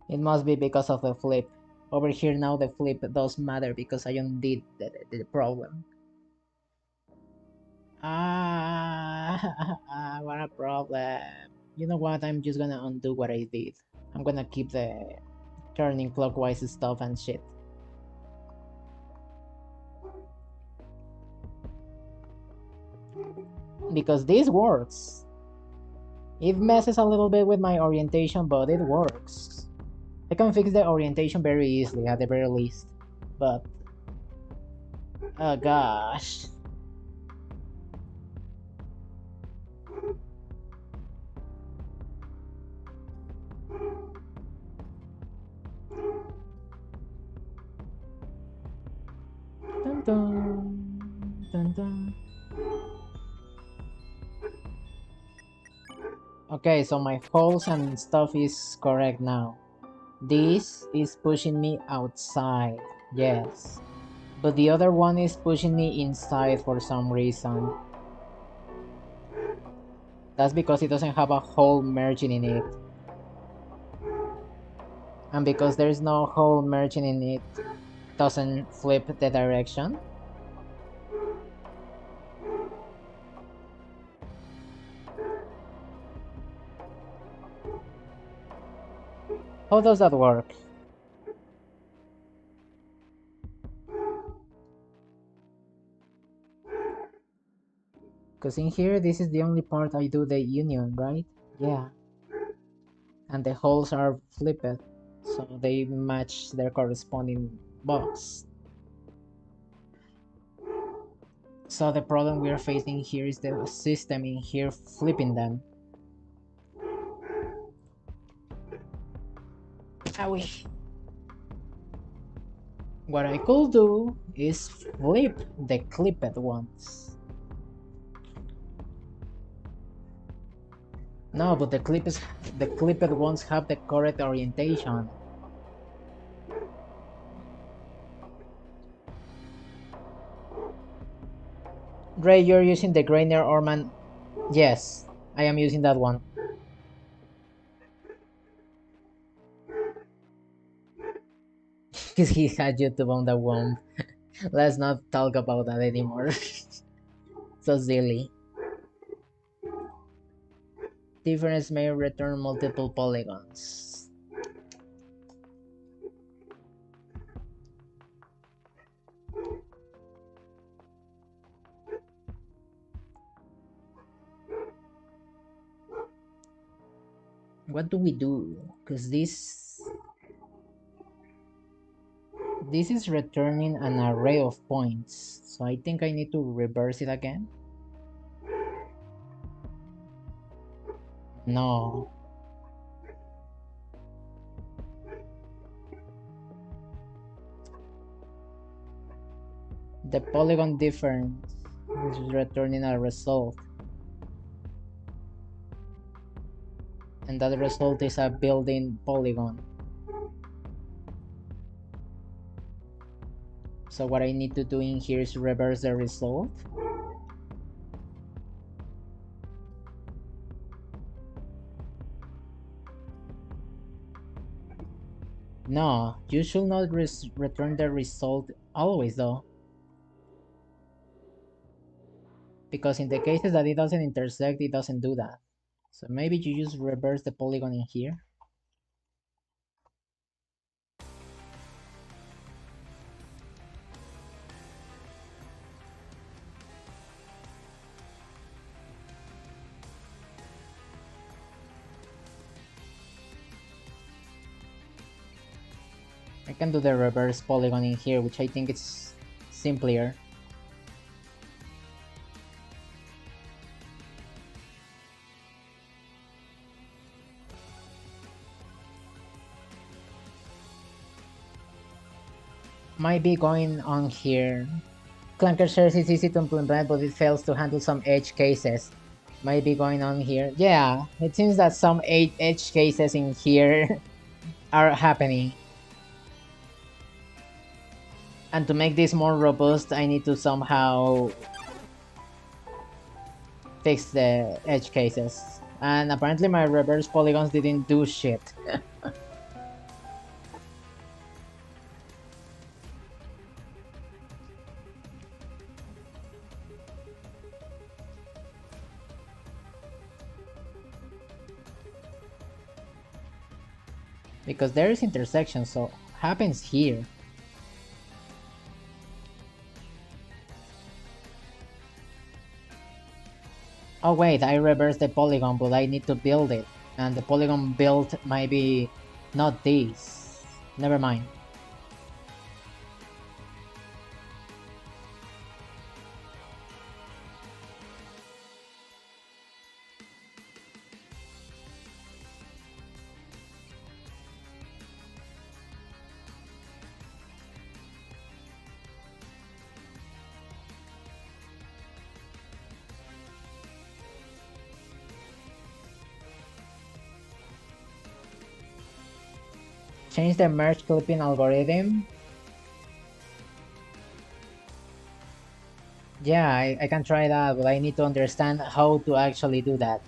It must be because of the flip. Over here now the flip does matter because I undid the problem. What a problem. You know what, I'm just gonna undo what I did. I'm gonna keep the turning clockwise stuff and shit. Because this works. It messes a little bit with my orientation, but it works. I can fix the orientation very easily at the very least. But... oh gosh. Dun dun, dun dun. Okay, so my holes and stuff is correct now. This is pushing me outside, yes. But the other one is pushing me inside for some reason. That's because it doesn't have a hole merging in it. And because there's no hole merging in it, doesn't flip the direction. How does that work? Because in here, this is the only part I do the union, right? Yeah. And the holes are flipped, so they match their corresponding box. So the problem we're facing here is the system in here flipping them. Owie. What I could do is flip the clipped ones. No, but the clipped ones have the correct orientation. Ray, you're using the Grainer Orman. Yes, I am using that one. Because he had YouTube on the womb. Let's not talk about that anymore. So silly. Difference may return multiple polygons. What do we do? Because this is returning an array of points. So I think I need to reverse it again. No. The polygon difference is returning a result. And that result is a building polygon. So what I need to do in here is reverse the result. No, you should not return the result always though. Because in the cases that it doesn't intersect, it doesn't do that. So maybe you just reverse the polygon in here. I can do the reverse polygon in here, which I think is simpler. Might be going on here. Clunker shares is easy to implement, but it fails to handle some edge cases. Might be going on here. Yeah, it seems that some edge cases in here are happening. And to make this more robust, I need to somehow fix the edge cases. And apparently my reverse polygons didn't do shit. Because there is intersection, so happens here. Oh wait, I reversed the polygon, but I need to build it. And the polygon built might be not this. Never mind. Change the merge clipping algorithm. Yeah, I can try that, but I need to understand how to actually do that.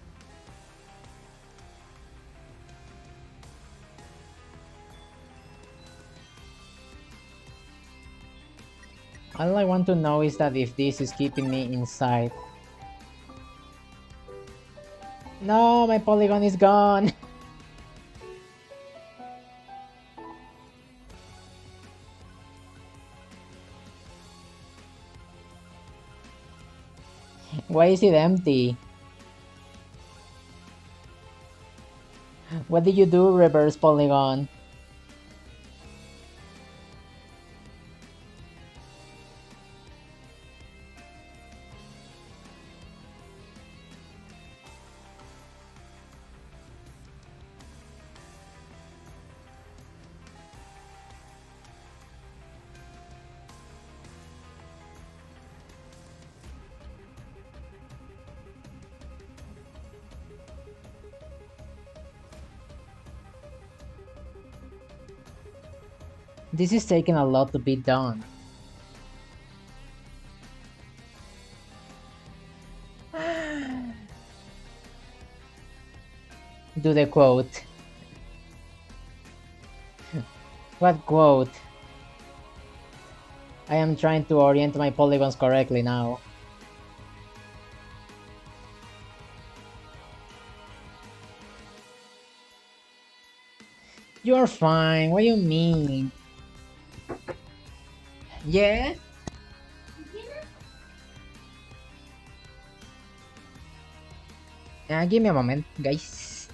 All I want to know is that if this is keeping me inside. No, my polygon is gone. Why is it empty? What did you do, reverse polygon? This is taking a lot to be done. Do the quote. What quote? I am trying to orient my polygons correctly now. You're fine, what do you mean? Yeah? Give me a moment, guys.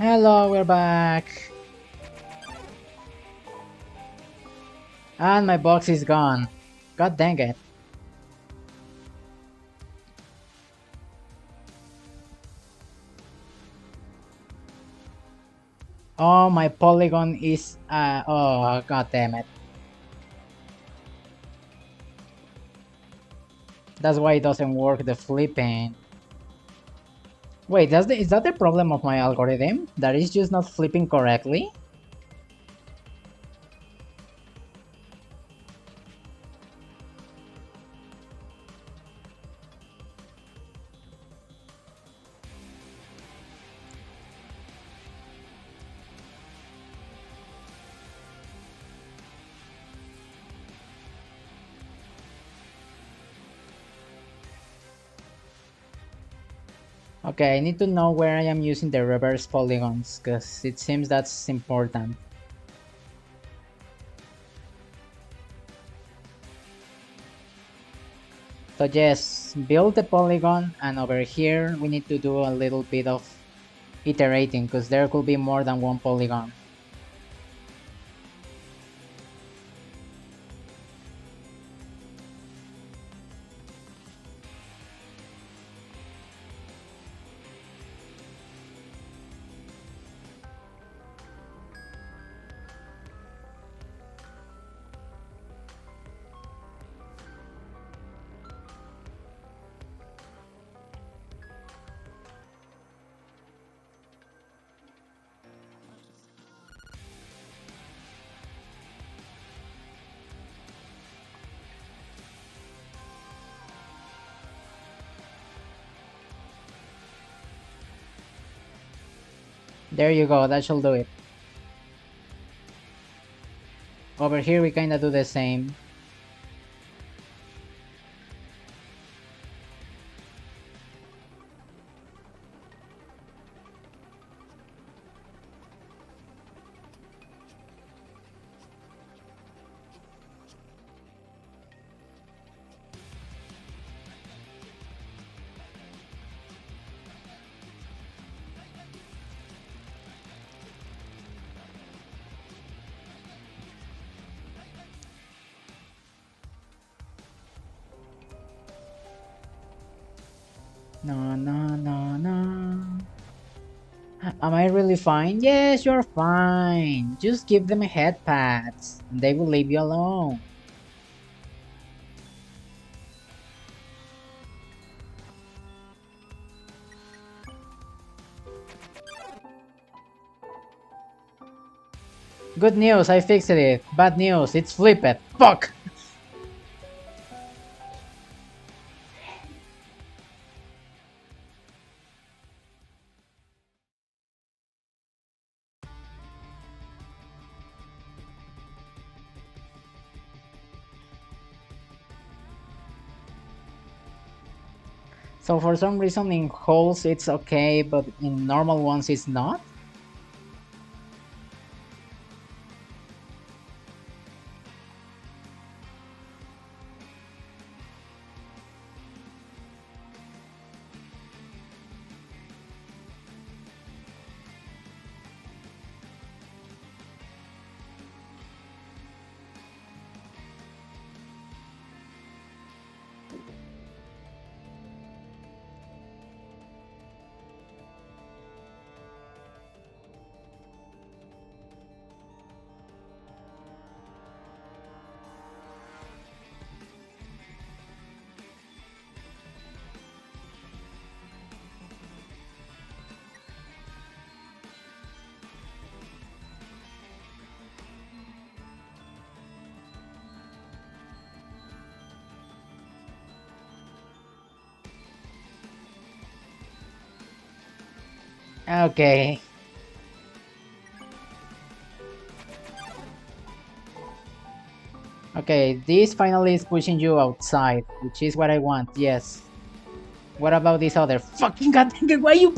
Hello, we're back. And my box is gone. God dang it. Oh, my polygon is... oh, god damn it. That's why it doesn't work, the flipping. Wait, is that the problem of my algorithm? That is just not flipping correctly? Okay, I need to know where I am using the reverse polygons, because it seems that's important. So yes, build the polygon, and over here we need to do a little bit of iterating, because there could be more than one polygon. There you go, that should do it. Over here we kinda do the same. No, no, no, no. Am I really fine? Yes, you're fine. Just give them head pats, and they will leave you alone. Good news, I fixed it. Bad news, it's flipped. Fuck! So for some reason in holes it's okay, but in normal ones it's not? Okay. Okay, this finally is pushing you outside, which is what I want, yes. What about this other? Fucking goddamn it, why you...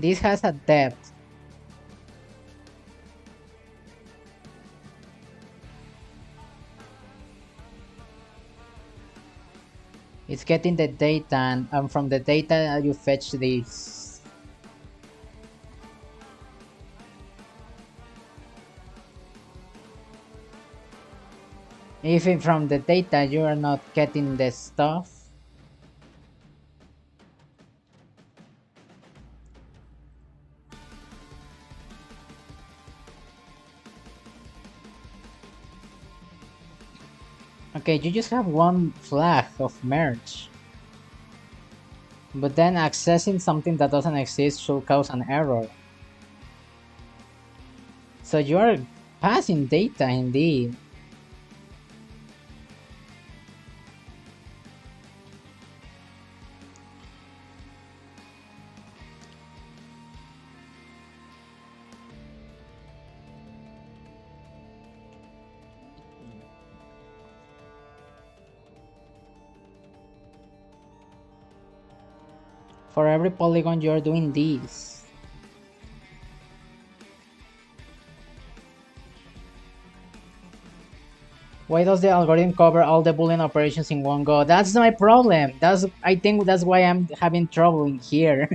This has a depth. It's getting the data, and from the data you fetch this. If from the data you are not getting the stuff, okay, you just have one flag of merge. But then accessing something that doesn't exist should cause an error. So you are passing data indeed. For every polygon you are doing this. Why does the algorithm cover all the Boolean operations in one go? That's my problem. I think that's why I'm having trouble in here.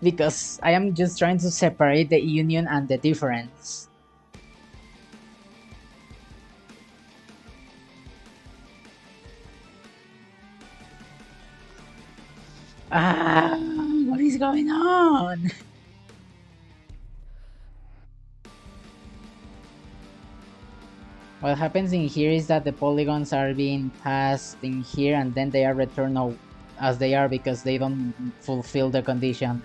Because I am just trying to separate the union and the difference. What is going on? What happens in here is that the polygons are being passed in here and then they are returned as they are because they don't fulfill the condition.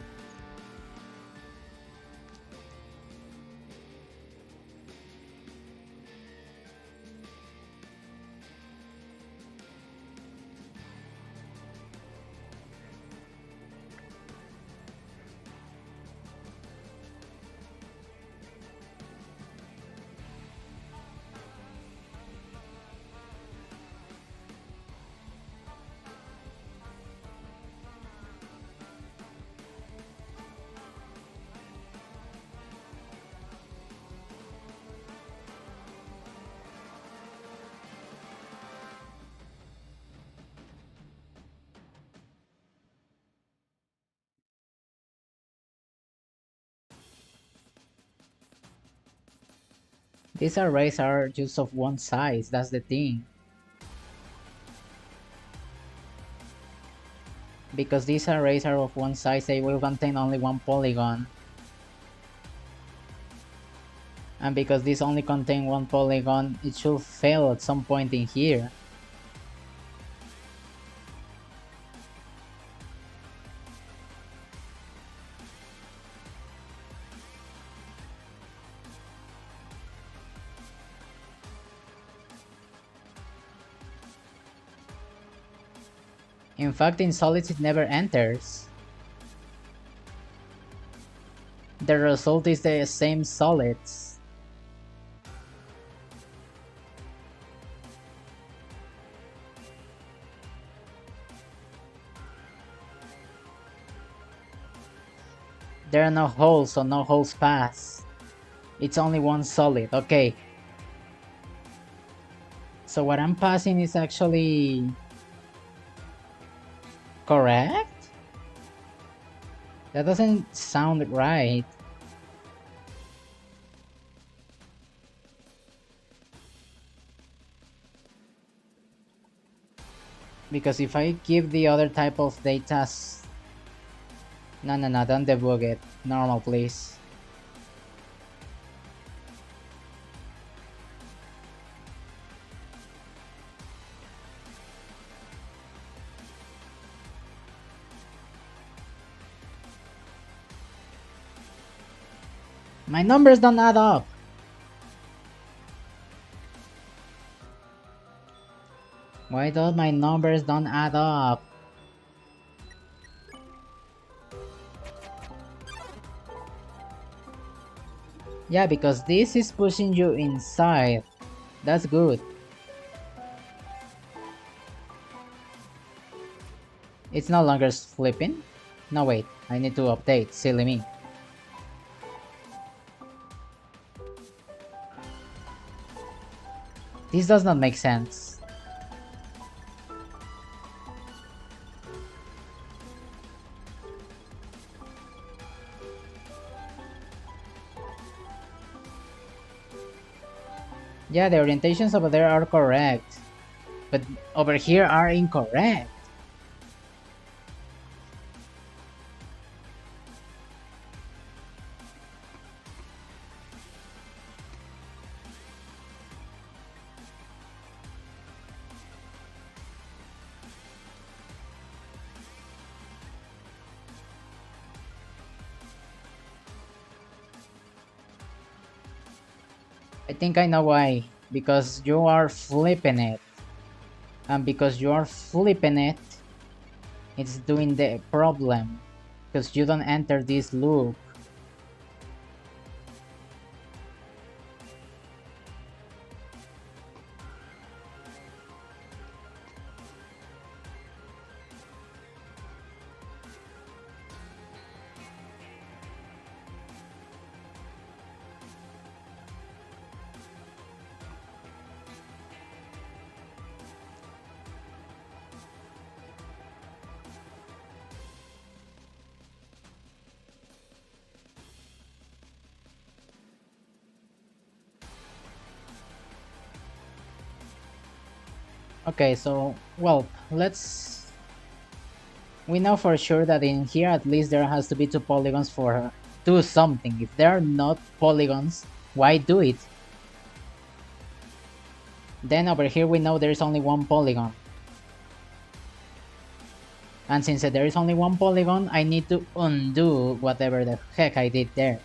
These arrays are just of one size, that's the thing. Because these arrays are of one size, they will contain only one polygon. And because these only contain one polygon, it should fail at some point in here. In fact, in solids it never enters. The result is the same solids. There are no holes, so no holes pass. It's only one solid, okay. So what I'm passing is actually correct? That doesn't sound right. Because if I give the other type of data... No, don't debug it. Normal, please. My numbers don't add up. Why don't my numbers don't add up? Yeah, because this is pushing you inside. That's good. It's no longer flipping. No, wait, I need to update. Silly me. This does not make sense. Yeah, the orientations over there are correct, but over here are incorrect. I think I know why. Because you are flipping it. And because you are flipping it, it's doing the problem. Because you don't enter this loop. Okay, so, well, let's... We know for sure that in here at least there has to be two polygons for do something. If there are not polygons, why do it? Then over here we know there is only one polygon. And since there is only one polygon, I need to undo whatever the heck I did there.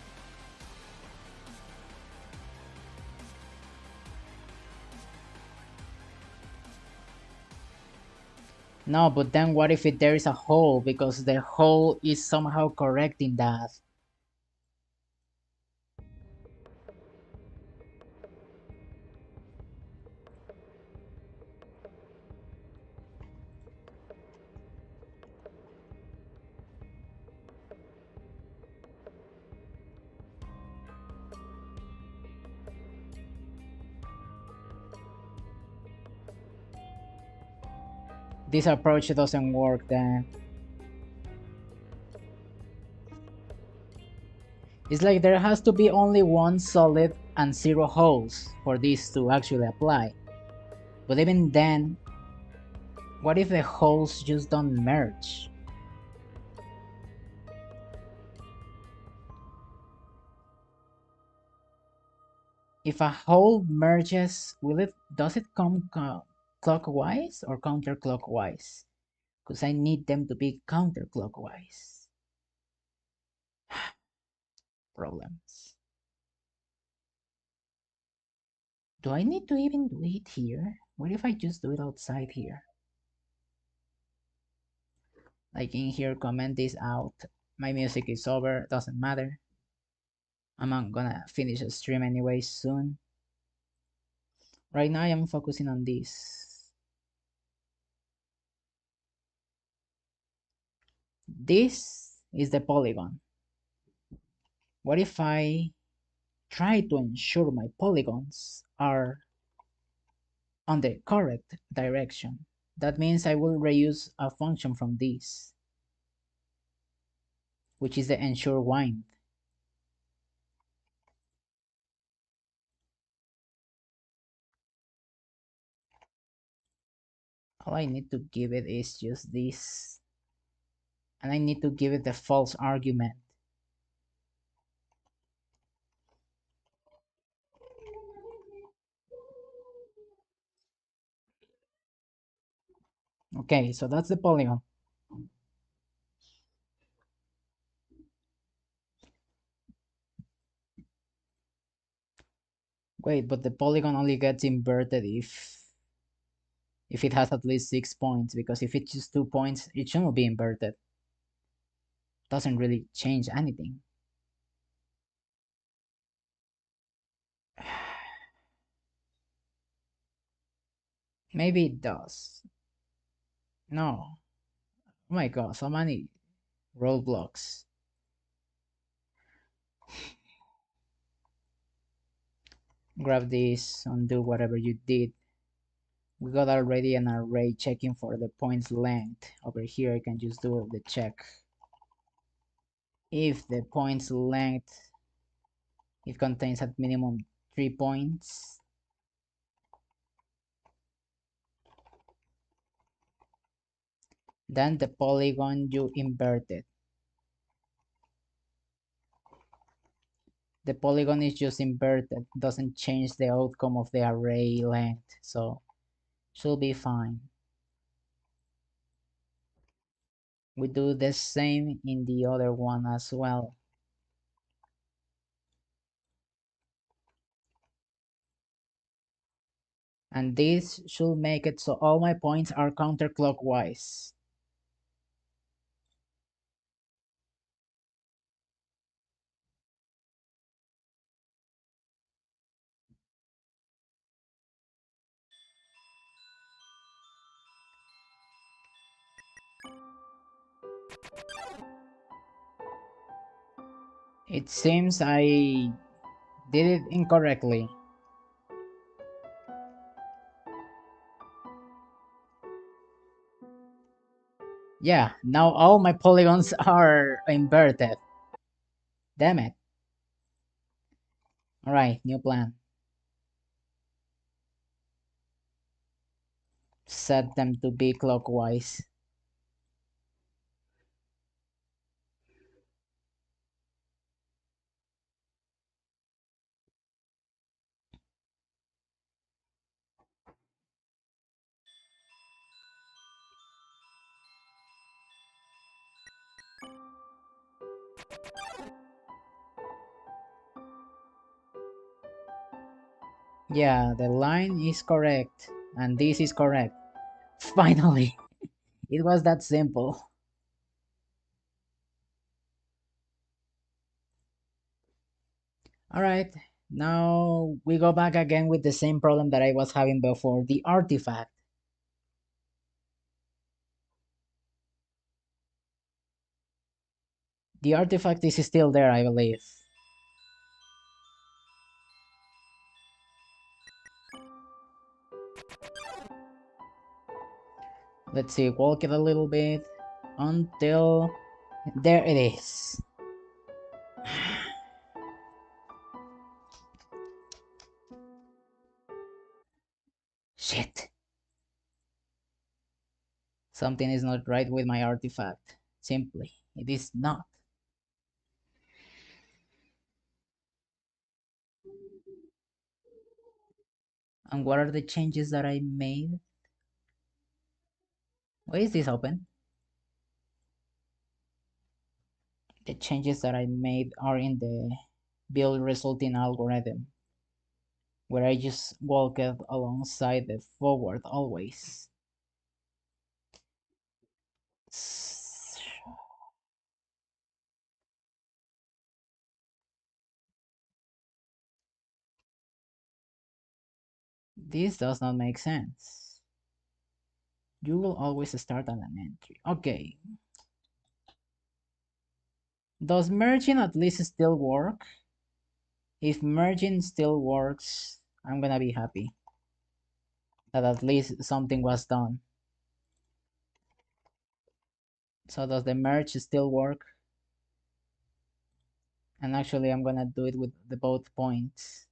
No, but then what if there is a hole? Because the hole is somehow correcting that. This approach doesn't work then. It's like there has to be only one solid and zero holes for this to actually apply. But even then, what if the holes just don't merge? If a hole merges, does it come clockwise or counterclockwise? Because I need them to be counterclockwise. Problems. Do I need to even do it here? What if I just do it outside here? Like in here, comment this out. My music is over, doesn't matter. I'm not gonna finish the stream anyway soon. Right now I am focusing on this. This is the polygon. What if I try to ensure my polygons are on the correct direction? That means I will reuse a function from this, which is the ensure wind. All I need to give it is just this, and I need to give it the false argument. Okay, so that's the polygon. Wait, but the polygon only gets inverted if it has at least 6 points, because if it's just 2 points, it shouldn't be inverted. Doesn't really change anything. Maybe it does. No. Oh my god, so many roadblocks. Grab this, undo whatever you did. We got already an array checking for the point's length. Over here I can just do the check. If the point's length, it contains at minimum 3 points, then the polygon you inverted. The polygon is just inverted, doesn't change the outcome of the array length, so should be fine. We do the same in the other one as well. And this should make it so all my points are counterclockwise. It seems I did it incorrectly. Yeah, now all my polygons are inverted. Damn it. Alright, new plan. Set them to be clockwise. Yeah, the line is correct, and this is correct. Finally, it was that simple. Alright, now we go back again with the same problem that I was having before, the artifact. The artifact is still there, I believe. Let's see, walk it a little bit until there it is. Shit. Something is not right with my artifact. Simply, it is not. And what are the changes that I made? Why is this open? The changes that I made are in the build resulting algorithm, where I just walk it alongside the forward always. This does not make sense. You will always start on an entry. Okay. Does merging at least still work? If merging still works, I'm gonna be happy that at least something was done. So does the merge still work? And actually I'm gonna do it with the both points.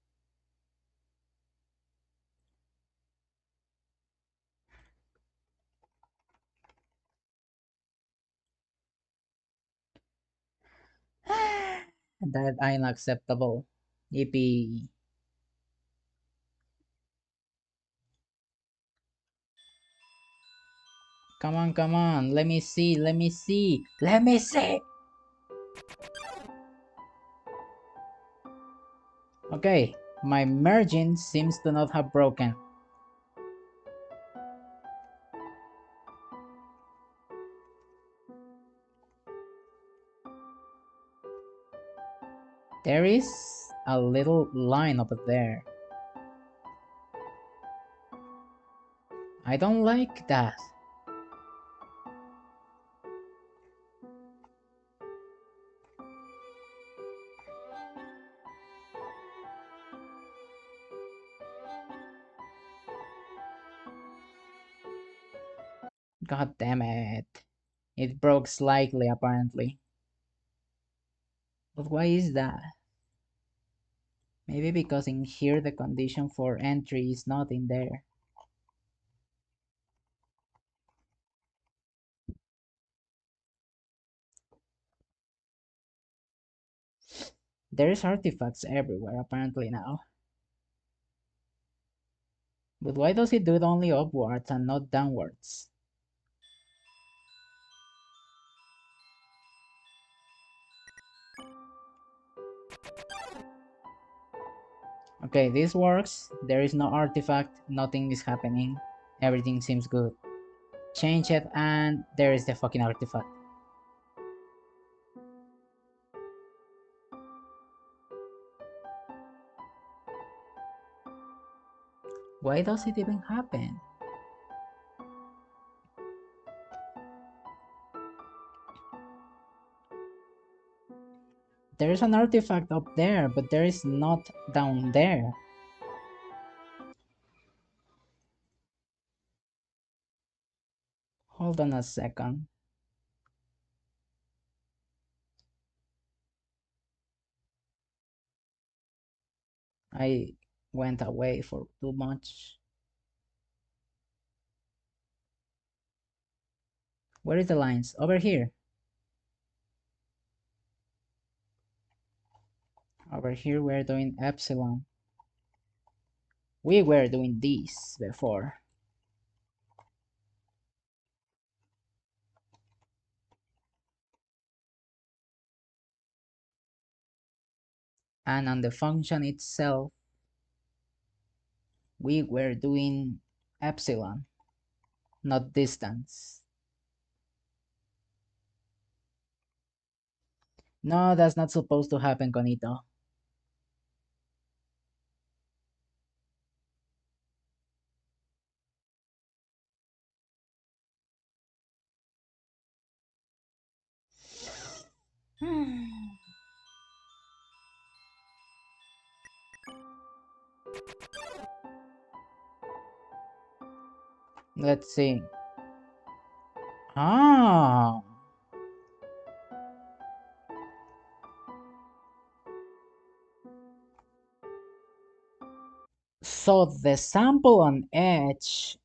That unacceptable. Yippee. Come on, come on. Let me see, let me see. Let me see. Okay, my merging seems to not have broken. There is a little line over there. I don't like that. God damn it. It broke slightly, apparently. But why is that? Maybe because in here the condition for entry is not in there. There's artifacts everywhere, apparently now. But why does it do it only upwards and not downwards? Okay, this works. There is no artifact, nothing is happening. Everything seems good. Change it and there is the fucking artifact. Why does it even happen? There is an artifact up there, but there is not down there. Hold on a second. I went away for too much. Where is the lines? Over here. Over here we're doing epsilon. We were doing this before. And on the function itself, we were doing epsilon, not distance. No, that's not supposed to happen, Conito. Let's see. Ah. So the sample on edge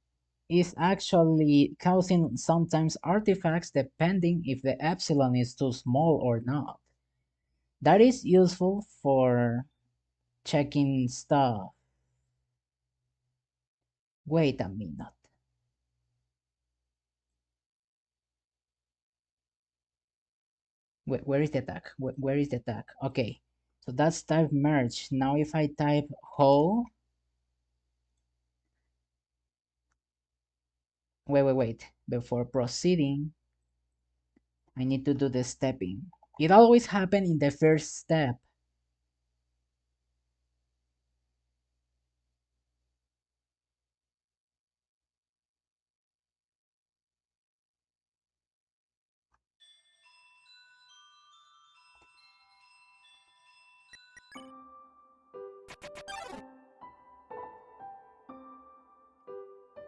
is actually causing sometimes artifacts depending if the epsilon is too small or not. That is useful for checking stuff. Wait a minute. Where is the tag? Where is the tag? Okay, so that's type merge. Now if I type whole, wait. Before proceeding, I need to do the stepping. It always happens in the first step.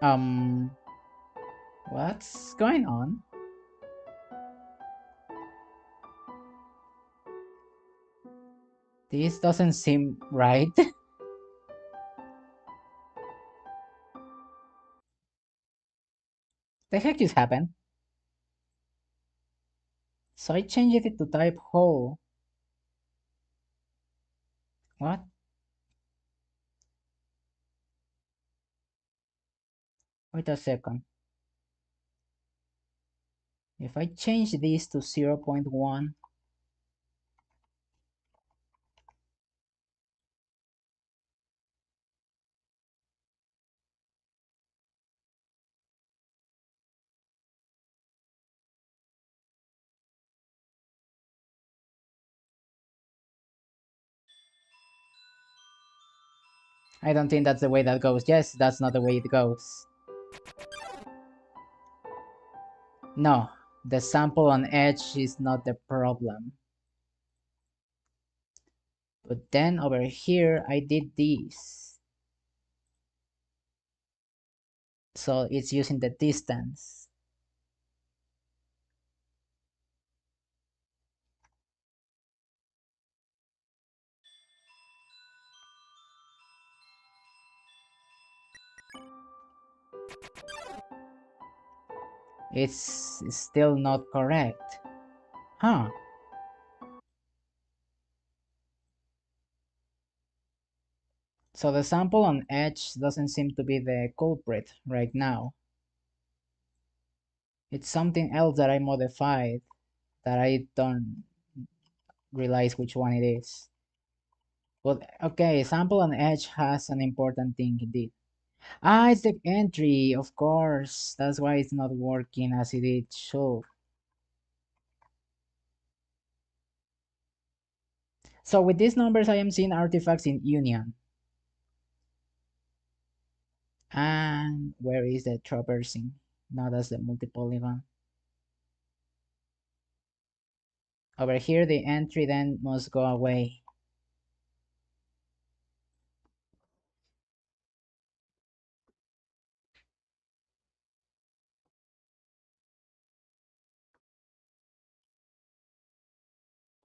Um, what's going on? This doesn't seem right. The heck just happened? So I changed it to type whole. What? Wait a second. If I change this to 0.1, I don't think that's the way that goes. Yes, that's not the way it goes. No, the sample on edge is not the problem. But then over here, I did this. So it's using the distance. It's still not correct. Huh. So the sample on edge doesn't seem to be the culprit right now. It's something else that I modified that I don't realize which one it is. But okay, sample on edge has an important thing indeed. Ah, it's the entry, of course. That's why it's not working as it should. So with these numbers, I am seeing artifacts in union. And where is the traversing? No, that's the multi-polygon. Over here, the entry then must go away.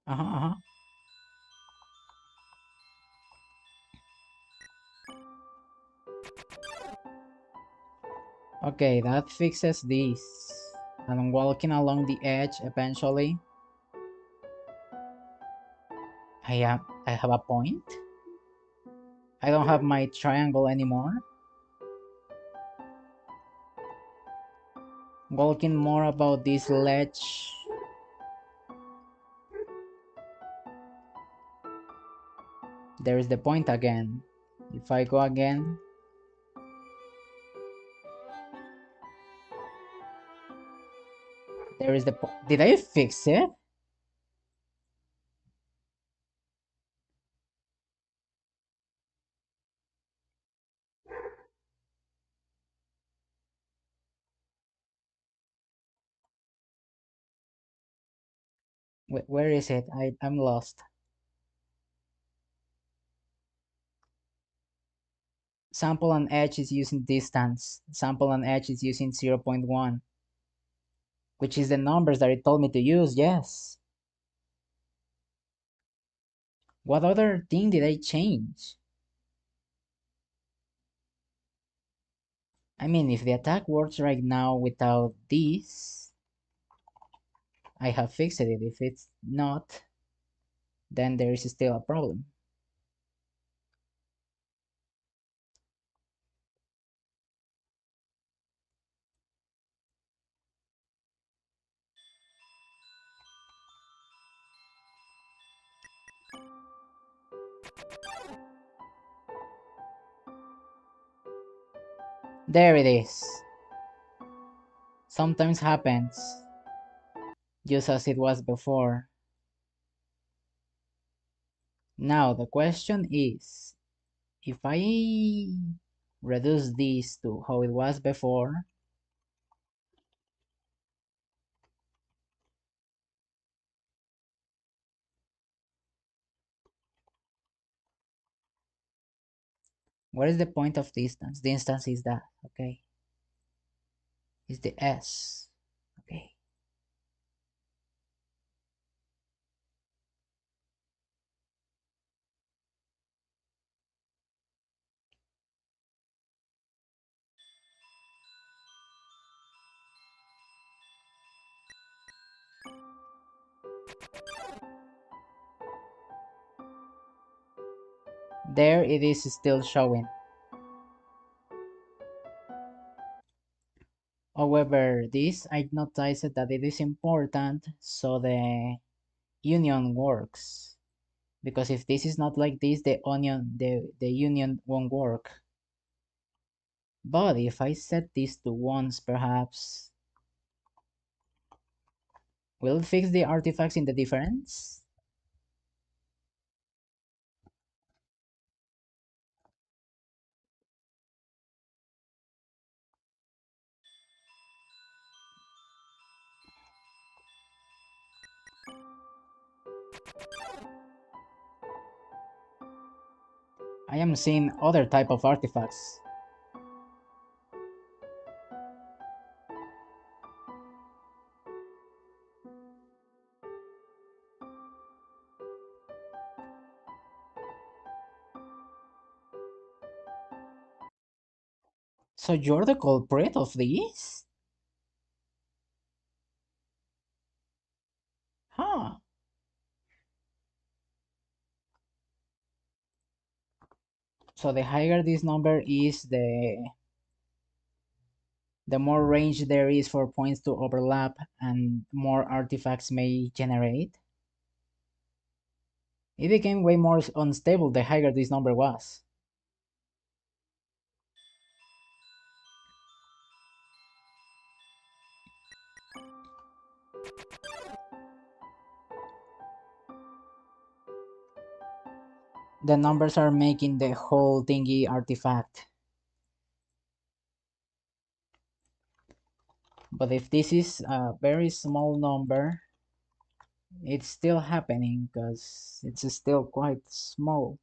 Uh-huh. Okay, that fixes this. And I'm walking along the edge eventually. I have a point. I don't have my triangle anymore. Walking more about this ledge. There's the point again. If I go again, there is the point. Did I fix it? Where is it? I'm lost. Sample on edge is using distance. Sample on edge is using 0.1, which is the numbers that it told me to use, yes. What other thing did I change? I mean, if the attack works right now without this, I have fixed it. If it's not, then there is still a problem. There it is. Sometimes happens, just as it was before. Now the question is, if I reduce this to how it was before, what is the point of distance? Distance is that, okay? Is the S, okay? There it is still showing. However, this I noticed that it is important so the union works. Because if this is not like this, the union won't work. But if I set this to once, perhaps, will it fix the artifacts in the difference? I am seeing other type of artifacts. So you're the culprit of this? Huh. So the higher this number is, the more range there is for points to overlap and more artifacts may generate. It became way more unstable the higher this number was. The numbers are making the whole thingy artifact. But if this is a very small number, it's still happening because it's still quite small.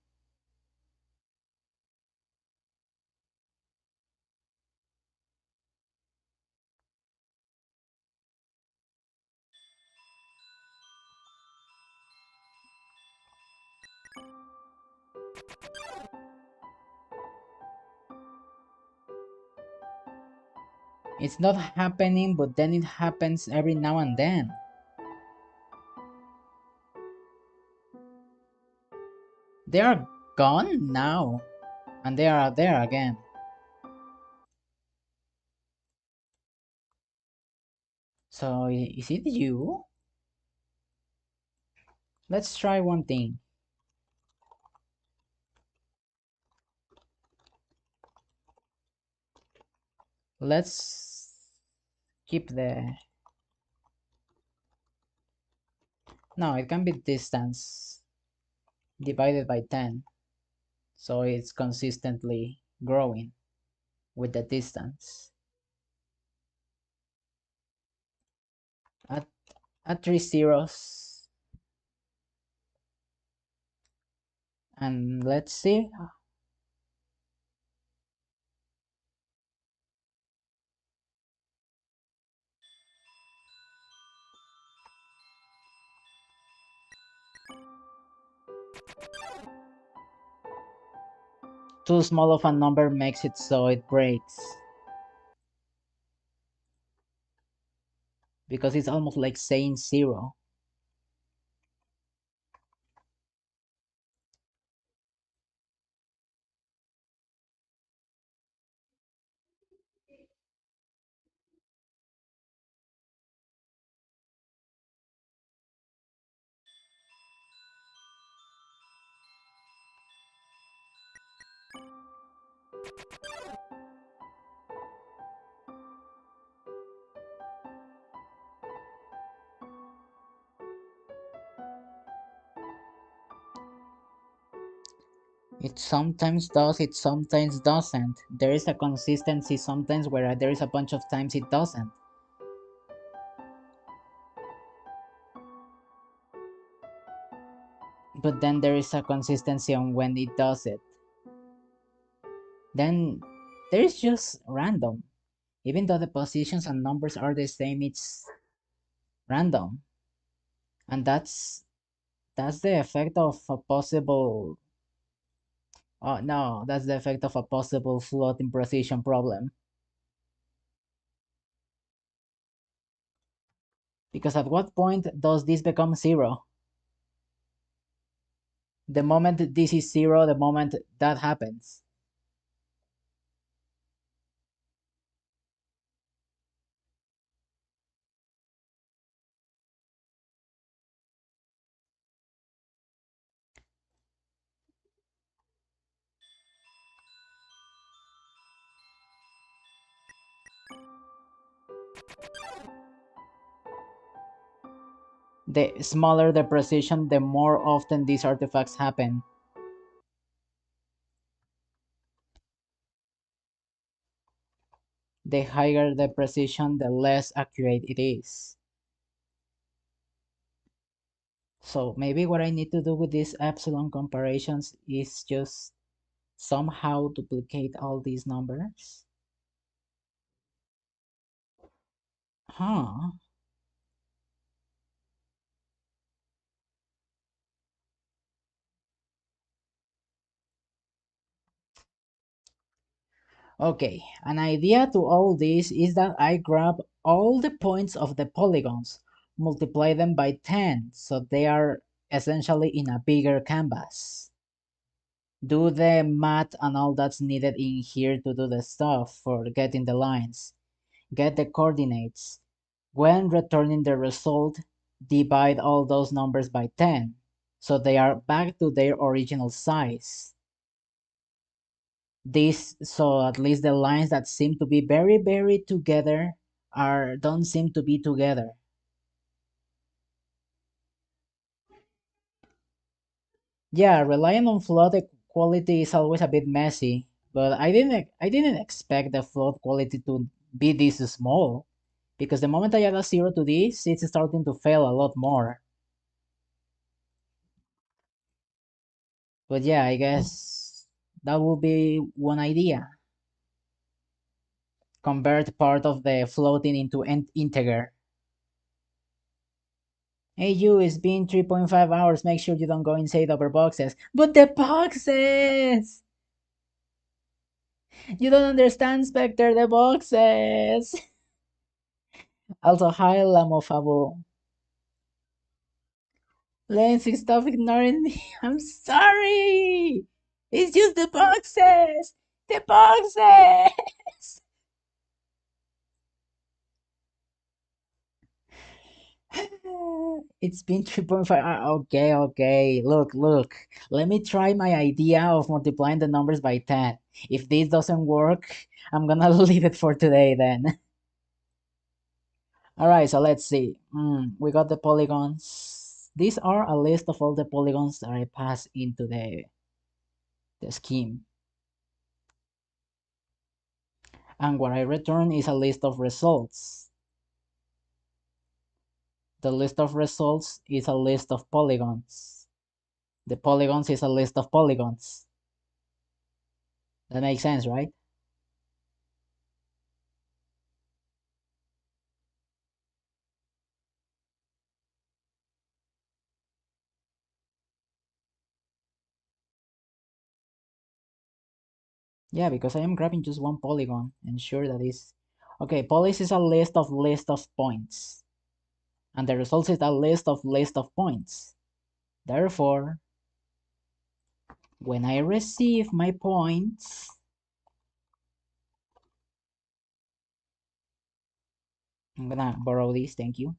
It's not happening, but then it happens every now and then. They are gone now, and they are there again. So is it you? Let's try one thing. Let's keep the... No, it can be distance divided by 10. So it's consistently growing with the distance. At, at 3 zeros. And let's see. Too small of a number makes it so it breaks. Because it's almost like saying 0. It sometimes does, it sometimes doesn't. There is a consistency sometimes where there is a bunch of times it doesn't. But then there is a consistency on when it does it. Then there is just random. Even though the positions and numbers are the same, it's random. And that's the effect of a possible... Oh no, that's the effect of a possible floating precision problem. Because at what point does this become 0? The moment this is 0, the moment that happens. The smaller the precision, the more often these artifacts happen. The higher the precision, the less accurate it is. So maybe what I need to do with these epsilon comparisons is just somehow duplicate all these numbers. Huh. Okay, an idea to all this is that I grab all the points of the polygons, multiply them by 10, so they are essentially in a bigger canvas. Do the math and all that's needed in here to do the stuff for getting the lines. Get the coordinates. When returning the result, divide all those numbers by 10, so they are back to their original size. This, so at least the lines that seem to be very together don't seem to be together. Yeah, relying on float quality is always a bit messy, but I didn't expect the float quality to be this small, because the moment I add a zero to this, it's starting to fail a lot more. But yeah, I guess that will be one idea. Convert part of the floating into an integer. Hey you, it's been 3.5 hours, make sure you don't go inside over boxes. But the boxes! You don't understand, Spectre, the boxes! Also, hi, Lamofabu. Lindsay, stop ignoring me. I'm sorry! It's just the boxes! The boxes! It's been 3.5. Okay, okay. Look. Let me try my idea of multiplying the numbers by 10. If this doesn't work, I'm gonna leave it for today then. Alright, so let's see. We got the polygons. These are a list of all the polygons that I pass into the scheme. And what I return is a list of results. The list of results is a list of polygons. The polygons is a list of polygons. That makes sense, right? Yeah, because I am grabbing just one polygon. Ensure that is... Okay, polys is a list of points. And the result is a list of points. Therefore, when I receive my points, I'm gonna borrow this, thank you.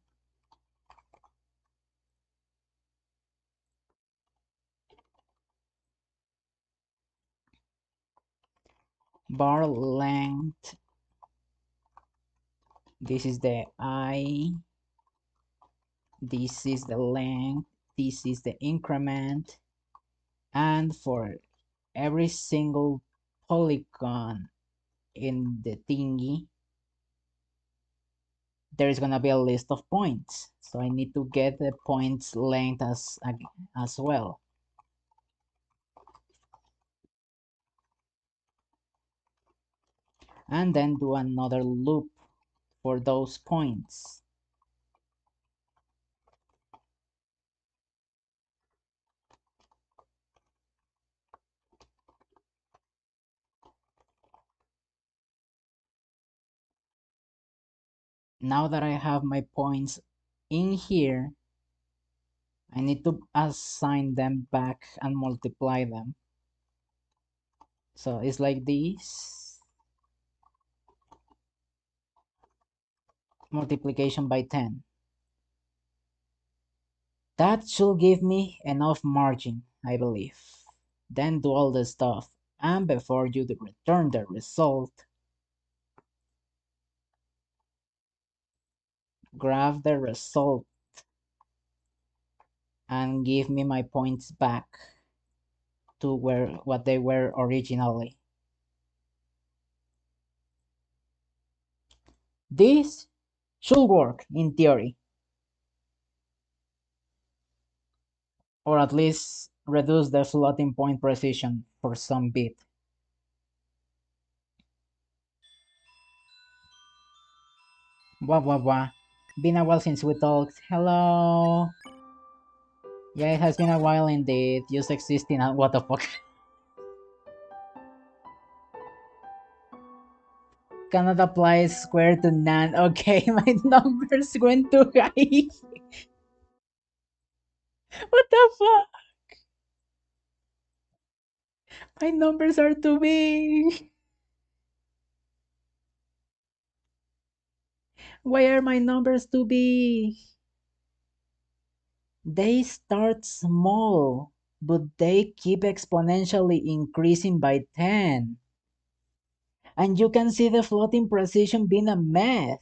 Bar length, this is the I, this is the length, this is the increment, and for every single polygon in the thingy, there is gonna be a list of points. So I need to get the points length as well. And then do another loop for those points. Now that I have my points in here, I need to assign them back and multiply them. So it's like this. Multiplication by 10. That should give me enough margin, I believe. Then do all the stuff. And before you return the result, grab the result and give me my points back to what they were originally. This should work in theory, or at least reduce the floating point precision for some bit. Wah wah wah. Been a while since we talked. Hello. Yeah, it has been a while indeed. Just existing and what the fuck. Cannot apply square to none. Okay, my numbers went too high. What the fuck? My numbers are too big. Why are my numbers too big? They start small, but they keep exponentially increasing by 10. And you can see the floating precision being a mess.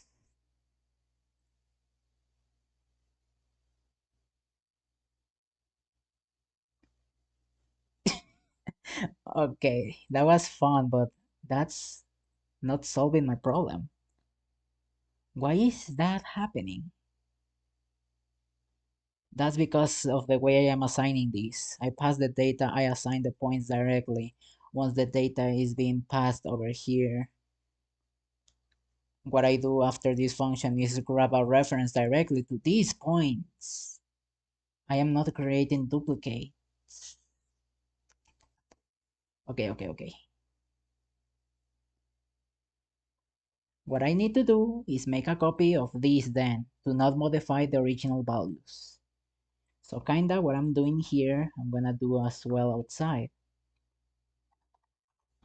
Okay, that was fun, but that's not solving my problem. Why is that happening? That's because of the way I am assigning these. I pass the data, I assign the points directly. Once the data is being passed over here, what I do after this function is grab a reference directly to these points. I am not creating duplicates. Okay. What I need to do is make a copy of these then, to not modify the original values. So kinda what I'm doing here, I'm gonna do as well outside.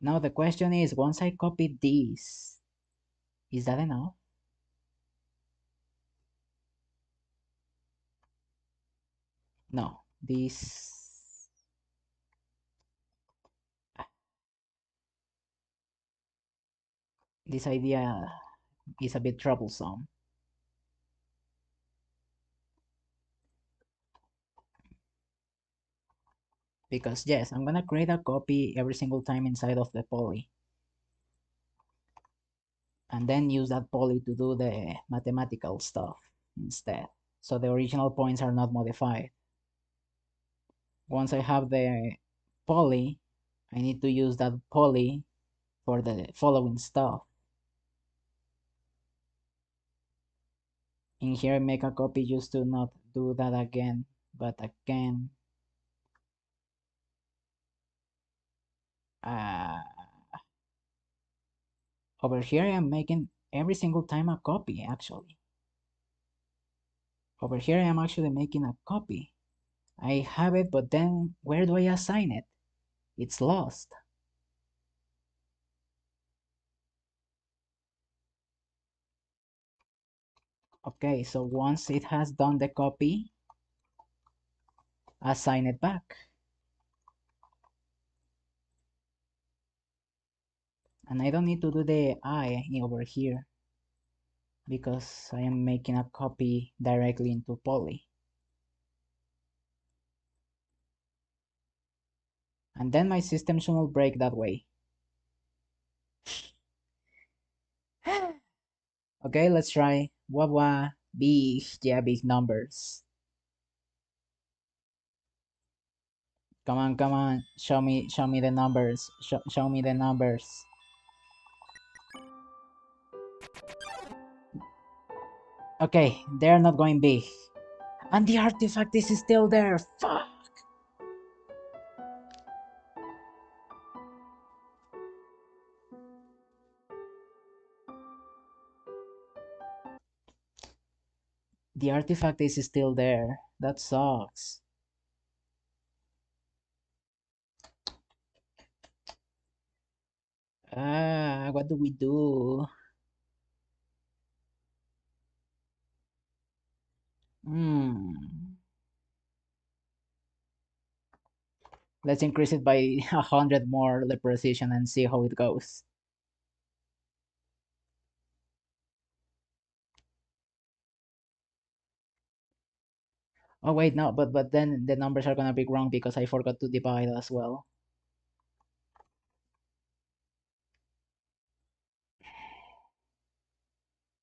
Now the question is, once I copy this, is that enough? No, this idea is a bit troublesome. Because yes, I'm gonna create a copy every single time inside of the poly. And then use that poly to do the mathematical stuff instead. So the original points are not modified. Once I have the poly, I need to use that poly for the following stuff. In here, make a copy just to not do that again, but again, uh, over here I am making every single time a copy actually. Over here I am actually making a copy. I have it, but then where do I assign it? It's lost. Okay, so once it has done the copy, assign it back. And I don't need to do the I over here because I am making a copy directly into poly. And then my system shouldn't break that way. Okay, let's try. Wah, big, yeah, big numbers. Come on, show me the numbers. Show me the numbers. Okay, they're not going big. And the artifact is still there. Fuck! The artifact is still there. That sucks. Ah, what do we do? Hmm. Let's increase it by 100 more the precision and see how it goes. Oh wait, no, but then the numbers are gonna be wrong because I forgot to divide as well.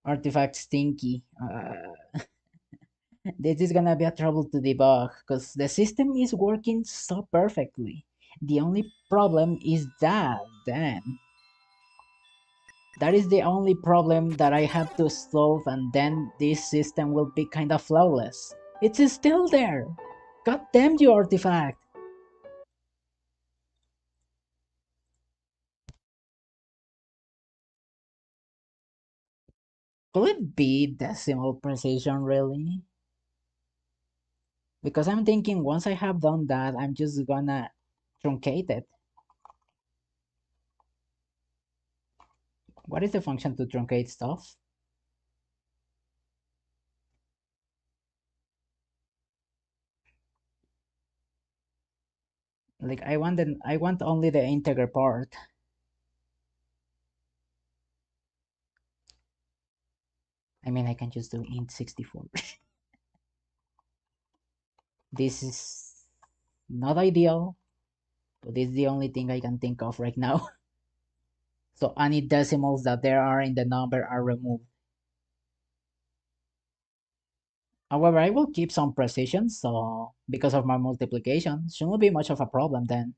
Artifact stinky. This is gonna be a trouble to debug because the system is working so perfectly. The only problem is that then. That is the only problem that I have to solve, and then this system will be kinda flawless. It's still there! God damn you, artifact! Could it be decimal precision really? Because I'm thinking once I have done that, I'm just gonna truncate it. What is the function to truncate stuff? Like I want only the integer part. I mean I can just do int 64. This is not ideal, but it's the only thing I can think of right now. So any decimals that there are in the number are removed. However, I will keep some precision, so because of my multiplication, shouldn't be much of a problem then.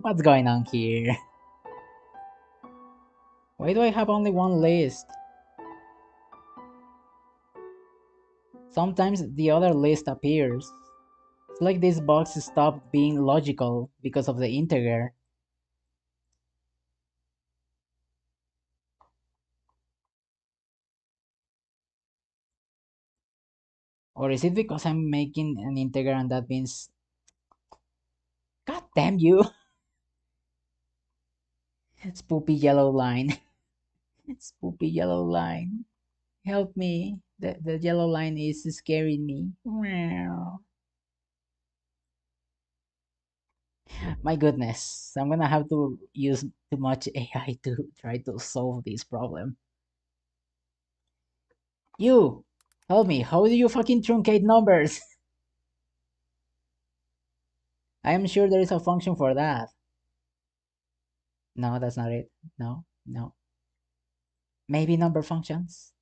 What's going on here? Why do I have only one list? Sometimes the other list appears. It's like this box stopped being logical because of the integer. Or is it because I'm making an integer and that means... God damn you! Spoopy yellow line. Spoopy yellow line. Help me. The yellow line is scaring me. Meow. My goodness, I'm gonna have to use too much AI to try to solve this problem. You! Help me, how do you fucking truncate numbers? I am sure there is a function for that. No, that's not it. No, no. Maybe number functions?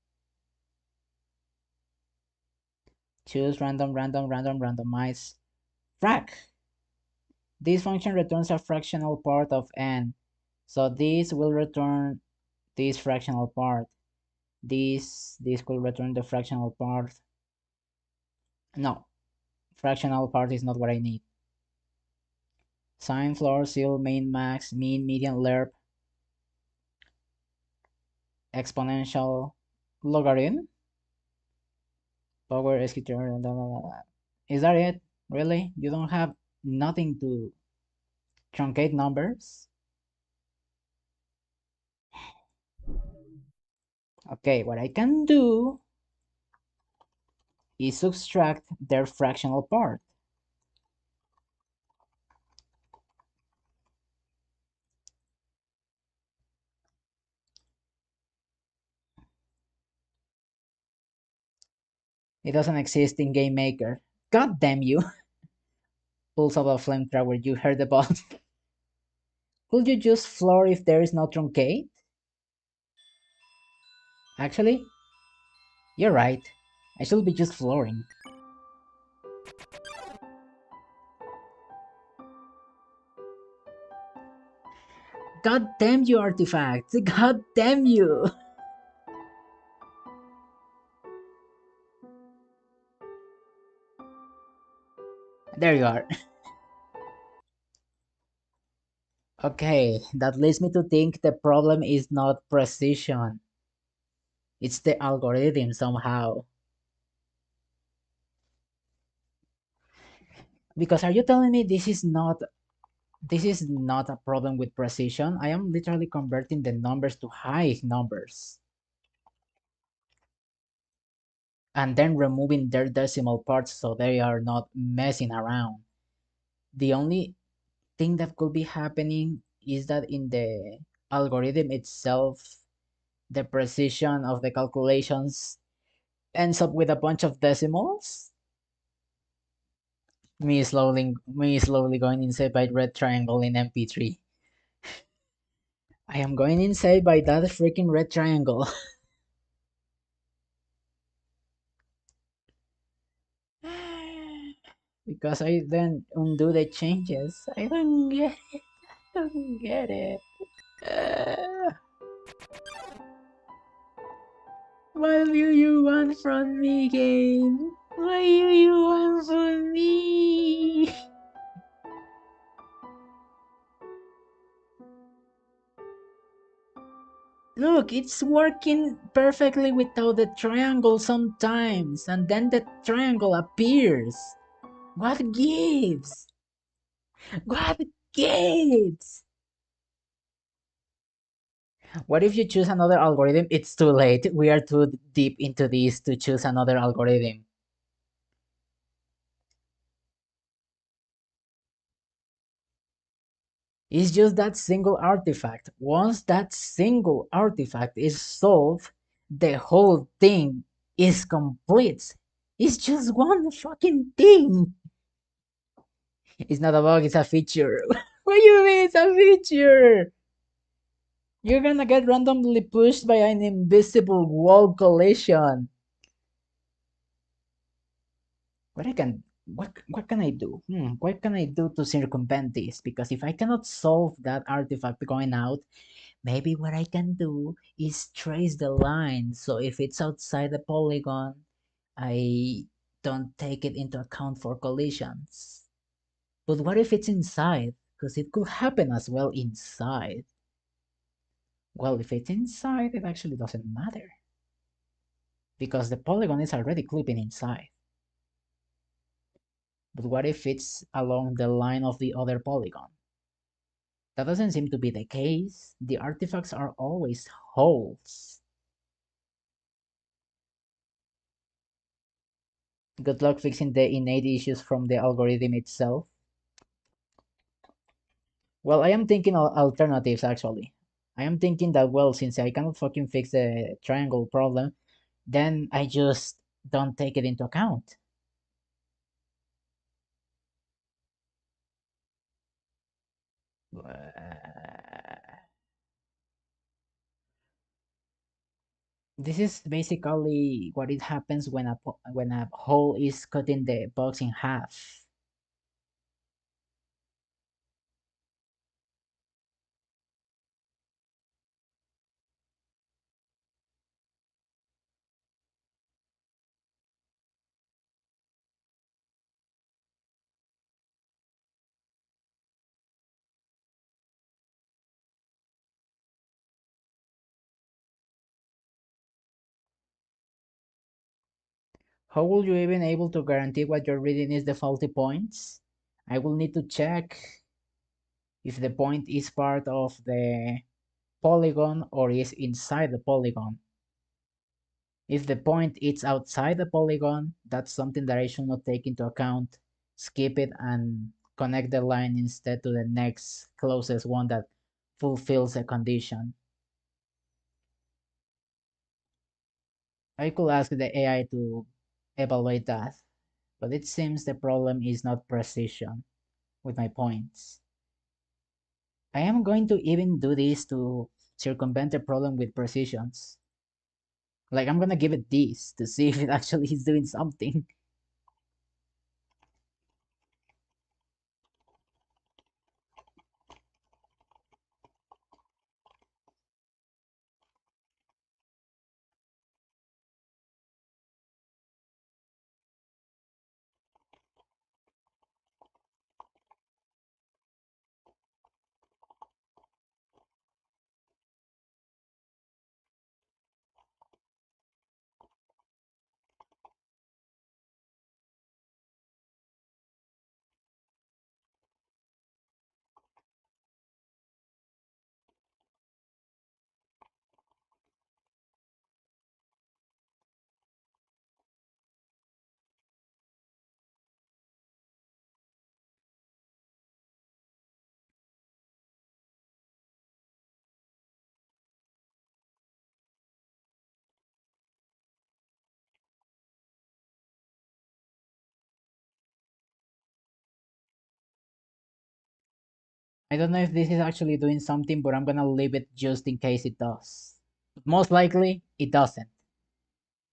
Choose random, random, random, randomize. Frac! This function returns a fractional part of n. So this will return this fractional part. This will return the fractional part. No, fractional part is not what I need. Sine, floor, ceil, main, max, mean, median, lerp, exponential, logarithm, power, escritor, blah, blah, blah. Is that it? Really? You don't have nothing to truncate numbers? Okay, what I can do is subtract their fractional part. It doesn't exist in Game Maker. God damn you! Pulse of a flamethrower you heard about. Could you just floor if there is no truncate? Actually, you're right. I should be just flooring. God damn you, artifact! God damn you! There you are. Okay, that leads me to think the problem is not precision. It's the algorithm somehow. Because are you telling me this is not a problem with precision? I am literally converting the numbers to high numbers and then removing their decimal parts so they are not messing around. The only thing that could be happening is that in the algorithm itself, the precision of the calculations ends up with a bunch of decimals. Me slowly going inside by red triangle in MP3. I am going inside by that freaking red triangle. Because I then undo the changes. I don't get it. I don't get it. Uh, what do you want from me, game? What do you want from me? Look, it's working perfectly without the triangle sometimes, and then the triangle appears. What gives? What gives? What if you choose another algorithm? It's too late. We are too deep into this to choose another algorithm. It's just that single artifact. Once that single artifact is solved, the whole thing is complete. It's just one fucking thing. It's not a bug, it's a feature. What do you mean it's a feature? You're gonna get randomly pushed by an invisible wall collision. What can I do? What can I do to circumvent this? Because if I cannot solve that artifact going out, maybe what I can do is trace the line. So if it's outside the polygon, I don't take it into account for collisions. But what if it's inside? Because it could happen as well inside. Well, if it's inside, it actually doesn't matter. Because the polygon is already clipping inside. But what if it's along the line of the other polygon? That doesn't seem to be the case. The artifacts are always holes. Good luck fixing the innate issues from the algorithm itself. Well, I am thinking alternatives actually. I am thinking that, well, since I cannot fucking fix the triangle problem, then I just don't take it into account. This is basically what it happens when a hole is cutting the box in half. How will you even able to guarantee what you're reading is the faulty points? I will need to check if the point is part of the polygon or is inside the polygon. If the point is outside the polygon, that's something that I should not take into account. Skip it and connect the line instead to the next closest one that fulfills a condition. I could ask the AI to evaluate that, but it seems the problem is not precision with my points. I am going to even do this to circumvent the problem with precisions. Like, I'm gonna give it this to see if it actually is doing something. I don't know if this is actually doing something, but I'm gonna leave it just in case it does. Most likely, it doesn't.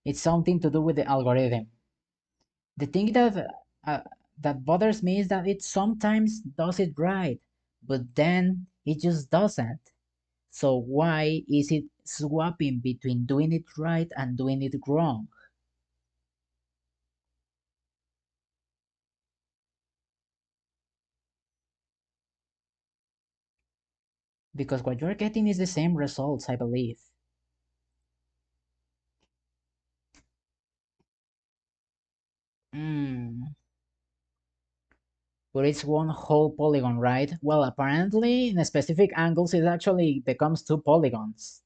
It's something to do with the algorithm. The thing uh, that bothers me is that it sometimes does it right, but then it just doesn't. So why is it swapping between doing it right and doing it wrong? Because what you're getting is the same results, I believe. Hmm. But it's one whole polygon, right? Well, apparently, in specific angles, it actually becomes two polygons.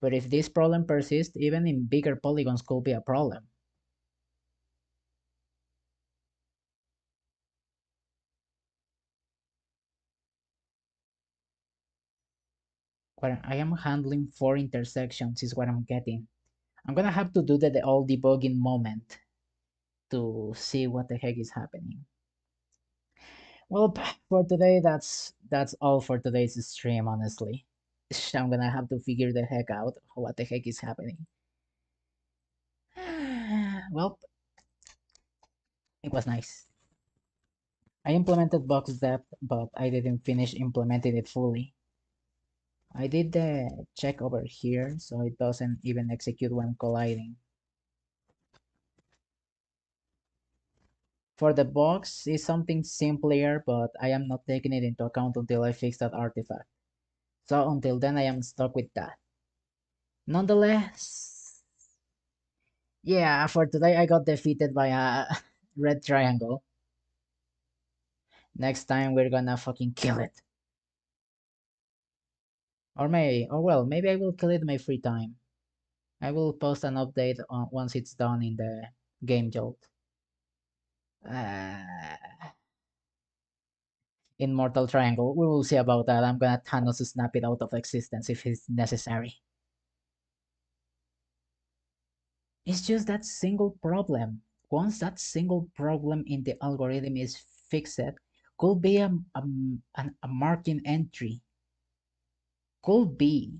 But if this problem persists, even in bigger polygons could be a problem. What I am handling four intersections is what I'm getting. I'm gonna have to do the all debugging moment to see what the heck is happening. Well, for today, that's all for today's stream, honestly. I'm gonna have to figure the heck out what the heck is happening. Well, it was nice. I implemented box depth, but I didn't finish implementing it fully. I did the check over here, so it doesn't even execute when colliding. For the box, it's something simpler, but I am not taking it into account until I fix that artifact. So until then, I am stuck with that. Nonetheless, yeah, for today, I got defeated by a red triangle. Next time, we're gonna fucking kill it. Or well, maybe I will kill it in my free time. I will post an update once it's done in the game jolt. Uh, Immortal Triangle. We will see about that. I'm gonna Thanos snap it out of existence if it's necessary. It's just that single problem. Once that single problem in the algorithm is fixed, could be a marking entry. Could be.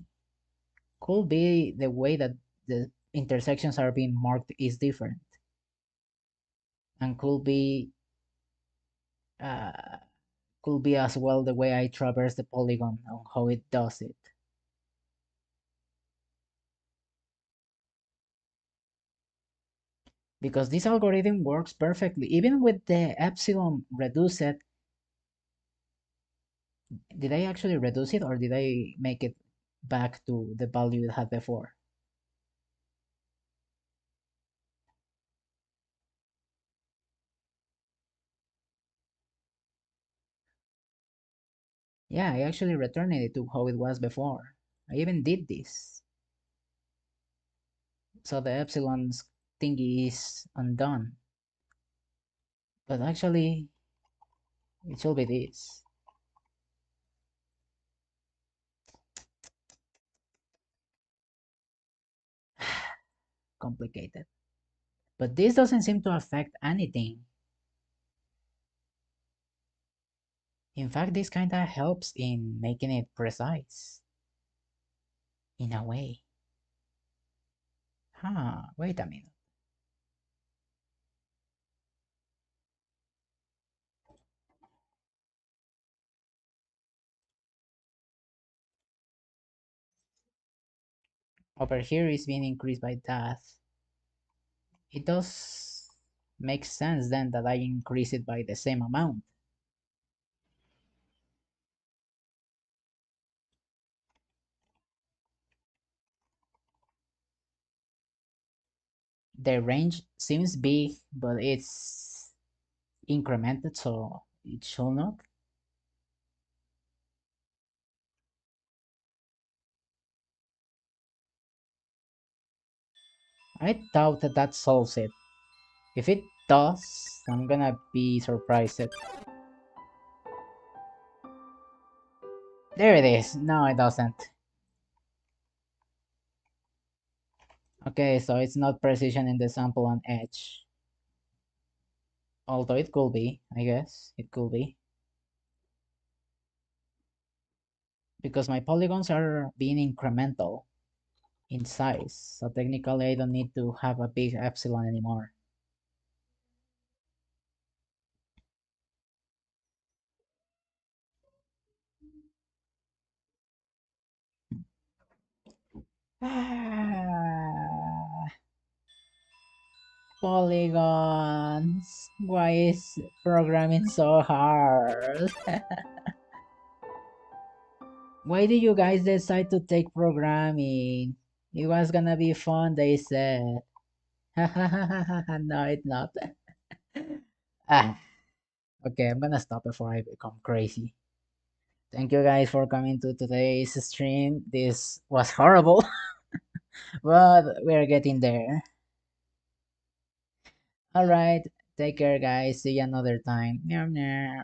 Could be the way that the intersections are being marked is different. And uh, could be as well the way I traverse the polygon on how it does it. Because this algorithm works perfectly. Even with the epsilon reduced, did I actually reduce it or did I make it back to the value it had before? Yeah, I actually returned it to how it was before. I even did this. So the epsilon's thingy is undone. But actually, it should be this. Complicated. But this doesn't seem to affect anything. In fact, this kinda helps in making it precise. In a way. Huh, wait a minute. Over here is being increased by that. It does make sense then that I increase it by the same amount. The range seems big, but it's incremented, so it should not. I doubt that that solves it. If it does, I'm gonna be surprised. There it is. No, it doesn't. Okay, so it's not precision in the sample on edge. Although it could be, I guess. It could be. Because my polygons are being incremental in size. So technically I don't need to have a big epsilon anymore. Polygons. Why is programming so hard? Why did you guys decide to take programming? It was gonna be fun, they said. No, it's not. Ah, okay, I'm gonna stop before I become crazy. Thank you guys for coming to today's stream. This was horrible, but we're getting there. Alright, take care, guys. See you another time. Meow meow.